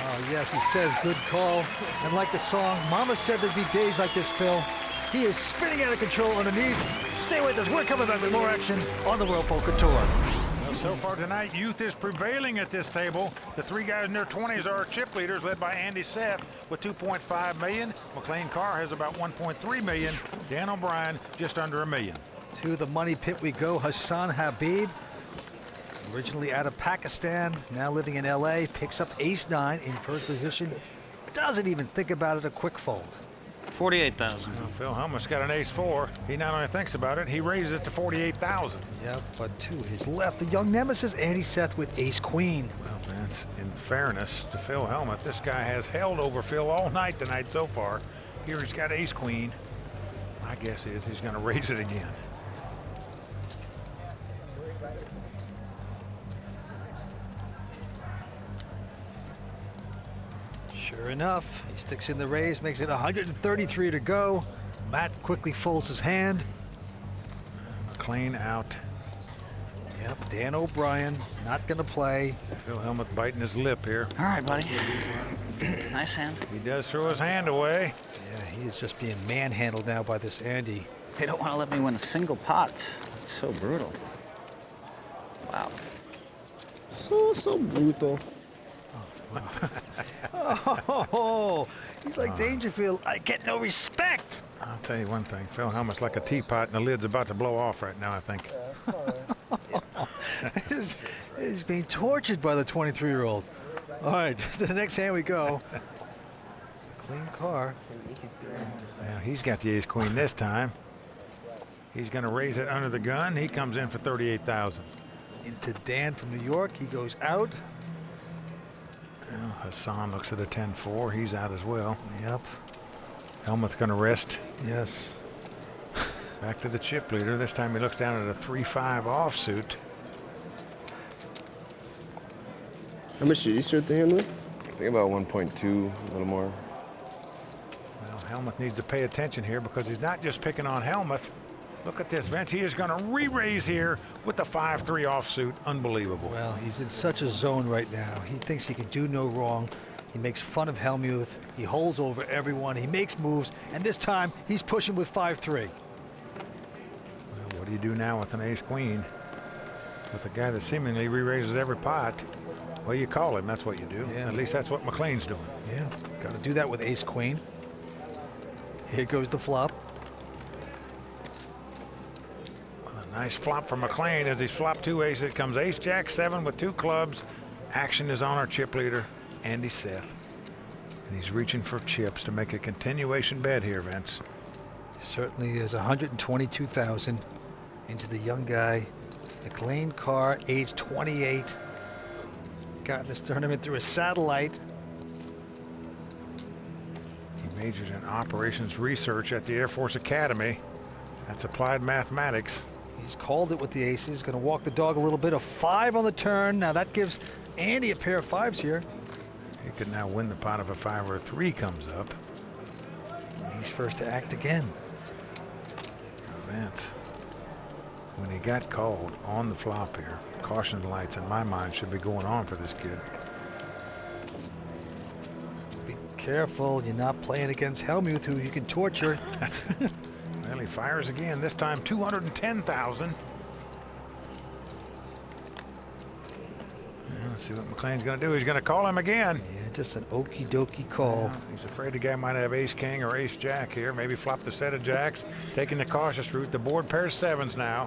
[SPEAKER 2] Oh, yes, he says good call. And like the song, Mama said there'd be days like this, Phil. He is spinning out of control underneath. Stay with us. We're coming back with more action on the World Poker Tour.
[SPEAKER 1] Well, so far tonight, youth is prevailing at this table. The 3 guys in their 20s are chip leaders, led by Andy Seth with 2.5 million. McLean Karr has about 1.3 million. Dan O'Brien just under $1 million.
[SPEAKER 2] To the money pit we go. Hasan Habib, originally out of Pakistan, now living in LA, picks up ace-9 in first position. Doesn't even think about it, a quick fold.
[SPEAKER 14] 48,000.
[SPEAKER 1] Well, Phil Hellmuth's got an ace-4. He not only thinks about it, he raises it to 48,000.
[SPEAKER 2] Yep, but to his left, the young nemesis, Andy Seth with ace-queen.
[SPEAKER 1] Well, Vince, in fairness to Phil Hellmuth, this guy has held over Phil all night tonight so far. Here he's got ace-queen. My guess is he's going to raise it again.
[SPEAKER 2] Sure enough, he sticks in the raise, makes it 133 to go. Matt quickly folds his hand.
[SPEAKER 1] McLean out.
[SPEAKER 2] Yep, Dan O'Brien not going to play.
[SPEAKER 1] Phil Hellmuth biting his lip here.
[SPEAKER 14] All right, buddy. Nice hand.
[SPEAKER 1] He does throw his hand away.
[SPEAKER 2] Yeah, he is just being manhandled now by this Andy.
[SPEAKER 14] They don't want to let me win a single pot. It's so brutal. Wow.
[SPEAKER 5] So brutal.
[SPEAKER 2] Oh, he's like Dangerfield. I get no respect.
[SPEAKER 1] I'll tell you one thing. Phil Hellmuth's like a teapot, and the lid's about to blow off right now, I think.
[SPEAKER 2] He's being tortured by the 23-year-old. All right, to the next hand we go. McLean Karr.
[SPEAKER 1] Now he's got the ace-queen this time. He's going to raise it under the gun. He comes in for 38,000.
[SPEAKER 2] Into Dan from New York. He goes out.
[SPEAKER 1] Well, Hasan looks at a 10-4. He's out as well.
[SPEAKER 2] Yep.
[SPEAKER 1] Hellmuth's going to rest.
[SPEAKER 2] Yes.
[SPEAKER 1] Back to the chip leader. This time he looks down at a 3-5 offsuit.
[SPEAKER 5] How much did you start the hand with?
[SPEAKER 4] I think about 1.2, a little more.
[SPEAKER 1] Well, Hellmuth needs to pay attention here because he's not just picking on Hellmuth. Look at this, Vince. He is going to re-raise here with the 5-3 offsuit. Unbelievable.
[SPEAKER 2] Well, he's in such a zone right now. He thinks he can do no wrong. He makes fun of Hellmuth. He holds over everyone. He makes moves. And this time, he's pushing with 5-3.
[SPEAKER 1] Well, what do you do now with an ace-queen? With a guy that seemingly re-raises every pot? Well, you call him. That's what you do.
[SPEAKER 2] Yeah.
[SPEAKER 1] At least that's what McLean's doing.
[SPEAKER 2] Yeah, got to do that with ace-queen. Here goes the flop.
[SPEAKER 1] Nice flop for McLean as he's flopped two aces. It comes ace-jack-7 with two clubs. Action is on our chip leader, Andy Seth. And he's reaching for chips to make a continuation bet here, Vince.
[SPEAKER 2] Certainly is 122,000 into the young guy. McLean Karr, age 28. Got in this tournament through a satellite.
[SPEAKER 1] He majored in operations research at the Air Force Academy. That's applied mathematics.
[SPEAKER 2] He's called it with the aces. Going to walk the dog a little bit. A 5 on the turn. Now that gives Andy a pair of 5s here.
[SPEAKER 1] He could now win the pot if a 5 or a 3 comes up.
[SPEAKER 2] He's first to act again.
[SPEAKER 1] Vince, when he got called on the flop here, caution lights in my mind should be going on for this kid.
[SPEAKER 2] Be careful. You're not playing against Hellmuth, who you can torture.
[SPEAKER 1] Well, he fires again, this time 210,000. Let's see what McLean's going to do. He's going to call him again.
[SPEAKER 2] Yeah, just an okie dokie call.
[SPEAKER 1] Well, he's afraid the guy might have ace-king or ace-jack here. Maybe flop the set of jacks, taking the cautious route. The board pairs 7s now.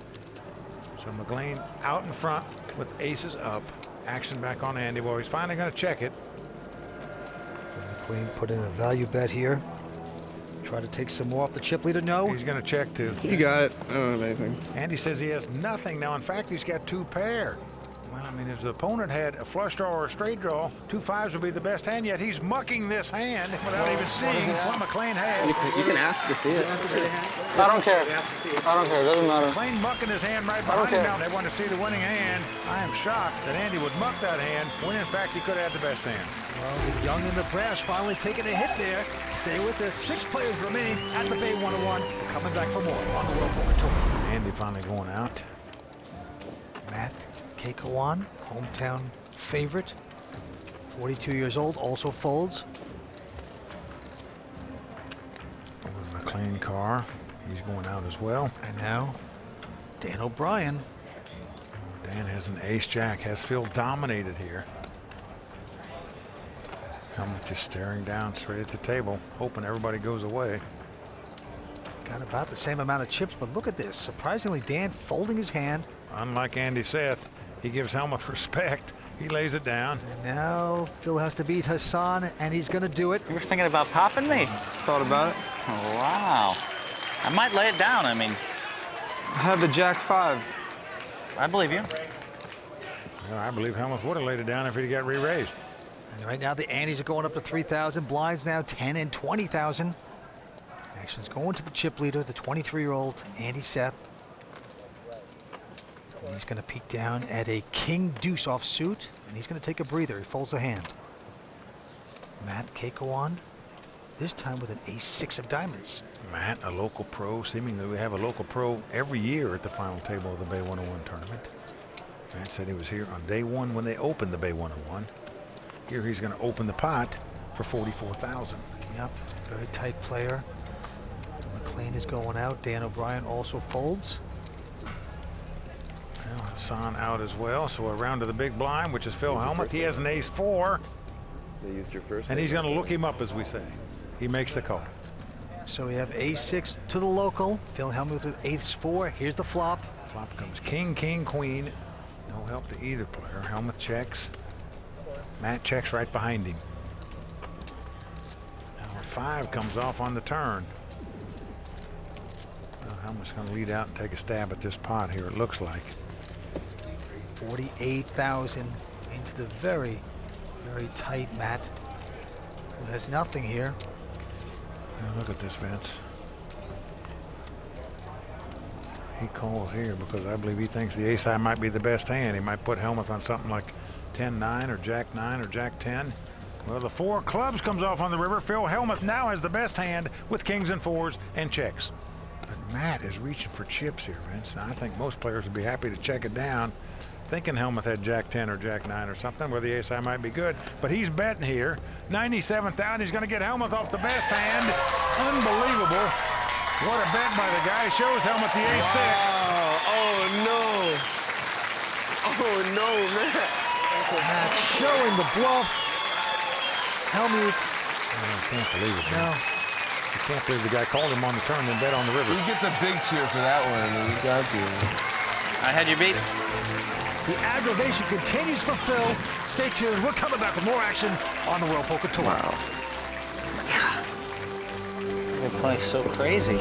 [SPEAKER 1] So McLean out in front with aces up. Action back on Andy. Well, he's finally going to check it.
[SPEAKER 2] McLean put in a value bet here. Try to take some more off the chip leader. No.
[SPEAKER 1] He's going to check too.
[SPEAKER 5] You got it. I don't have anything.
[SPEAKER 1] Andy says he has nothing now. In fact, he's got 2 pair. Well, I mean, if the opponent had a flush draw or a straight draw, 2 5s would be the best hand, yet he's mucking this hand without even seeing what McLean has.
[SPEAKER 5] You can ask to see it.
[SPEAKER 13] I don't care. I don't care. It doesn't matter.
[SPEAKER 1] McLean mucking his hand right behind him now. They want to see the winning hand. I am shocked that Andy would muck that hand when, in fact, he could have had the best hand.
[SPEAKER 2] Well, the young and the brash finally taking a hit there. Stay with us. 6 players remain at the Bay 101. We're coming back for more on the World Poker Tour.
[SPEAKER 1] Andy finally going out.
[SPEAKER 2] Matt Keikoan, hometown favorite. 42 years old, also folds.
[SPEAKER 1] McLean Karr, he's going out as well.
[SPEAKER 2] And now, Dan O'Brien.
[SPEAKER 1] Dan has an ace-jack, has Phil dominated here. Hellmuth just staring down straight at the table, hoping everybody goes away.
[SPEAKER 2] Got about the same amount of chips, but look at this. Surprisingly, Dan folding his hand.
[SPEAKER 1] Unlike Andy Seth, he gives Hellmuth respect. He lays it down.
[SPEAKER 2] And now Phil has to beat Hasan, and he's going to do it.
[SPEAKER 14] You were thinking about popping me?
[SPEAKER 13] Thought about it.
[SPEAKER 14] Oh, wow. I might lay it down, I mean.
[SPEAKER 15] I have the Jack 5.
[SPEAKER 14] I believe you.
[SPEAKER 1] Well, I believe Hellmuth would have laid it down if he'd got re-raised.
[SPEAKER 2] And right now the Andes are going up to 3,000. Blinds now 10 and 20,000. Action's going to the chip leader, the 23-year-old Andy Seth. And he's going to peek down at a king deuce offsuit, and he's going to take a breather. He folds a hand. Matt Keikoan, this time with an ace-6 of diamonds.
[SPEAKER 1] Matt, a local pro. Seemingly we have a local pro every year at the final table of the Bay 101 tournament. Matt said he was here on day one when they opened the Bay 101. Here he's going to open the pot for 44,000.
[SPEAKER 2] Yep, very tight player. McLean is going out. Dan O'Brien also folds.
[SPEAKER 1] Well, Hasan out as well, so around to the big blind, which is Phil Hellmuth. He has an ace-4.
[SPEAKER 4] They used your first.
[SPEAKER 1] And he's going to look him up, as we say. He makes the call.
[SPEAKER 2] So we have ace-6 to the local. Phil Hellmuth with ace-4. Here's the flop.
[SPEAKER 1] Flop comes king, king, queen. No help to either player. Hellmuth checks. Matt checks right behind him. Now 5 comes off on the turn. Well, Hellmuth's going to lead out and take a stab at this pot here, it looks like.
[SPEAKER 2] 48,000 into the very, very tight Matt, who has nothing here.
[SPEAKER 1] Now look at this, Vince. He calls here because I believe he thinks the ace-high might be the best hand. He might put Hellmuth on something like 10-9 or Jack-9 or Jack-10. Well, the 4 clubs comes off on the river. Phil Hellmuth now has the best hand with kings and 4s and checks. But Matt is reaching for chips here, Vince. Now, I think most players would be happy to check it down, thinking Hellmuth had Jack-10 or Jack-9 or something where the ace-high might be good. But he's betting here. 97,000. He's going to get Hellmuth off the best hand. Unbelievable. What a bet by the guy. Shows Hellmuth the ace-6.
[SPEAKER 4] Wow. Oh, no. Oh, no, Matt.
[SPEAKER 2] Matt showing the bluff. Hellmuth.
[SPEAKER 1] I can't believe it, man.
[SPEAKER 2] No.
[SPEAKER 1] I can't believe the guy called him on the turn and bet on the river.
[SPEAKER 4] He gets a big cheer for that one. You got to.
[SPEAKER 14] I had you beat.
[SPEAKER 2] The aggravation continues for Phil. Stay tuned. We're coming back with more action on the World Poker Tour.
[SPEAKER 14] Wow. They play so crazy.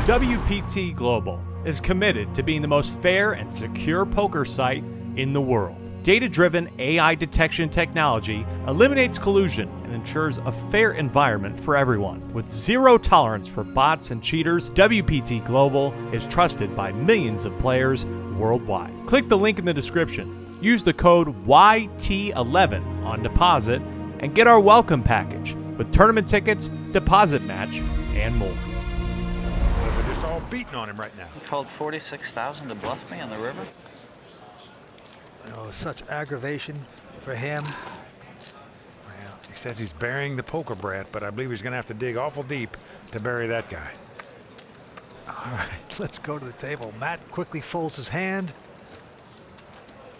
[SPEAKER 12] WPT Global is committed to being the most fair and secure poker site in the world. Data-driven AI detection technology eliminates collusion and ensures a fair environment for everyone. With zero tolerance for bots and cheaters, WPT Global is trusted by millions of players worldwide. Click the link in the description. Use the code YT11 on deposit and get our welcome package with tournament tickets, deposit match, and more.
[SPEAKER 1] They're just all beating on him right now.
[SPEAKER 14] He called 46,000 to bluff me on the river.
[SPEAKER 2] Oh, such aggravation for him.
[SPEAKER 1] Well, he says he's burying the poker brat, but I believe he's going to have to dig awful deep to bury that guy.
[SPEAKER 2] All right, let's go to the table. Matt quickly folds his hand.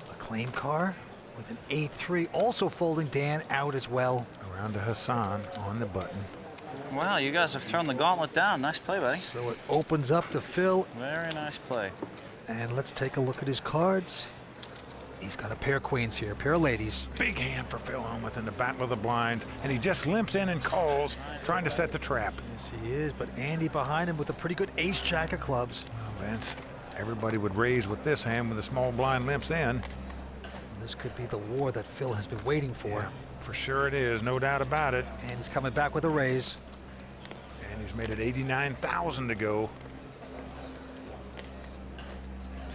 [SPEAKER 2] McLean Karr with an 8-3, also folding. Dan out as well.
[SPEAKER 1] Around to Hasan on the button.
[SPEAKER 14] Wow, you guys have thrown the gauntlet down. Nice play, buddy.
[SPEAKER 2] So it opens up to Phil.
[SPEAKER 14] Very nice play.
[SPEAKER 2] And let's take a look at his cards. He's got a pair of queens here, a pair of ladies.
[SPEAKER 1] Big hand for Phil Hellmuth in the battle of the blinds, and he just limps in and calls, trying to set the trap.
[SPEAKER 2] Yes, he is, but Andy behind him with a pretty good ace-jack of clubs.
[SPEAKER 1] Well, Vince, everybody would raise with this hand when the small blind limps in.
[SPEAKER 2] This could be the war that Phil has been waiting for.
[SPEAKER 1] Yeah, for sure it is, no doubt about it.
[SPEAKER 2] And he's coming back with a raise.
[SPEAKER 1] And he's made it 89,000 to go.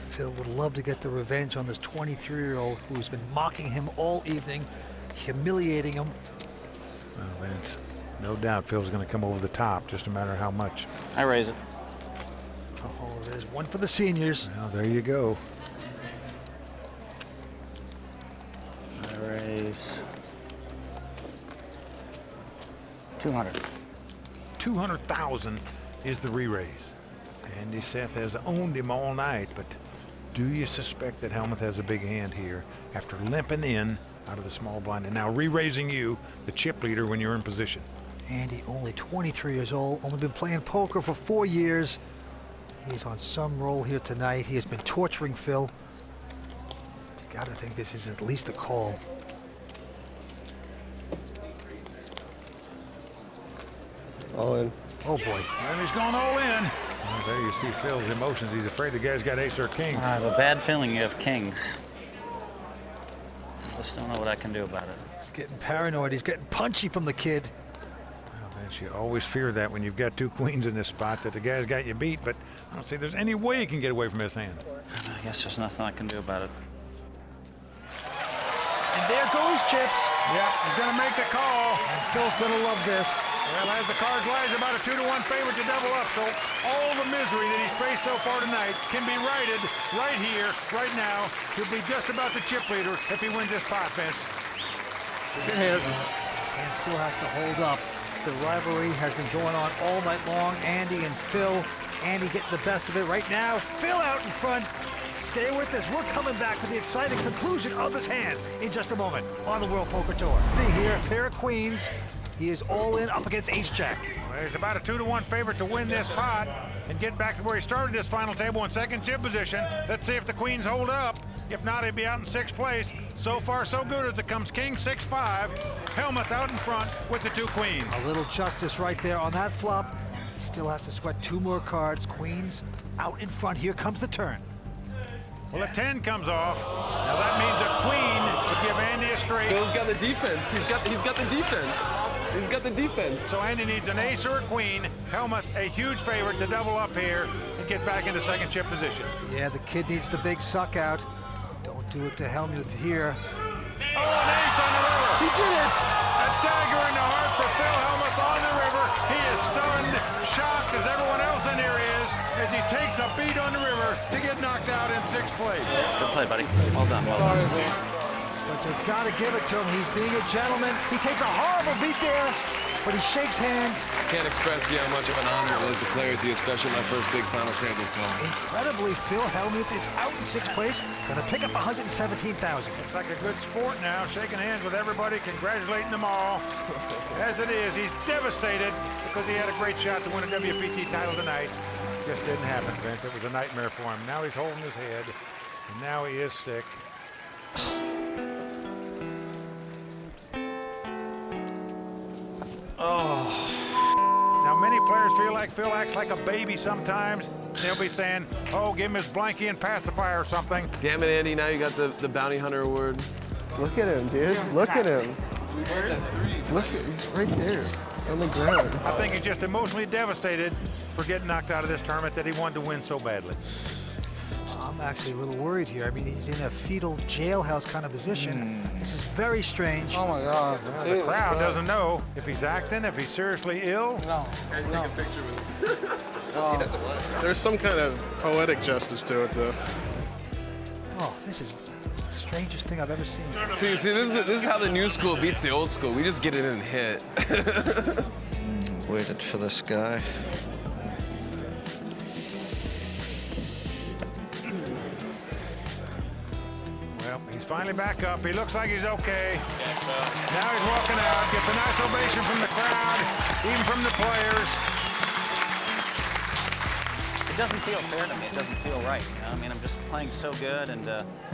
[SPEAKER 2] Phil would love to get the revenge on this 23-year-old who's been mocking him all evening, humiliating him.
[SPEAKER 1] Well, Vince, no doubt Phil's going to come over the top, just no matter how much.
[SPEAKER 14] I raise it.
[SPEAKER 2] Oh, there's one for the seniors.
[SPEAKER 1] Well, there you go.
[SPEAKER 14] I raise 200.
[SPEAKER 1] 200,000 is the re-raise. Andy Seth has owned him all night, but do you suspect that Hellmuth has a big hand here after limping in out of the small blind and now re-raising you, the chip leader, when you're in position?
[SPEAKER 2] Andy, only 23 years old, only been playing poker for 4 years. He's on some roll here tonight. He has been torturing Phil. You gotta think this is at least a call.
[SPEAKER 5] All in.
[SPEAKER 2] Oh boy.
[SPEAKER 1] And he's going all in. Well, there you see Phil's emotions. He's afraid the guy's got ace or king.
[SPEAKER 14] I have a bad feeling you have kings. Just don't know what I can do about it.
[SPEAKER 2] He's getting paranoid. He's getting punchy from the kid.
[SPEAKER 1] Well, Vince, you always fear that when you've got two queens in this spot, that the guy's got you beat, but I don't see there's any way you can get away from his hand.
[SPEAKER 14] I guess there's nothing I can do about it.
[SPEAKER 2] And there goes Chips.
[SPEAKER 1] Yep, he's going to make the call.
[SPEAKER 2] And Phil's going to love this.
[SPEAKER 1] Well, as the cards lie, it's about a 2-to-1 favorite to double up, so all the misery that he's faced so far tonight can be righted right here, right now. He'll be just about the chip leader if he wins this pot, Vince.
[SPEAKER 5] Good hand.
[SPEAKER 2] And still has to hold up. The rivalry has been going on all night long. Andy and Phil. Andy getting the best of it right now. Phil out in front. Stay with us. We're coming back to the exciting conclusion of his hand in just a moment on the World Poker Tour. Here, pair of queens. He is all in up against ace-jack.
[SPEAKER 1] Well, he's about a 2-to-1 favorite to win this pot and get back to where he started this final table in second chip position. Let's see if the queens hold up. If not, he'd be out in sixth place. So far, so good as it comes king 6-5. Hellmuth out in front with the two queens.
[SPEAKER 2] A little justice right there on that flop. Still has to sweat two more cards. Queens out in front. Here comes the turn.
[SPEAKER 1] Well, a 10 comes off. Now that means a queen to give Andy a straight.
[SPEAKER 4] Phil's got the defense. He's got the defense. He's got the defense.
[SPEAKER 1] So Andy needs an ace or a queen. Hellmuth, a huge favorite to double up here and get back into second chip position.
[SPEAKER 2] Yeah, the kid needs the big suck out. Don't do it to Hellmuth here.
[SPEAKER 1] Oh, an ace on the river.
[SPEAKER 2] He did it.
[SPEAKER 1] A dagger in the heart for Phil Hellmuth on the river. He is stunned, shocked as everyone else in here is, as he takes a beat on the river to get knocked out in sixth place.
[SPEAKER 14] Good play, buddy. Well done. Well done.
[SPEAKER 2] But you gotta give it to him. He's being a gentleman. He takes a horrible beat there, but he shakes hands.
[SPEAKER 4] Can't express how much of an honor it was to play with you, especially my first big final table, Phil.
[SPEAKER 2] Incredibly, Phil Hellmuth is out in sixth place, gonna pick up 117,000.
[SPEAKER 1] Looks like a good sport now, shaking hands with everybody, congratulating them all. As it is, he's devastated because he had a great shot to win a WPT title tonight. Just didn't happen, Vince. It was a nightmare for him. Now he's holding his head, and now he is sick. Oh. Now, many players feel like Phil acts like a baby sometimes. They'll be saying, oh, give him his blankie and pacifier or something.
[SPEAKER 4] Damn it, Andy, now you got the Bounty Hunter Award.
[SPEAKER 5] Look at him, dude. Look at him. Look, he's right there on the ground.
[SPEAKER 1] I think he's just emotionally devastated for getting knocked out of this tournament that he wanted to win so badly.
[SPEAKER 2] I'm actually a little worried here. I mean, he's in a fetal jailhouse kind of position. This is very strange.
[SPEAKER 13] Oh my God.
[SPEAKER 1] The crowd doesn't know if he's acting, if he's seriously ill.
[SPEAKER 13] No.
[SPEAKER 4] Take a picture with him. He doesn't want it. There's some kind of poetic justice to it, though.
[SPEAKER 2] Oh, this is the strangest thing I've ever seen.
[SPEAKER 4] See, this is how the new school beats the old school. We just get it and hit.
[SPEAKER 5] Waited for this guy.
[SPEAKER 1] Well, he's finally back up. He looks like he's okay. Now he's walking out. Gets a nice ovation from the crowd, even from the players.
[SPEAKER 14] It doesn't feel fair to me. It doesn't feel right. You know? I mean, I'm just playing so good, and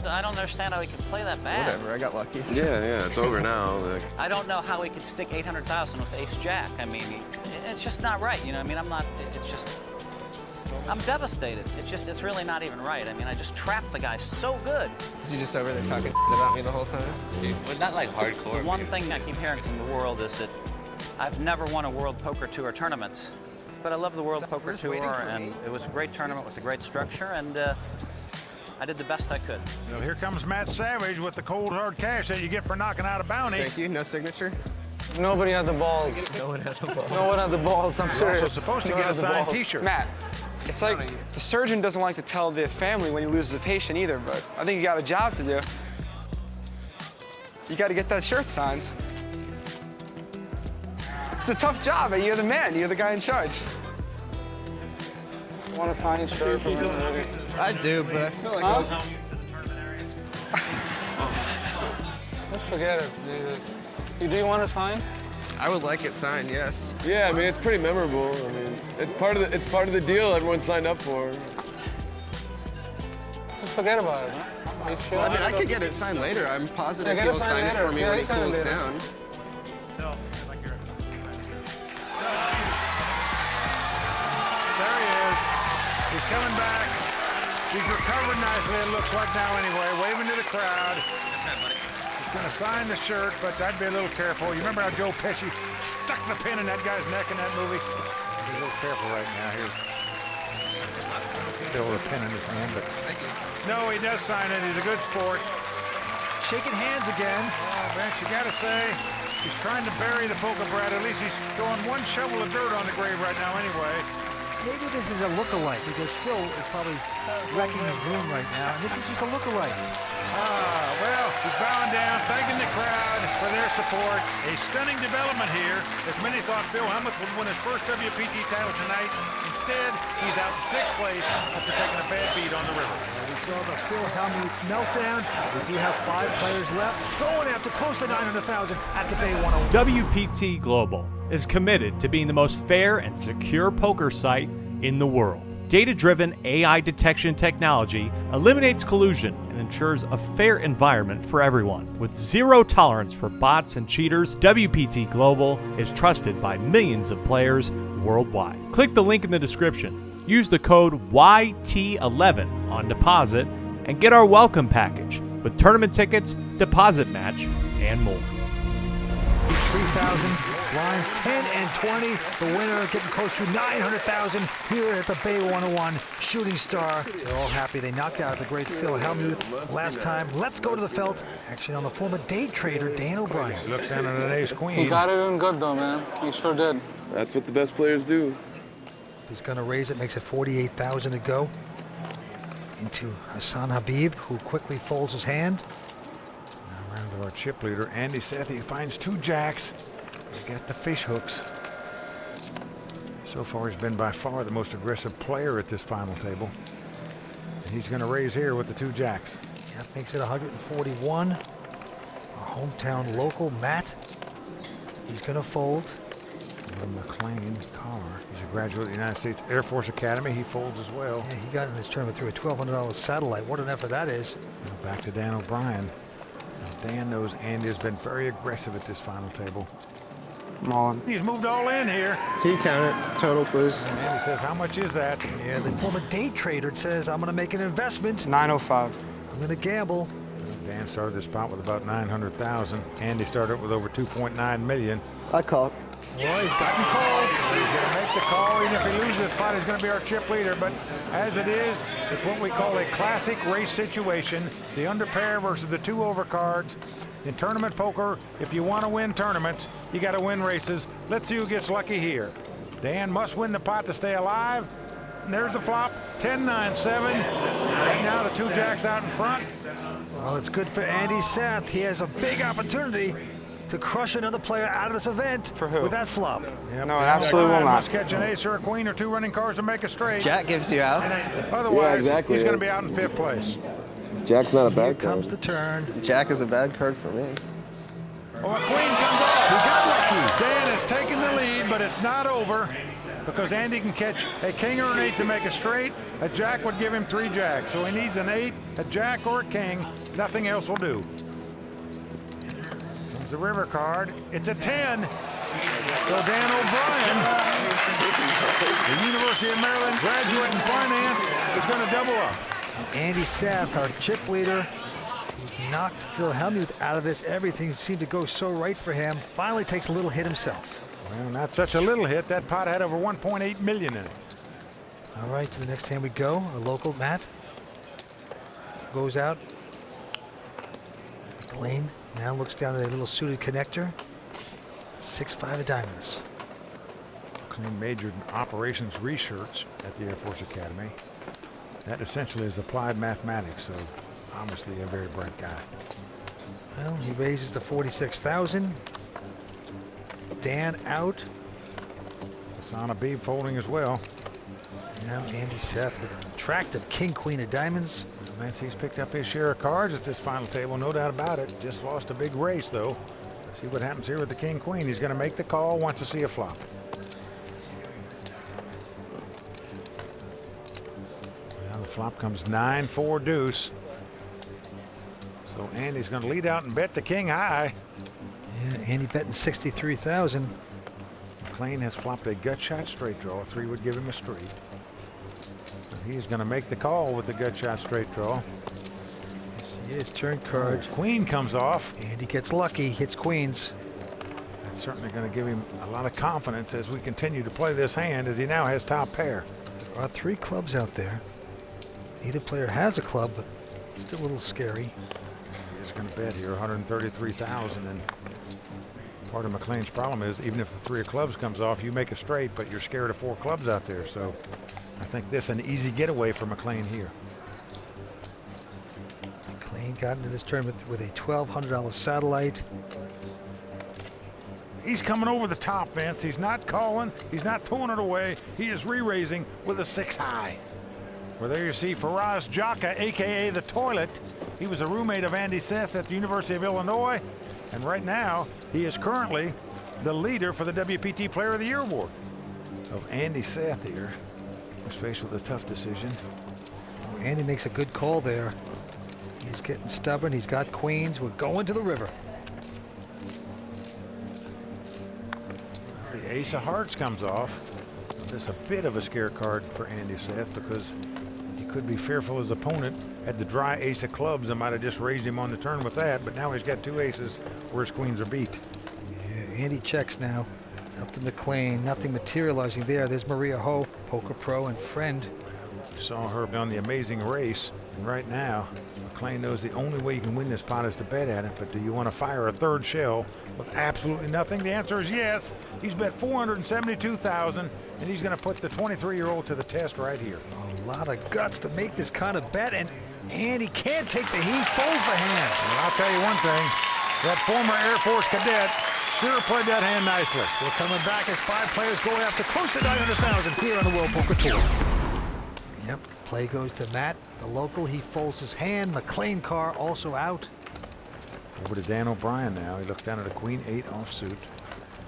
[SPEAKER 14] I don't understand how he could play that bad.
[SPEAKER 5] Whatever, I got lucky.
[SPEAKER 4] Yeah, it's over now. Like.
[SPEAKER 14] I don't know how he could stick 800,000 with ace jack. I mean, it's just not right. You know, I mean, it's just, I'm devastated. It's really not even right. I mean, I just trapped the guy so good.
[SPEAKER 5] Is he just over there talking about me the whole time?
[SPEAKER 14] Well, not like hardcore. The one thing I keep hearing from the world is that I've never won a World Poker Tour tournament. But I love the World Poker Tour, and it was a great tournament with a great structure, and I did the best I could.
[SPEAKER 1] So here comes Matt Savage with the cold hard cash that you get for knocking out a bounty.
[SPEAKER 5] Thank you. No signature.
[SPEAKER 13] Nobody had the balls.
[SPEAKER 5] No one had the balls.
[SPEAKER 13] No one had the balls. I'm
[SPEAKER 1] You're
[SPEAKER 13] serious.
[SPEAKER 1] also supposed to get a signed T-shirt.
[SPEAKER 15] Matt, it's like the surgeon doesn't like to tell the family when he loses a patient either, but I think you got a job to do. You got to get that shirt signed. It's a tough job, but you're the man. You're the guy in charge.
[SPEAKER 13] Want a signed shirt from everybody?
[SPEAKER 5] I do, but I feel like
[SPEAKER 13] Let's forget it, Jesus. Do you want to sign?
[SPEAKER 5] I would like it signed, yes.
[SPEAKER 4] Yeah, I mean, it's pretty memorable. I mean, it's part of the deal everyone signed up for.
[SPEAKER 13] Just forget about it.
[SPEAKER 5] Well, I mean, I could get it signed later. I'm positive he'll sign it for me when he cools down.
[SPEAKER 1] coming back. He's recovered nicely, it looks like now anyway, waving to the crowd.
[SPEAKER 14] That's it, buddy.
[SPEAKER 1] He's going to sign the shirt, but I'd be a little careful. You remember how Joe Pesci stuck the pin in that guy's neck in that movie? I'd be a little careful right now here. Still with a pin in his hand, but no, he does sign it. He's a good sport.
[SPEAKER 2] Shaking hands again.
[SPEAKER 1] Oh, Vince, you got to say, he's trying to bury the poker brat. At least he's throwing one shovel of dirt on the grave right now anyway.
[SPEAKER 2] Maybe this is a look-alike because Phil is probably wrecking his room right now, and this is just a look-alike.
[SPEAKER 1] Well, he's bowing down, thanking the crowd for their support. A stunning development here, as many thought Phil Hellmuth would win his first WPT title tonight. Instead, he's out in 6th place after taking a bad beat on the river.
[SPEAKER 2] We saw the Phil Hellmuth meltdown. We do have 5 players left, going after close to 900,000 at the Bay 101.
[SPEAKER 12] WPT Global is committed to being the most fair and secure poker site in the world. Data-driven AI detection technology eliminates collusion and ensures a fair environment for everyone. With zero tolerance for bots and cheaters, WPT Global is trusted by millions of players worldwide. Click the link in the description. Use the code YT11 on deposit and get our welcome package with tournament tickets, deposit match, and more.
[SPEAKER 2] 3,000, lines 10 and 20. The winner getting close to 900,000 here at the Bay 101 Shooting Star. They're all happy they knocked out the great Phil Hellmuth last time. Let's go to the felt. Actually on the former day trader, Dan O'Brien.
[SPEAKER 1] Looks down at an ace-queen.
[SPEAKER 13] He got it in good though, man. He sure did.
[SPEAKER 4] That's what the best players do.
[SPEAKER 2] He's gonna raise it, makes it 48,000 to go. Into Hasan Habib, who quickly folds his hand.
[SPEAKER 1] Around to our chip leader, Andy Seth. He finds 2 jacks. He got the fish hooks. So far, he's been by far the most aggressive player at this final table. And he's going to raise here with the 2 jacks.
[SPEAKER 2] That makes it 141. Our hometown local, Matt. He's going to fold.
[SPEAKER 1] McLean Karr. He's a graduate of the United States Air Force Academy. He folds as well.
[SPEAKER 2] Yeah, he got in this tournament through a $1,200 satellite. What an effort that is.
[SPEAKER 1] Now back to Dan O'Brien. Dan knows Andy has been very aggressive at this final table. He's moved all in here.
[SPEAKER 5] Can you count it? Total, please.
[SPEAKER 1] And Andy says, how much is that?
[SPEAKER 2] Yeah, the former day trader says, I'm going to make an investment.
[SPEAKER 15] 905.
[SPEAKER 2] I'm going to gamble.
[SPEAKER 1] Dan started this spot with about 900,000. Andy started with over 2.9 million.
[SPEAKER 5] I call it.
[SPEAKER 1] Well, he's gotten called. He's going to make the call. Even if he loses this fight, he's going to be our chip leader. But as it is, it's what we call a classic race situation. The under pair versus the 2 overcards. In tournament poker, if you want to win tournaments, you got to win races. Let's see who gets lucky here. Dan must win the pot to stay alive. And there's the flop, 10-9-7. Right now, the 2 jacks out in front.
[SPEAKER 2] Well, it's good for Andy Seth. He has a big opportunity to crush another player out of this event.
[SPEAKER 15] For who?
[SPEAKER 2] With that flop.
[SPEAKER 1] Yep.
[SPEAKER 15] No, it absolutely will not.
[SPEAKER 1] Must catch an ace or a queen or 2 running cards to make a straight.
[SPEAKER 5] Jack gives you outs.
[SPEAKER 1] Otherwise,
[SPEAKER 4] Yeah, exactly,
[SPEAKER 1] he's going to be out in 5th place.
[SPEAKER 4] Jack's not a
[SPEAKER 2] Here
[SPEAKER 4] bad
[SPEAKER 2] comes
[SPEAKER 4] card.
[SPEAKER 2] the turn.
[SPEAKER 5] Jack is a bad card for me.
[SPEAKER 1] Well, a queen comes off. He got lucky. Dan has taken the lead, but it's not over because Andy can catch a king or an 8 to make a straight. A jack would give him 3 jacks. So he needs an 8, a jack, or a king. Nothing else will do. There's the river card. It's a 10. So Dan O'Brien, the University of Maryland graduate in finance, is going to double up.
[SPEAKER 2] Andy Seth, our chip leader, knocked Phil Hellmuth out of this. Everything seemed to go so right for him. Finally takes a little hit himself.
[SPEAKER 1] Well, not such a little hit. That pot had over 1.8 million in it.
[SPEAKER 2] All right, to the next hand we go. Our local Matt goes out. McLean now looks down at a little suited connector. 6-5 of diamonds.
[SPEAKER 1] McLean majored in operations research at the Air Force Academy. That essentially is applied mathematics, so obviously a very bright guy.
[SPEAKER 2] Well, he raises to 46,000. Dan out.
[SPEAKER 1] Hasan Habib folding as well.
[SPEAKER 2] Now Andy Seth with an attractive king-queen of diamonds.
[SPEAKER 1] He's picked up his share of cards at this final table, no doubt about it. Just lost a big race, though. See what happens here with the king-queen. He's going to make the call, wants to see a flop. Now the flop comes 9-4 deuce. So Andy's going to lead out and bet the king high.
[SPEAKER 2] Yeah, Andy betting 63,000.
[SPEAKER 1] McLean has flopped a gut shot straight draw. 3 would give him a straight. He's going to make the call with the gut shot straight draw.
[SPEAKER 2] Yes, he is. Turn card.
[SPEAKER 1] Queen comes off.
[SPEAKER 2] And he gets lucky, hits queens.
[SPEAKER 1] That's certainly going to give him a lot of confidence as we continue to play this hand, as he now has top pair.
[SPEAKER 2] There are 3 clubs out there. Neither player has a club, but still a little scary.
[SPEAKER 1] He's going to bet here 133,000, and part of McLean's problem is even if the 3 of clubs comes off, you make a straight, but you're scared of 4 clubs out there. So I think this is an easy getaway for McLean here.
[SPEAKER 2] McLean got into this tournament with a $1,200 satellite.
[SPEAKER 1] He's coming over the top, Vince. He's not calling. He's not throwing it away. He is re-raising with a 6 high. Well, there you see Faraz Jaka, a.k.a. the Toilet. He was a roommate of Andy Seth at the University of Illinois. And right now, he is currently the leader for the WPT Player of the Year award. Of Andy Seth here. He's faced with a tough decision.
[SPEAKER 2] Oh, Andy makes a good call there. He's getting stubborn. He's got queens. We're going to the river.
[SPEAKER 1] The ace of hearts comes off. This is a bit of a scare card for Andy Seth because he could be fearful his opponent had the dry ace of clubs and might have just raised him on the turn with that, but now he's got 2 aces where his queens are beat.
[SPEAKER 2] Yeah, Andy checks now. Up to McLean, nothing materializing there. There's Maria Ho, poker pro and friend.
[SPEAKER 1] We saw her on the Amazing Race, and right now McLean knows the only way you can win this pot is to bet at it, but do you want to fire a 3rd shell with absolutely nothing? The answer is yes. He's bet 472,000, and he's going to put the 23-year-old to the test right here.
[SPEAKER 2] A lot of guts to make this kind of bet, and Andy can't take the heat, folds the hand.
[SPEAKER 1] And I'll tell you one thing, that former Air Force cadet sure played that hand nicely.
[SPEAKER 2] We're coming back as 5 players go after close to 900,000 here on the World Poker Tour. Yep, play goes to Matt, the local. He folds his hand. McLean Karr also out.
[SPEAKER 1] Over to Dan O'Brien now. He looks down at a Queen 8 offsuit.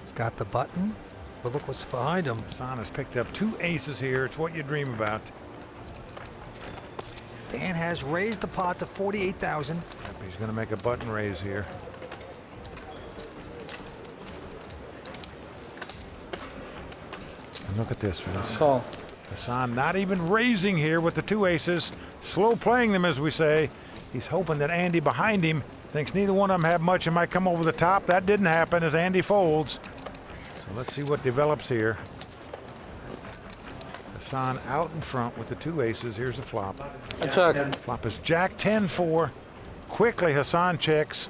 [SPEAKER 2] He's got the button, but look what's behind him.
[SPEAKER 1] Hasan has picked up 2 aces here. It's what you dream about.
[SPEAKER 2] Dan has raised the pot to 48,000.
[SPEAKER 1] He's going to make a button raise here. And look at this, Vince.
[SPEAKER 13] Call.
[SPEAKER 1] Hasan not even raising here with the 2 aces. Slow playing them, as we say. He's hoping that Andy behind him thinks neither one of them have much and might come over the top. That didn't happen as Andy folds. So let's see what develops here. Hasan out in front with the 2 aces. Here's the flop.
[SPEAKER 13] Check.
[SPEAKER 1] Flop is Jack 10-4. Quickly, Hasan checks.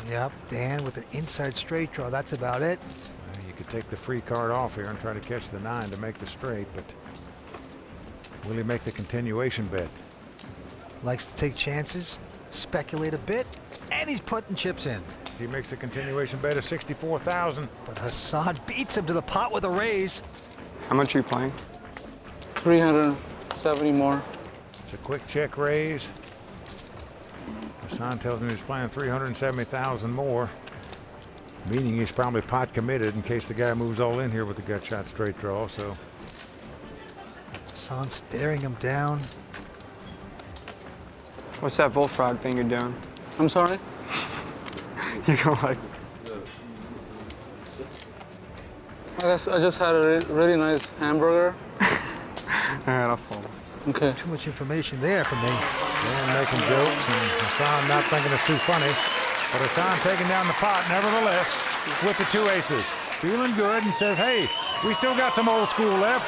[SPEAKER 2] Yep, Dan with an inside straight draw. That's about it.
[SPEAKER 1] You could take the free card off here and try to catch the 9 to make the straight, but will he make the continuation bet?
[SPEAKER 2] Likes to take chances, speculate a bit, and he's putting chips in.
[SPEAKER 1] He makes a continuation bet of 64,000.
[SPEAKER 2] But Hasan beats him to the pot with a raise.
[SPEAKER 15] How much are you playing?
[SPEAKER 13] 370 more.
[SPEAKER 1] It's a quick check raise. Hasan tells him he's playing 370,000 more, meaning he's probably pot committed in case the guy moves all in here with the gut shot straight draw. So
[SPEAKER 2] Hasan staring him down.
[SPEAKER 15] What's that bullfrog thing you're doing?
[SPEAKER 13] I'm sorry?
[SPEAKER 15] You go like...
[SPEAKER 13] I just had a really nice hamburger.
[SPEAKER 15] Alright, I'll fold.
[SPEAKER 13] Okay.
[SPEAKER 2] Too much information there for me.
[SPEAKER 1] Dan making jokes and Hasan not thinking it's too funny. But Hasan taking down the pot nevertheless with the 2 aces. Feeling good and says, hey, we still got some old school left.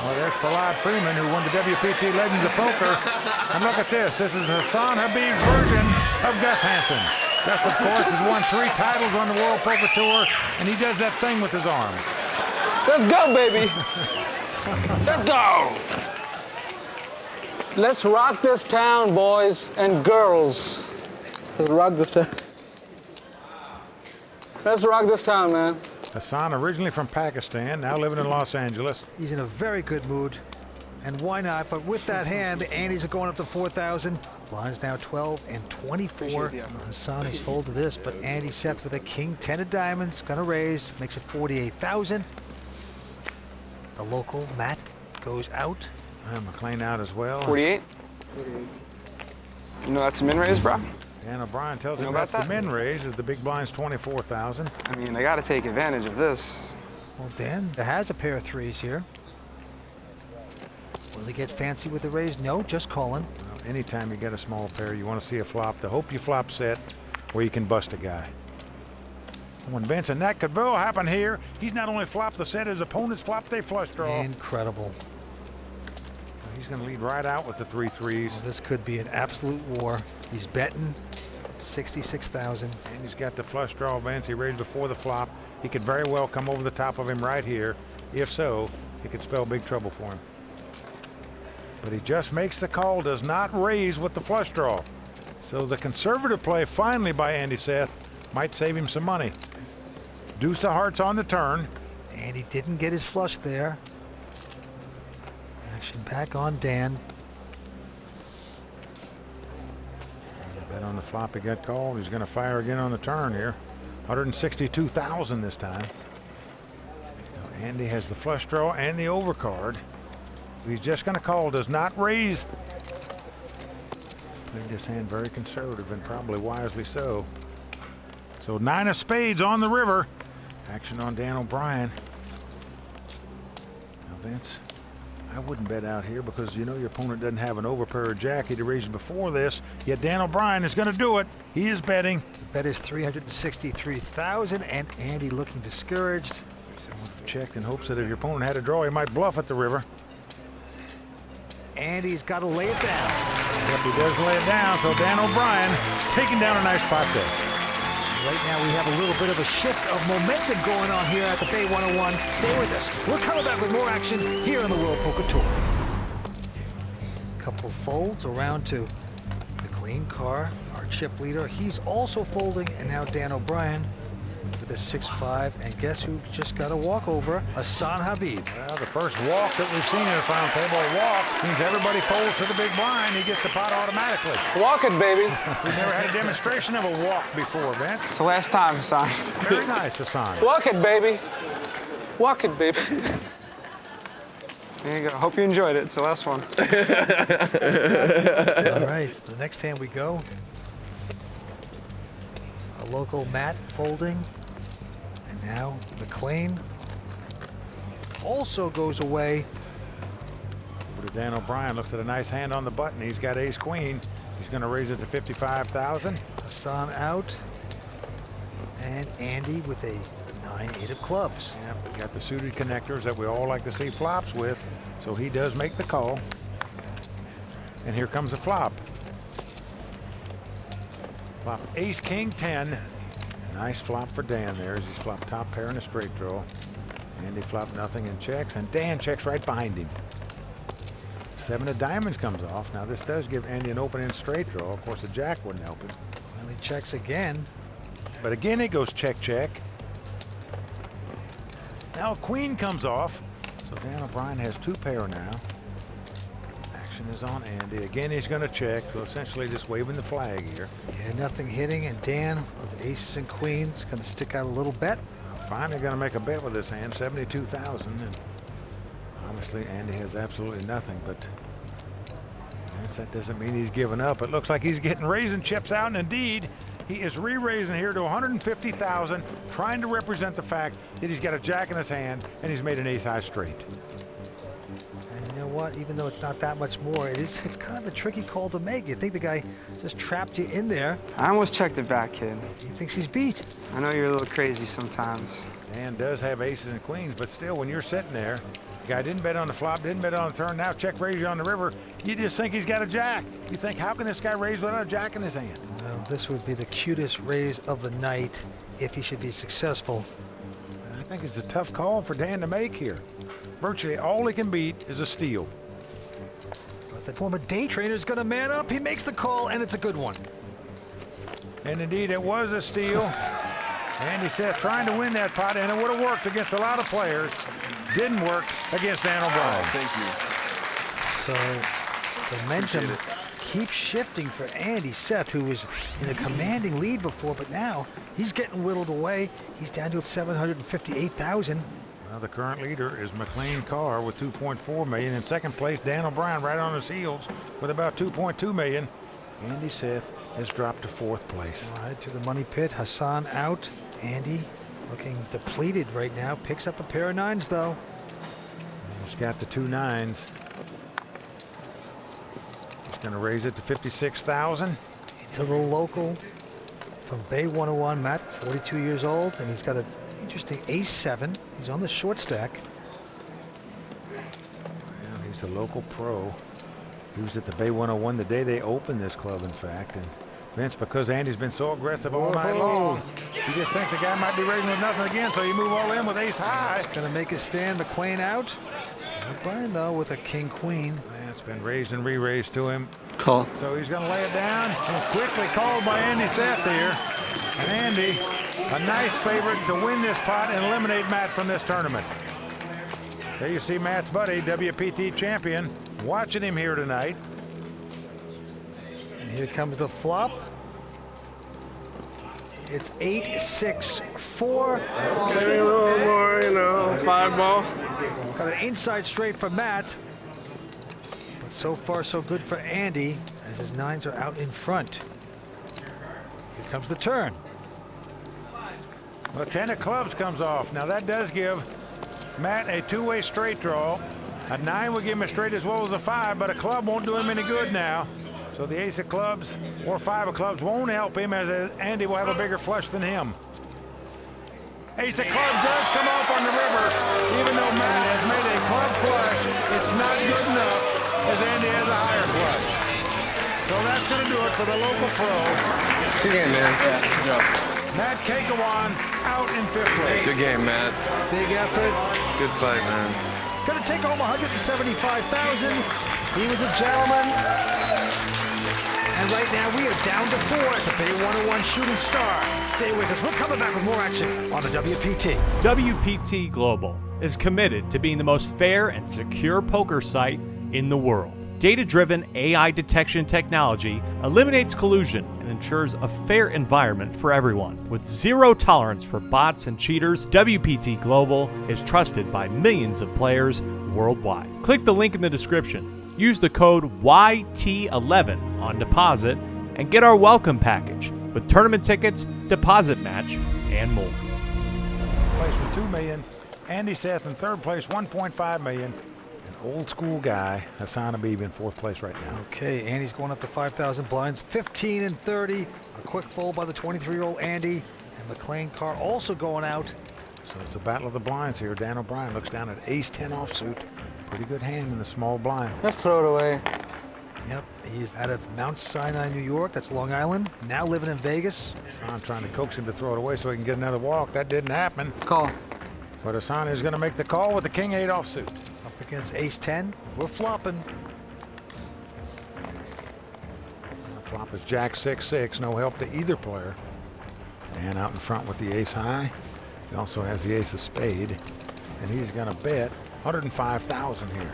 [SPEAKER 1] Well, there's Prahlad Freeman, who won the WPT Legends of Poker. And look at this. This is Hasan Habib's version of Gus Hansen. Gus, of course, has won 3 titles on the World Poker Tour, and he does that thing with his arm.
[SPEAKER 13] Let's go, baby. Let's go. Let's rock this town, boys and girls. Let's rock this town. Let's rock this town, man.
[SPEAKER 1] Hasan, originally from Pakistan, now living in Los Angeles.
[SPEAKER 2] He's in a very good mood. And why not? But with that hand, the Andes are going up to 4,000. Blinds now 12 and 24. Hasan has folded this, but Andy Seth with a king 10 of diamonds, gonna raise, makes it 48,000. The local, Matt, goes out.
[SPEAKER 1] McLean out as well.
[SPEAKER 15] 48? You know that's a min raise, bro?
[SPEAKER 1] Dan O'Brien tells
[SPEAKER 15] You know
[SPEAKER 1] him that's
[SPEAKER 15] about
[SPEAKER 1] the
[SPEAKER 15] that?
[SPEAKER 1] min raise as the big blind's 24,000.
[SPEAKER 15] I mean, they got to take advantage of this.
[SPEAKER 2] Well, Dan, there has a pair of 3s here. Will he get fancy with the raise? No, just calling.
[SPEAKER 1] Well, anytime you get a small pair, you want to see a flop. To hope you flop set where you can bust a guy. When Vincent, that could well happen here. He's not only flopped the set, his opponents flopped their flush draw.
[SPEAKER 2] Incredible.
[SPEAKER 1] He's going to lead right out with the 3 threes.
[SPEAKER 2] Well, this could be an absolute war. He's betting 66,000.
[SPEAKER 1] And he's got the flush draw, Vince. He raised before the flop. He could very well come over the top of him right here. If so, it could spell big trouble for him. But he just makes the call, does not raise with the flush draw. So the conservative play finally by Andy Seth might save him some money. Deuce of hearts on the turn.
[SPEAKER 2] And he didn't get his flush there. Action back on Dan.
[SPEAKER 1] Bet on the flop, he got called. He's going to fire again on the turn here. 162,000 this time. Now Andy has the flush draw and the overcard. He's just going to call, does not raise. Played this hand very conservative and probably wisely so. So 9 of spades on the river. Action on Dan O'Brien. Now Vince, I wouldn't bet out here because you know your opponent doesn't have an overpair or jack. He'd raised before this, yet Dan O'Brien is going to do it. He is betting.
[SPEAKER 2] The bet is 363,000 and Andy looking discouraged.
[SPEAKER 1] Checked in hopes that if your opponent had a draw, he might bluff at the river.
[SPEAKER 2] Andy's got to lay it down.
[SPEAKER 1] Yep, he does lay it down, so Dan O'Brien taking down a nice pot there.
[SPEAKER 2] Right now we have a little bit of a shift of momentum going on here at the Bay 101. Stay with us. We're coming back with more action here on the World Poker Tour. Couple folds around to McLean Karr, our chip leader. He's also folding, and now Dan O'Brien with a 6-5. And guess who just got a walkover? Hasan Habib.
[SPEAKER 1] Well, the first walk that we've seen in the final table, a walk means everybody folds to the big blind. He gets the pot automatically.
[SPEAKER 15] Walk it, baby.
[SPEAKER 1] We've never had a demonstration of a walk before, Vince.
[SPEAKER 15] It's the last time, Hasan.
[SPEAKER 1] Very nice, Hasan.
[SPEAKER 15] Walk it, baby. Walk it, baby. There you go. Hope you enjoyed it. It's the last one.
[SPEAKER 2] All right, the next hand we go. A local Matt folding. And now McLean also goes away.
[SPEAKER 1] Over to Dan O'Brien. Looks at a nice hand on the button. He's got ace queen. He's going to raise it to 55,000.
[SPEAKER 2] Hasan out. And Andy with a 9-8 of clubs.
[SPEAKER 1] Yep, we got the suited connectors that we all like to see flops with. So he does make the call. And here comes the flop. Flop ace king 10. Nice flop for Dan there as he's flopped top pair in a straight draw. Andy flopped nothing and checks, and Dan checks right behind him. 7 of diamonds comes off. Now this does give Andy an open in straight draw. Of course the jack wouldn't help him.
[SPEAKER 2] Well, he checks again.
[SPEAKER 1] But again it goes check, check. Now queen comes off. So Dan O'Brien has 2 pair now. Action is on Andy. Again, he's going to check. So essentially just waving the flag here.
[SPEAKER 2] Yeah, nothing hitting. And Dan with aces and queens going to stick out a little bet.
[SPEAKER 1] Finally going to make a bet with this hand, 72,000. And obviously Andy has absolutely nothing, but that doesn't mean he's giving up. It looks like he's getting raising chips out, and indeed, he is re-raising here to 150,000, trying to represent the fact that he's got a jack in his hand and he's made an ace high straight.
[SPEAKER 2] And you know what? Even though it's not that much more, it's kind of a tricky call to make. You think the guy just trapped you in there.
[SPEAKER 15] I almost checked it back, kid.
[SPEAKER 2] He thinks he's beat.
[SPEAKER 15] I know you're a little crazy sometimes.
[SPEAKER 1] Dan does have aces and queens, but still, when you're sitting there, the guy didn't bet on the flop, didn't bet on the turn, now check raise you on the river, you just think he's got a jack. You think, how can this guy raise without a jack in his hand?
[SPEAKER 2] Well, this would be the cutest raise of the night if he should be successful.
[SPEAKER 1] I think it's a tough call for Dan to make here. Virtually all he can beat is a steal.
[SPEAKER 2] But the former day trainer is going to man up. He makes the call, and it's a good one.
[SPEAKER 1] And indeed, it was a steal. Andy Seth trying to win that pot, and it would have worked against a lot of players. Didn't work against Dan O'Brien.
[SPEAKER 8] Thank you.
[SPEAKER 2] So momentum keeps shifting for Andy Seth, who was in a commanding lead before, but now he's getting whittled away. He's down to 758,000.
[SPEAKER 1] Well, the current leader is McLean Karr with 2.4 million. In second place, Dan O'Brien right on his heels with about 2.2 million. Andy Seth has dropped to 4th place.
[SPEAKER 2] All right, to the money pit. Hasan out. Andy looking depleted right now. Picks up a pair of 9s, though.
[SPEAKER 1] He's got the 2 9s. Going to raise it to 56,000.
[SPEAKER 2] To the local from Bay 101, Matt, 42 years old, and he's got an interesting ace-7. He's on the short stack.
[SPEAKER 1] Well, he's a local pro. He was at the Bay 101 the day they opened this club, in fact. And Vince, because Andy's been so aggressive all night long, you just think the guy might be raising with nothing again, so you move all in with ace high.
[SPEAKER 2] Gonna make his stand, McLean out. Brian, though, with a king-queen.
[SPEAKER 1] It's been raised and re-raised to him.
[SPEAKER 5] Call.
[SPEAKER 1] So he's going to lay it down. And quickly called by Andy Seth here. And Andy, a nice favorite to win this pot and eliminate Matt from this tournament. There you see Matt's buddy, WPT champion, watching him here tonight.
[SPEAKER 2] And here comes the flop. It's 8-6-4.
[SPEAKER 5] Maybe a little more, you know, 5-ball.
[SPEAKER 2] Got an inside straight for Matt. But so far, so good for Andy, as his 9s are out in front. Here comes the turn.
[SPEAKER 1] Well, 10 of clubs comes off. Now that does give Matt a two-way straight draw. A 9 will give him a straight as well as a 5, but a club won't do him any good now. So the ace of clubs or 5 of clubs won't help him, as Andy will have a bigger flush than him. Ace of clubs does come off on the river. Even though Matt has made a club flush, it's not good enough, as Andy has a higher flush. So that's going to do it for the local pro.
[SPEAKER 5] Good game, man. Yeah, good job.
[SPEAKER 1] Matt Keikoan out in 5th place.
[SPEAKER 4] Good game, Matt.
[SPEAKER 2] Big effort.
[SPEAKER 4] Good fight, man.
[SPEAKER 2] Gonna take home $175,000. He was a gentleman. And right now we are down to 4 at the Bay 101 Shooting Star. Stay with us. We're coming back with more action on the WPT.
[SPEAKER 12] WPT Global is committed to being the most fair and secure poker site in the world. Data-driven AI detection technology eliminates collusion and ensures a fair environment for everyone. With zero tolerance for bots and cheaters, WPT Global is trusted by millions of players worldwide. Click the link in the description. Use the code YT11 on deposit and get our welcome package with tournament tickets, deposit match, and more.
[SPEAKER 1] Place with $2 million. Andy Seth in 3rd place, $1.5 million. An old school guy, Hasan Habib, in 4th place right now.
[SPEAKER 2] Okay, Andy's going up to 5,000 blinds, 15 and 30. A quick fold by the 23-year-old Andy. And McLean Karr also going out.
[SPEAKER 1] So it's a battle of the blinds here. Dan O'Brien looks down at ace-10 offsuit. Pretty good hand in the small blind.
[SPEAKER 13] Let's throw it away.
[SPEAKER 2] Yep, he's out of Mount Sinai, New York. That's Long Island. Now living in Vegas.
[SPEAKER 1] Hasan trying to coax him to throw it away so he can get another walk. That didn't happen.
[SPEAKER 13] Call.
[SPEAKER 1] But Hasan is going to make the call with the king-8 offsuit.
[SPEAKER 2] Up against ace-10. We're flopping.
[SPEAKER 1] The flop is jack 6-6. No help to either player. Dan out in front with the ace high. He also has the ace of spade. And he's going to bet 105,000 here.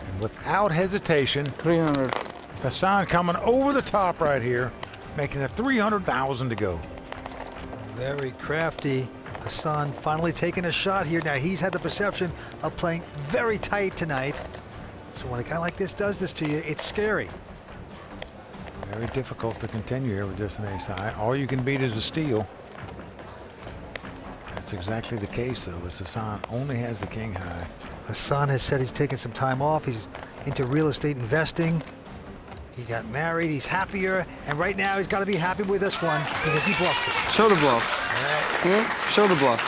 [SPEAKER 1] And without hesitation,
[SPEAKER 13] 300.
[SPEAKER 1] Hasan coming over the top right here, making it 300,000 to go.
[SPEAKER 2] Very crafty. Hasan finally taking a shot here. Now he's had the perception of playing very tight tonight. So when a guy like this does this to you, it's scary.
[SPEAKER 1] Very difficult to continue here with just an ace high. All you can beat is a steal. That's exactly the case, though, as Hasan only has the king high.
[SPEAKER 2] Hasan has said he's taking some time off. He's into real estate investing. He got married. He's happier. And right now, he's got to be happy with this one because he bluffed it.
[SPEAKER 13] Show the bluff. Show the bluff.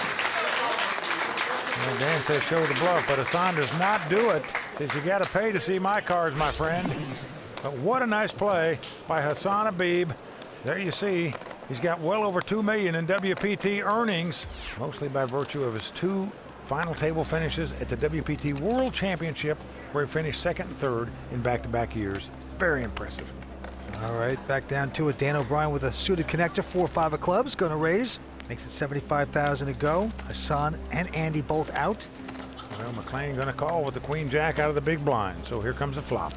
[SPEAKER 1] Well, Dan says show the bluff, but Hasan does not do it because you got to pay to see my cards, my friend. But what a nice play by Hasan Habib. There you see, he's got well over $2 million in WPT earnings, mostly by virtue of his 2 final table finishes at the WPT World Championship, where he finished 2nd and 3rd in back-to-back years. Very impressive.
[SPEAKER 2] All right, back down to it. Dan O'Brien with a suited connector, 4-5 of clubs, going to raise. Makes it 75,000 to go. Hasan and Andy both out.
[SPEAKER 1] Well, McLean going to call with the queen jack out of the big blind. So here comes the flop.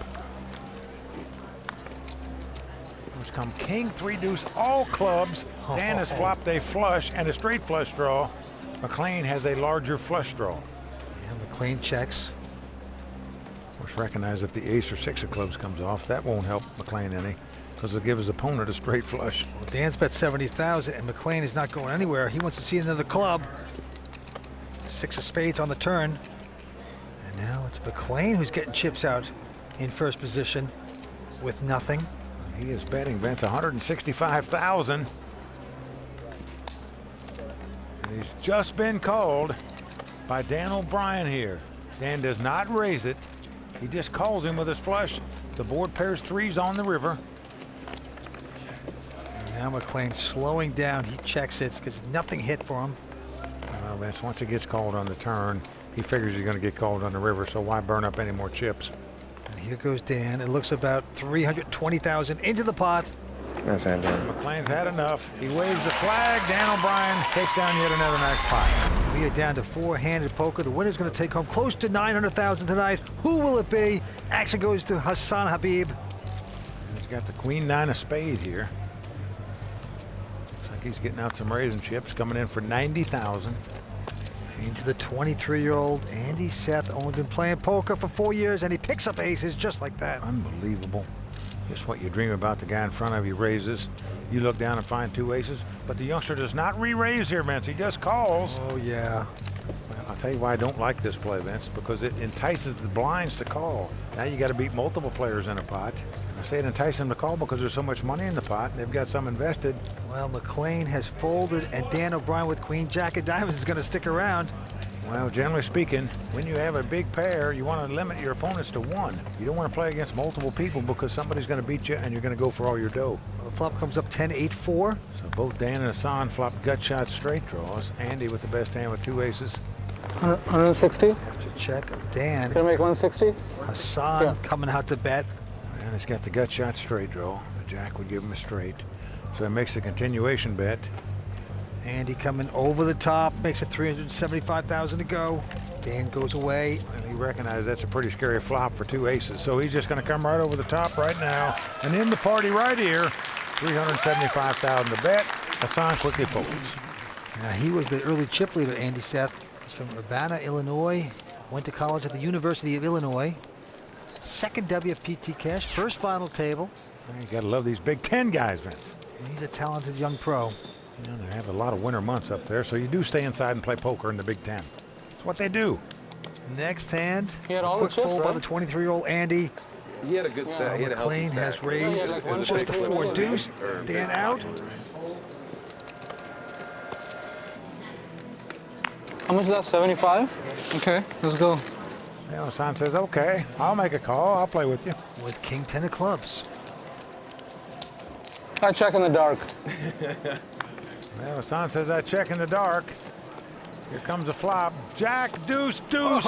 [SPEAKER 1] Here's come king, 3 deuce, all clubs. Dan has flopped a flush and a straight flush draw. McLean has a larger flush draw.
[SPEAKER 2] Yeah, McLean checks.
[SPEAKER 1] Of course, recognize if the ace or 6 of clubs comes off, that won't help McLean any, because it'll give his opponent a straight flush.
[SPEAKER 2] Well, Dan's bet 70,000, and McLean is not going anywhere. He wants to see another club. 6 of spades on the turn. And now it's McLean who's getting chips out. in first position with nothing.
[SPEAKER 1] He is betting Vince $165,000. And he's just been called by Dan O'Brien here. Dan does not raise it. He just calls him with his flush. The board pairs threes on the river.
[SPEAKER 2] And now McLean slowing down. He checks it because nothing hit for him.
[SPEAKER 1] Well, Vince, once he gets called on the turn, he figures he's going to get called on the river, so why burn up any more chips?
[SPEAKER 2] And here goes Dan. It looks about 320,000 into the pot.
[SPEAKER 4] That's Andy.
[SPEAKER 1] McLean's had enough. He waves the flag. Dan O'Brien takes down yet another nice pot.
[SPEAKER 2] We are down to four-handed poker. The winner's going to take home close to 900,000 tonight. Who will it be? Action goes to Hasan Habib.
[SPEAKER 1] He's got the queen nine of spade here. Looks like he's getting out some raisin chips, coming in for 90,000.
[SPEAKER 2] Into the 23-year-old Andy Seth, only been playing poker for 4 years, and he picks up aces just like that.
[SPEAKER 1] Unbelievable. Just what you dream about. The guy in front of you raises. You look down and find two aces, but the youngster does not re-raise here, Vince. He just calls.
[SPEAKER 2] Oh, yeah.
[SPEAKER 1] Well, I'll tell you why I don't like this play, Vince, because it entices the blinds to call. Now you got to beat multiple players in a pot. I say it entices them to call because there's so much money in the pot. They've got some invested.
[SPEAKER 2] Well, McLean has folded, and Dan O'Brien with Queen Jack of Diamonds is going to stick around.
[SPEAKER 1] Well, generally speaking, when you have a big pair, you want to limit your opponents to one. You don't want to play against multiple people because somebody's going to beat you and you're going to go for all your dough.
[SPEAKER 2] Well, the flop comes up 10-8-4.
[SPEAKER 1] So both Dan and Hasan flop gut shot straight draws. Andy with the best hand with two aces.
[SPEAKER 13] 160?
[SPEAKER 2] After check of Dan.
[SPEAKER 13] Can I make 160?
[SPEAKER 2] Hasan coming out to bet.
[SPEAKER 1] And he's got the gut shot straight draw. The jack would give him a straight. So he makes a continuation bet.
[SPEAKER 2] Andy coming over the top, makes it 375,000 to go. Dan goes away.
[SPEAKER 1] And he recognizes that's a pretty scary flop for two aces. So he's just going to come right over the top right now and end the party right here. 375,000 to bet. Hasan quickly folds.
[SPEAKER 2] Now, he was the early chip leader, Andy Seth. He's from Urbana, Illinois. Went to college at the University of Illinois. Second WPT cash, first final table.
[SPEAKER 1] You got to love these Big Ten guys, Vince.
[SPEAKER 2] And he's a talented young pro.
[SPEAKER 1] You know, they have a lot of winter months up there, so you do stay inside and play poker in the Big Ten. That's what they do.
[SPEAKER 2] Next hand,
[SPEAKER 13] he had all
[SPEAKER 2] quick
[SPEAKER 13] the chips,
[SPEAKER 2] fold
[SPEAKER 13] right?
[SPEAKER 2] by the 23-year-old Andy.
[SPEAKER 4] He had a good set. He had a healthy
[SPEAKER 2] McLean has
[SPEAKER 4] stack.
[SPEAKER 2] raised just a 4 deuce. Dan out.
[SPEAKER 13] How much is that, 75? Okay, let's go.
[SPEAKER 1] You know, Hasan says, okay, I'll make a call. I'll play with you.
[SPEAKER 2] With King 10 of clubs.
[SPEAKER 13] I check in the dark.
[SPEAKER 1] Well, Hasan says, I check in the dark. Here comes a flop. Jack, deuce, deuce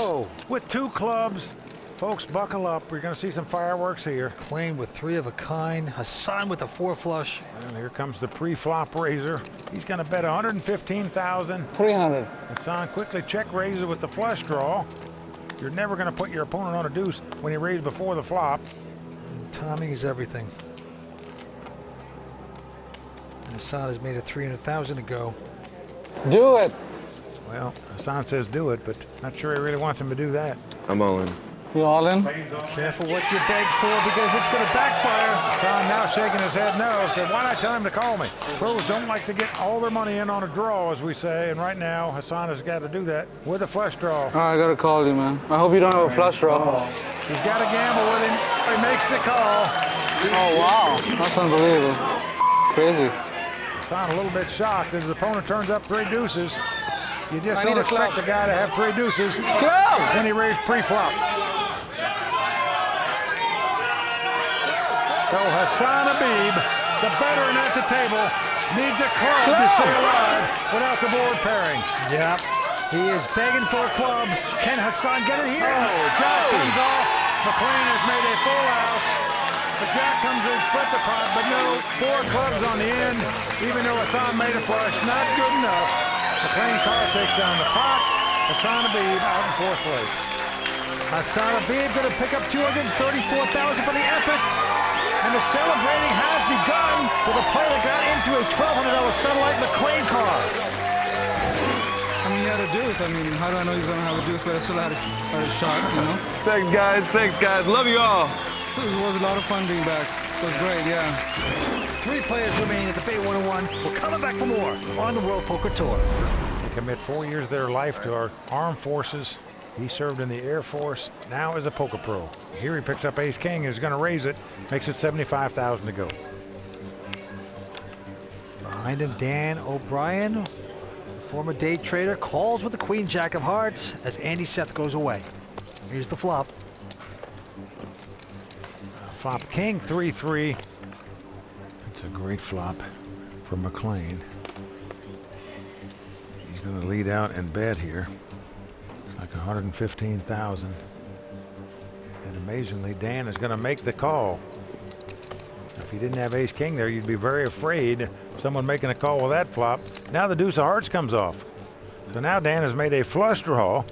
[SPEAKER 1] with two clubs. Folks, buckle up. We're going to see some fireworks here.
[SPEAKER 2] McLean with 3 of a kind. Hasan with a 4 flush.
[SPEAKER 1] And here comes the pre-flop raiser. He's going to bet 115,000.
[SPEAKER 13] 300.
[SPEAKER 1] Hasan quickly check raises with the flush draw. You're never going to put your opponent on a deuce when he raised before the flop.
[SPEAKER 2] And timing is everything. And Hasan has made it 300,000 to go.
[SPEAKER 13] Do it.
[SPEAKER 1] Well, Hasan says do it, but not sure he really wants him to do that.
[SPEAKER 4] I'm all in.
[SPEAKER 13] You all in?
[SPEAKER 2] Careful what you beg for because it's going to backfire.
[SPEAKER 1] Hasan now shaking his head no. Said, why not tell him to call me? Pros don't like to get all their money in on a draw, as we say, and right now Hasan has got to do that with a flush draw.
[SPEAKER 13] All right, I got to call you, man. I hope you don't have a flush draw.
[SPEAKER 1] He's got to gamble with him. He makes the call.
[SPEAKER 13] Oh, wow. That's unbelievable. Crazy.
[SPEAKER 1] Hasan a little bit shocked as his opponent turns up 3 deuces. You just
[SPEAKER 13] I
[SPEAKER 1] don't
[SPEAKER 13] need a
[SPEAKER 1] expect
[SPEAKER 13] club.
[SPEAKER 1] a guy to have 3 deuces.
[SPEAKER 13] Club!
[SPEAKER 1] Then he raised pre-flop. So Hasan Habib, the veteran at the table, needs a club to stay alive without the board pairing.
[SPEAKER 2] Yep. He is begging for a club. Can Hasan get it here?
[SPEAKER 1] Oh, Jack comes off. McLean has made a full house. The Jack comes in, split the pot, but no, 4 clubs on the end, even though Hasan made a flush. Not good enough. McLean Karr takes down the pot. Hasan Habib out in 4th place.
[SPEAKER 2] Hasan Habib going to pick up $234,000 for the effort. And the celebrating has begun for the player that got into a $1,200 satellite, McLean Karr.
[SPEAKER 13] I mean, he had a deuce. I mean, how do I know he's going to have a deuce, but I still had a shot, you know?
[SPEAKER 4] Thanks, guys. Thanks, guys. Love you all.
[SPEAKER 13] It was a lot of fun being back. It was great, yeah.
[SPEAKER 2] 3 players remain at the Bay 101. We're coming back for more on the World Poker Tour.
[SPEAKER 1] They commit 4 years of their life to our armed forces. He served in the Air Force, now is a poker pro. Here he picks up ace king, is going to raise it, makes it 75,000 to go.
[SPEAKER 2] Behind him, Dan O'Brien, former day trader, calls with the queen jack of hearts as Andy Seth goes away. Here's the flop.
[SPEAKER 1] Flop king 3-3. That's a great flop for McLean. He's going to lead out and bet here. It's like 115,000. And amazingly, Dan is going to make the call. If you didn't have ace king there, you'd be very afraid of someone making a call with that flop. Now the deuce of hearts comes off. So now Dan has made a flush draw,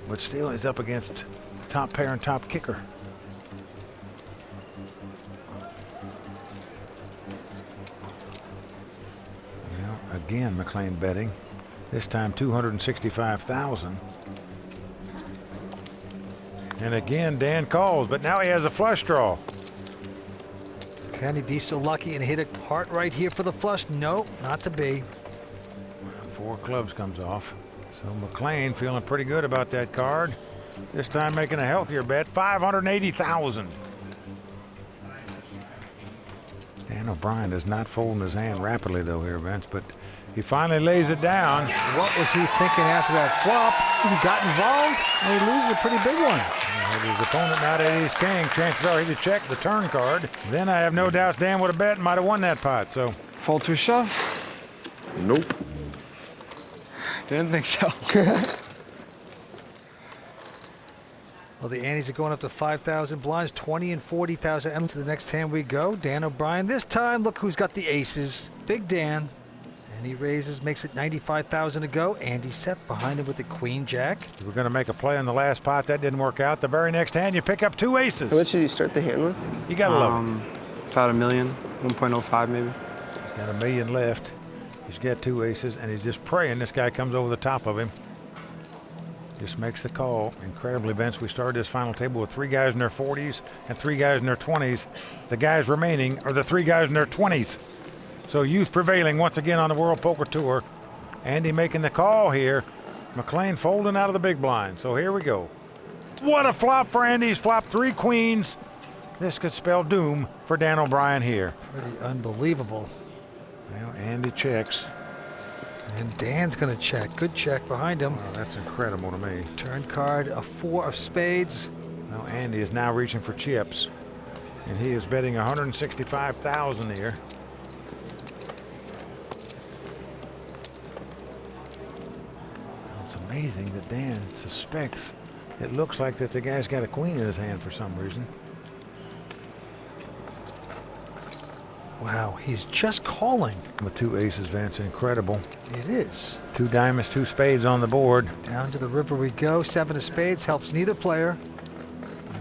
[SPEAKER 1] but still is up against top pair and top kicker. Well, again, McLean betting. This time 265,000. And again, Dan calls, but now he has a flush draw.
[SPEAKER 2] Can he be so lucky and hit a heart right here for the flush? Nope, not to be.
[SPEAKER 1] 4 clubs comes off. So McLean feeling pretty good about that card. This time making a healthier bet, 580,000. Dan O'Brien is not folding his hand rapidly though here, Vince, but he finally lays it down.
[SPEAKER 2] What was he thinking after that flop? He got involved and he loses a pretty big one.
[SPEAKER 1] His opponent not at ace king. Chances are he'd check the turn card. Then I have no doubts Dan would have bet and might have won that pot. So
[SPEAKER 15] Fold to a shove?
[SPEAKER 4] Nope.
[SPEAKER 15] Didn't think so.
[SPEAKER 2] Well, the Andes are going up to 5,000 blinds, 20 and 40,000. And to the next hand we go. Dan O'Brien. This time, look who's got the aces. Big Dan. And he raises, makes it 95,000 to go. Andy Seth behind him with the queen jack.
[SPEAKER 1] we're going to make a play on the last pot. That didn't work out. The very next hand, you pick up 2 aces.
[SPEAKER 5] How much did you start the hand with?
[SPEAKER 1] You got to love it.
[SPEAKER 15] About $1 million, 1.05 maybe.
[SPEAKER 1] He's got $1 million left. He's got 2 aces, and he's just praying this guy comes over the top of him. Just makes the call. Incredible events. We started this final table with 3 guys in their 40s and 3 guys in their 20s. The guys remaining are the 3 guys in their 20s. So youth prevailing once again on the World Poker Tour. Andy making the call here. McLean folding out of the big blind. So here we go. What a flop for Andy. He's flopped 3 queens. This could spell doom for Dan O'Brien here.
[SPEAKER 2] Pretty unbelievable.
[SPEAKER 1] Well, Andy checks.
[SPEAKER 2] And Dan's going to check. Good check behind him.
[SPEAKER 1] Oh, that's incredible to me.
[SPEAKER 2] Turn card, a 4 of spades.
[SPEAKER 1] Well, Andy is now reaching for chips. And he is betting 165,000 here. It's amazing that Dan suspects. It looks like that the guy's got a queen in his hand for some reason.
[SPEAKER 2] Wow, he's just calling.
[SPEAKER 1] With 2 aces, Vance, incredible.
[SPEAKER 2] It is.
[SPEAKER 1] 2 diamonds, 2 spades on the board.
[SPEAKER 2] Down to the river we go. 7 of spades helps neither player.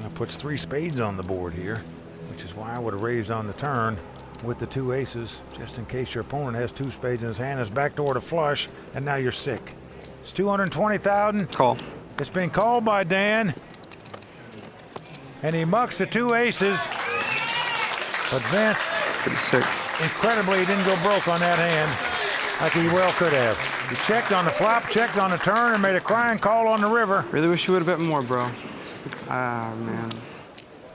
[SPEAKER 1] And puts 3 spades on the board here, which is why I would have raised on the turn with the 2 aces, just in case your opponent has 2 spades in his hand, is backdoor to flush, and now you're sick. It's 220,000.
[SPEAKER 15] Call.
[SPEAKER 1] It's been called by Dan. And he mucks the 2 aces. But Vince,
[SPEAKER 15] pretty sick.
[SPEAKER 1] Incredibly, he didn't go broke on that hand like he well could have. He checked on the flop, checked on the turn, and made a crying call on the river.
[SPEAKER 15] Really wish you would have bet more, bro. Ah, man.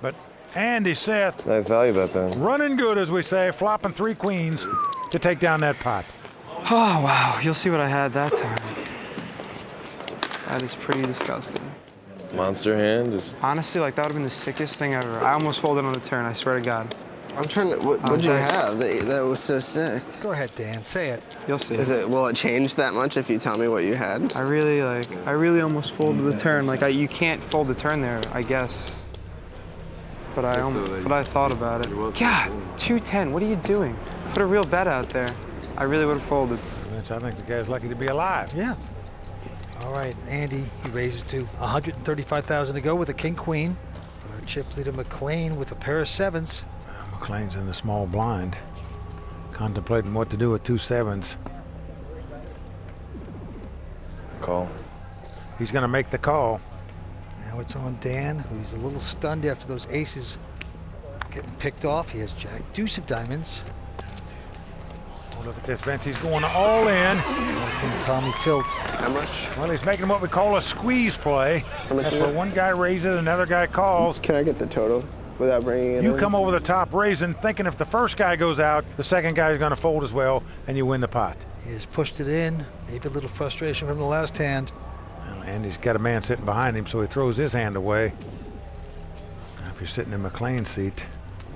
[SPEAKER 1] But Andy Seth.
[SPEAKER 4] Nice value bet then.
[SPEAKER 1] Running good, as we say, flopping 3 queens to take down that pot.
[SPEAKER 15] Oh, wow. You'll see what I had that time. That is pretty disgusting.
[SPEAKER 4] Monster hand. Just...
[SPEAKER 15] Honestly, like, that would have been the sickest thing ever. I almost folded on the turn, I swear to God.
[SPEAKER 5] I'm trying to. What did you have that was so sick?
[SPEAKER 2] Go ahead, Dan. Say it.
[SPEAKER 15] You'll see.
[SPEAKER 5] Will it change that much if you tell me what you had?
[SPEAKER 15] I really almost folded the turn. Like, you can't fold the turn there, I guess. But I thought about it. God, 210. What are you doing? Put a real bet out there. I really would have folded.
[SPEAKER 1] I think the guy's lucky to be alive.
[SPEAKER 2] Yeah. All right, Andy. He raises to 135,000 to go with a king queen. Our chip leader McLean with a pair of 7s.
[SPEAKER 1] McLean's in the small blind, contemplating what to do with 2 7s.
[SPEAKER 4] Call.
[SPEAKER 1] He's going to make the call.
[SPEAKER 2] Now it's on Dan, who's a little stunned after those aces getting picked off. He has jack, deuce of diamonds.
[SPEAKER 1] Look at this, Vince. He's going all in.
[SPEAKER 2] Tommy tilt.
[SPEAKER 5] How much?
[SPEAKER 1] Well, he's making what we call a squeeze play.
[SPEAKER 5] How much
[SPEAKER 1] That's
[SPEAKER 5] is
[SPEAKER 1] where
[SPEAKER 5] it?
[SPEAKER 1] one guy raises, another guy calls.
[SPEAKER 5] Can I get the total without bringing it
[SPEAKER 1] You
[SPEAKER 5] in?
[SPEAKER 1] come over the top raising, thinking if the first guy goes out, the second guy is going to fold as well, and you win the pot.
[SPEAKER 2] He has pushed it in. Maybe a little frustration from the last hand.
[SPEAKER 1] Well, Andy's got a man sitting behind him, so he throws his hand away. Now, if you're sitting in McLean's seat,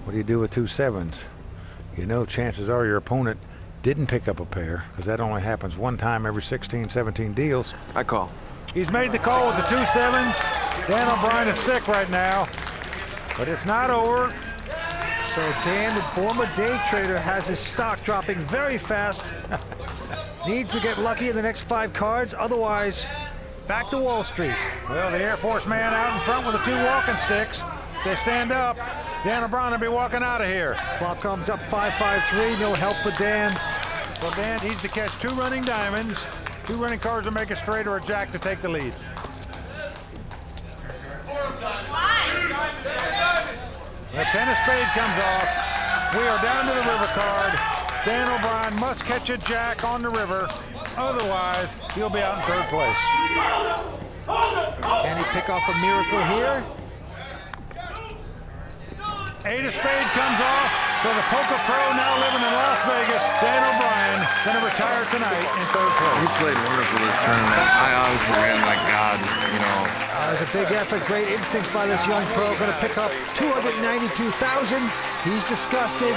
[SPEAKER 1] what do you do with 2 sevens? You know, chances are your opponent didn't pick up a pair, because that only happens one time every 16, 17 deals.
[SPEAKER 4] I call.
[SPEAKER 1] He's made the call with the 2 sevens. Dan O'Brien is sick right now, but it's not over.
[SPEAKER 2] So Dan, the former day trader, has his stock dropping very fast. Needs to get lucky in the next 5 cards, otherwise back to Wall Street.
[SPEAKER 1] Well, the Air Force man out in front with the 2 walking sticks. They stand up. Dan O'Brien will be walking out of here.
[SPEAKER 2] Clock comes up 5-5-3, no help for Dan.
[SPEAKER 1] So Dan needs to catch 2 running diamonds, 2 running cards to make a straight, or a jack to take the lead. The 10 of spade comes off. We are down to the river card. Dan O'Brien must catch a jack on the river. Otherwise, he'll be out in 3rd place.
[SPEAKER 2] Can he pick off a miracle here?
[SPEAKER 1] 8 of spade comes off. So the poker pro now living in Las Vegas, Dan O'Brien, going to retire tonight in 3rd place.
[SPEAKER 4] You played wonderful this tournament. I honestly ran like God, you know.
[SPEAKER 2] It was a big effort, great instincts by this young pro. Going to pick up 292,000. He's disgusted.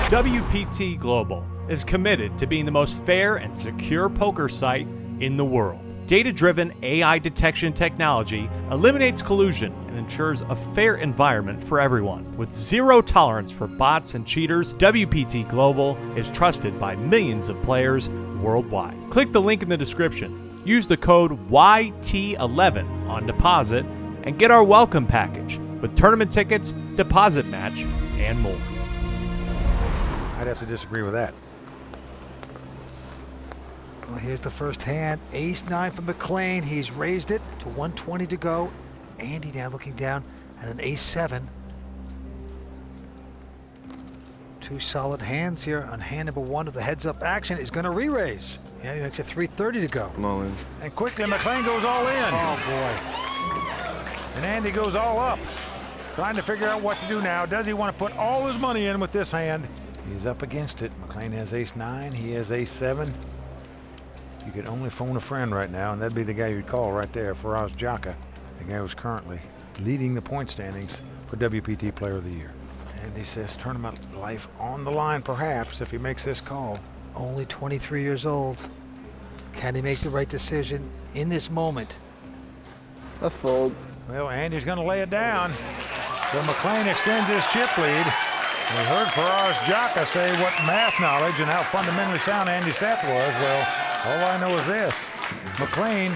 [SPEAKER 12] WPT Global is committed to being the most fair and secure poker site in the world. Data-driven AI detection technology eliminates collusion and ensures a fair environment for everyone. With zero tolerance for bots and cheaters, WPT Global is trusted by millions of players worldwide. Click the link in the description. Use the code YT11 on deposit and get our welcome package with tournament tickets, deposit match, and more.
[SPEAKER 1] I'd have to disagree with that.
[SPEAKER 2] Well, here's the first hand. Ace-9 for McLean. He's raised it to 120 to go. Andy now looking down at an ace-7. 2 solid hands here on hand number 1 of the heads-up action. Is going to re-raise. Yeah, he makes it 330 to go.
[SPEAKER 4] I'm all in.
[SPEAKER 1] And quickly, McLean goes all in.
[SPEAKER 2] Oh, boy.
[SPEAKER 1] And Andy goes all up. Trying to figure out what to do now. Does he want to put all his money in with this hand? He's up against it. McLean has ace-9. He has ace-7. You could only phone a friend right now, and that'd be the guy you'd call right there, Faraz Jaka, the guy who's currently leading the point standings for WPT Player of the Year. Andy says tournament life on the line, perhaps, if he makes this call.
[SPEAKER 2] Only 23 years old. Can he make the right decision in this moment?
[SPEAKER 5] A fold.
[SPEAKER 1] Well, Andy's going to lay it down. So McLean extends his chip lead. We heard Faraz Jaka say what math knowledge and how fundamentally sound Andy Seth was. Well, all I know is this. McLean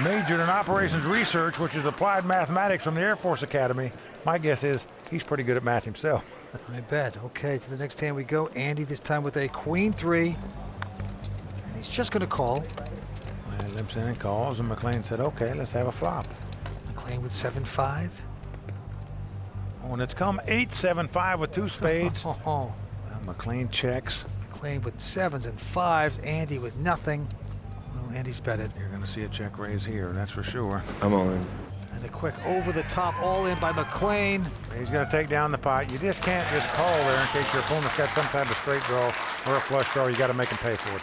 [SPEAKER 1] majored in operations research, which is applied mathematics from the Air Force Academy. My guess is he's pretty good at math himself.
[SPEAKER 2] I bet. Okay, to the next hand we go. Andy this time with a queen-3. And he's just going to call.
[SPEAKER 1] Well, limps in and calls, and McLean said, okay, let's have a flop.
[SPEAKER 2] McLean with 7-5.
[SPEAKER 1] Oh, and it's come 8-7-5 with 2 spades.
[SPEAKER 2] Well,
[SPEAKER 1] McLean checks.
[SPEAKER 2] McLean with 7s and 5s. Andy with nothing. Well, Andy's bet it.
[SPEAKER 1] You're going to see a check raise here, that's for sure.
[SPEAKER 4] I'm all in.
[SPEAKER 2] And a quick over-the-top all-in by McLean.
[SPEAKER 1] He's going to take down the pot. You just can't just call there in case your opponent's got some type of straight draw or a flush draw. You got to make him pay for it.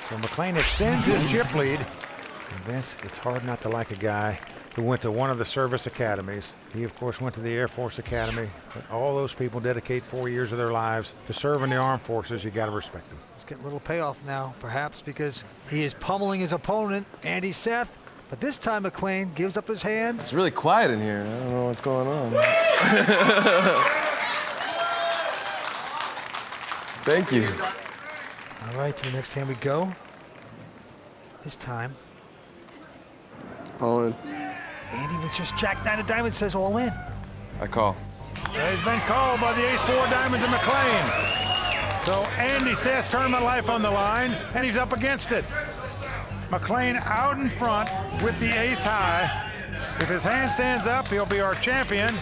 [SPEAKER 1] So McLean extends his chip lead. And Vince, it's hard not to like a guy who went to one of the service academies. He, of course, went to the Air Force Academy. But all those people dedicate 4 years of their lives to serve in the armed forces. You got to respect them.
[SPEAKER 2] Let's get a little payoff now, perhaps because he is pummeling his opponent, Andy Seth. But this time McLean gives up his hand.
[SPEAKER 4] It's really quiet in here. I don't know what's going on. Thank you.
[SPEAKER 2] All right, to the next hand we go. This time.
[SPEAKER 5] All in.
[SPEAKER 2] Andy with just Jack-9 of diamonds says all in.
[SPEAKER 4] I call.
[SPEAKER 1] He's been called by the ace-4 diamonds of McLean. So Andy Seth's tournament life on the line, and he's up against it. McLean out in front with the ace high. If his hand stands up, he'll be our champion.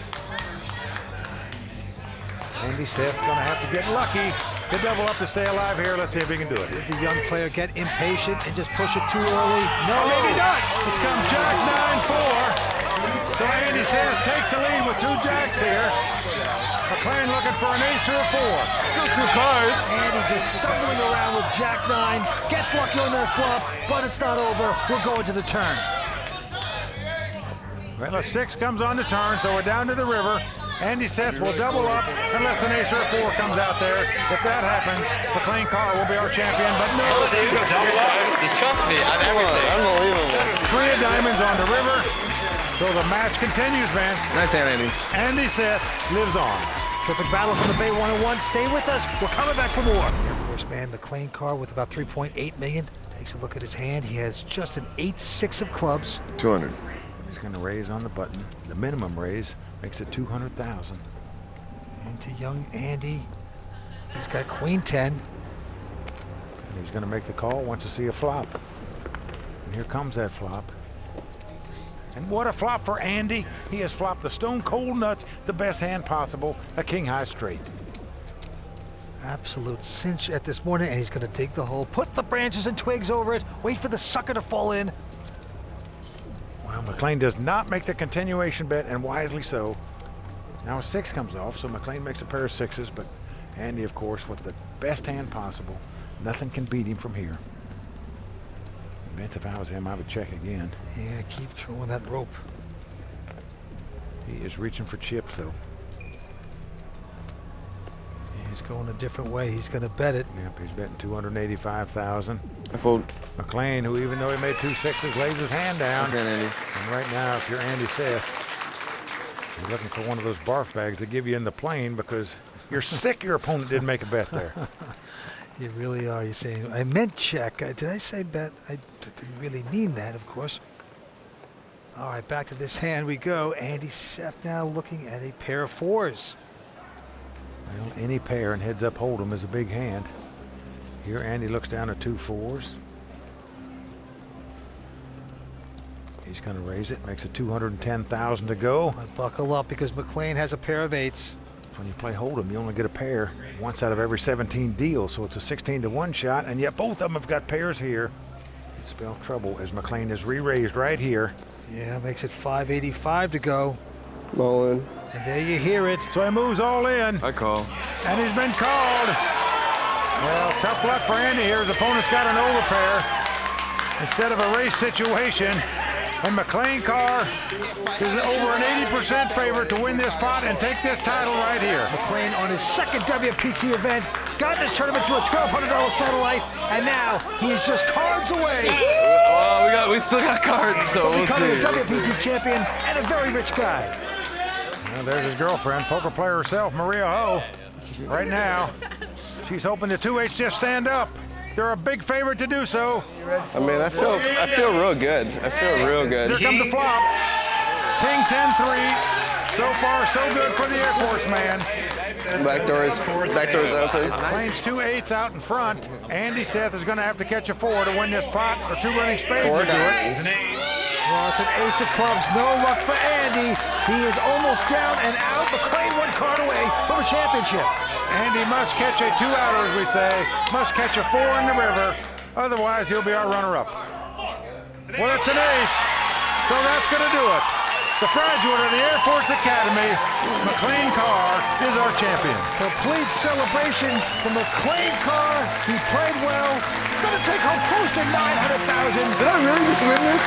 [SPEAKER 1] Andy Seth's gonna have to get lucky. to double up to stay alive here. Let's see if he can do it.
[SPEAKER 2] Did the young player get impatient and just push it too early? No, maybe not.
[SPEAKER 1] It's come Jack 9-4. So Andy Seth takes the lead with 2 jacks here. McLean looking for an ace or a 4.
[SPEAKER 4] Still 2 cards.
[SPEAKER 2] Andy just stumbling around with Jack 9. Gets lucky on that flop, but it's not over. We're going to the turn.
[SPEAKER 1] Well, a 6 comes on the turn, so we're down to the river. Andy Seth will double up unless an ace or a 4 comes out there. If that happens, McLean Karr will be our champion, but no.
[SPEAKER 4] Just trust me on everything.
[SPEAKER 5] Unbelievable.
[SPEAKER 1] 3 of diamonds on the river. So the match continues, Vince.
[SPEAKER 4] Nice hand, Andy.
[SPEAKER 1] Andy Seth lives on.
[SPEAKER 2] Terrific battle from the Bay 101. Stay with us. We're coming back for more. Air Force man McLean Karr with about 3.8 million. Takes a look at his hand. He has just an 8-6 of clubs.
[SPEAKER 4] 200.
[SPEAKER 1] He's going to raise on the button. The minimum raise makes it 200,000.
[SPEAKER 2] Into young Andy. He's got Queen 10.
[SPEAKER 1] And he's going to make the call. Wants to see a flop. And here comes that flop. And what a flop for Andy. He has flopped the stone cold nuts, the best hand possible, a king high straight.
[SPEAKER 2] Absolute cinch at this morning, and he's going to dig the hole, put the branches and twigs over it, wait for the sucker to fall in.
[SPEAKER 1] Well, McLean does not make the continuation bet, and wisely so. Now a 6 comes off, so McLean makes a pair of 6s, but Andy, of course, with the best hand possible. Nothing can beat him from here. Vince, if I was him, I would check again.
[SPEAKER 2] Yeah, keep throwing that rope.
[SPEAKER 1] He is reaching for chips, though.
[SPEAKER 2] He's going a different way. He's going to bet it.
[SPEAKER 1] Yep, he's betting 285,000.
[SPEAKER 4] I fold.
[SPEAKER 1] McLean, who even though he made 2 6s, lays his hand down.
[SPEAKER 4] That's it, Andy.
[SPEAKER 1] And right now, if you're Andy Seth, you're looking for one of those barf bags to give you in the plane because you're sick your opponent didn't make a bet there.
[SPEAKER 2] You really are. You're saying, I meant check. Did I say bet? I didn't really mean that, of course. All right, back to this hand we go. Andy Seth now looking at a pair of 4s.
[SPEAKER 1] Well, any pair and heads up hold'em is a big hand. Here Andy looks down at 2 4s. He's going to raise it, makes it 210,000 to go.
[SPEAKER 2] Buckle up because McLean has a pair of 8s.
[SPEAKER 1] When you play hold'em, you only get a pair once out of every 17 deals, so it's a 16-to-1 shot, and yet both of them have got pairs here. It spells trouble as McLean is re-raised right here.
[SPEAKER 2] Yeah, makes it 585 to go.
[SPEAKER 5] Mullen.
[SPEAKER 2] And there you hear it.
[SPEAKER 1] So he moves all in.
[SPEAKER 4] I call.
[SPEAKER 1] And he's been called. Well, tough luck for Andy here. His opponent's got an overpair instead of a race situation. And McLean Karr is over an 80% favorite to win this pot and take this title right here.
[SPEAKER 2] McLean on his second WPT event, got this tournament to a $1,200 satellite, and now he is just cards away.
[SPEAKER 4] Well, we still got cards, so we'll see.
[SPEAKER 2] Becoming a WPT champion and a very rich guy.
[SPEAKER 1] Well, there's his girlfriend, poker player herself, Maria Ho. Right now, she's hoping the 2-8s just stand up. They're a big favorite to do so.
[SPEAKER 5] I mean, I feel real good. I feel real good.
[SPEAKER 1] Here comes the flop. King 10-3. So far, so good for the Air Force man.
[SPEAKER 5] Back door's open.
[SPEAKER 1] Claims 2 8s out in front. Andy Seth is going to have to catch a 4 to win this pot, or 2 running spades.
[SPEAKER 5] 4
[SPEAKER 1] to do
[SPEAKER 5] dimes.
[SPEAKER 1] it.
[SPEAKER 2] Well, it's an ace of clubs. No luck for Andy. He is almost down and out. McLean 1 card away from a championship.
[SPEAKER 1] Andy must catch a 2-outer, as we say. Must catch a 4 in the river. Otherwise, he'll be our runner-up. Well, it's an ace. So that's going to do it. The graduate of the Air Force Academy, McLean Karr, is our champion.
[SPEAKER 2] Complete celebration from McLean Karr. He played well. Going to take home close to $900,000.
[SPEAKER 4] Did I really just win this?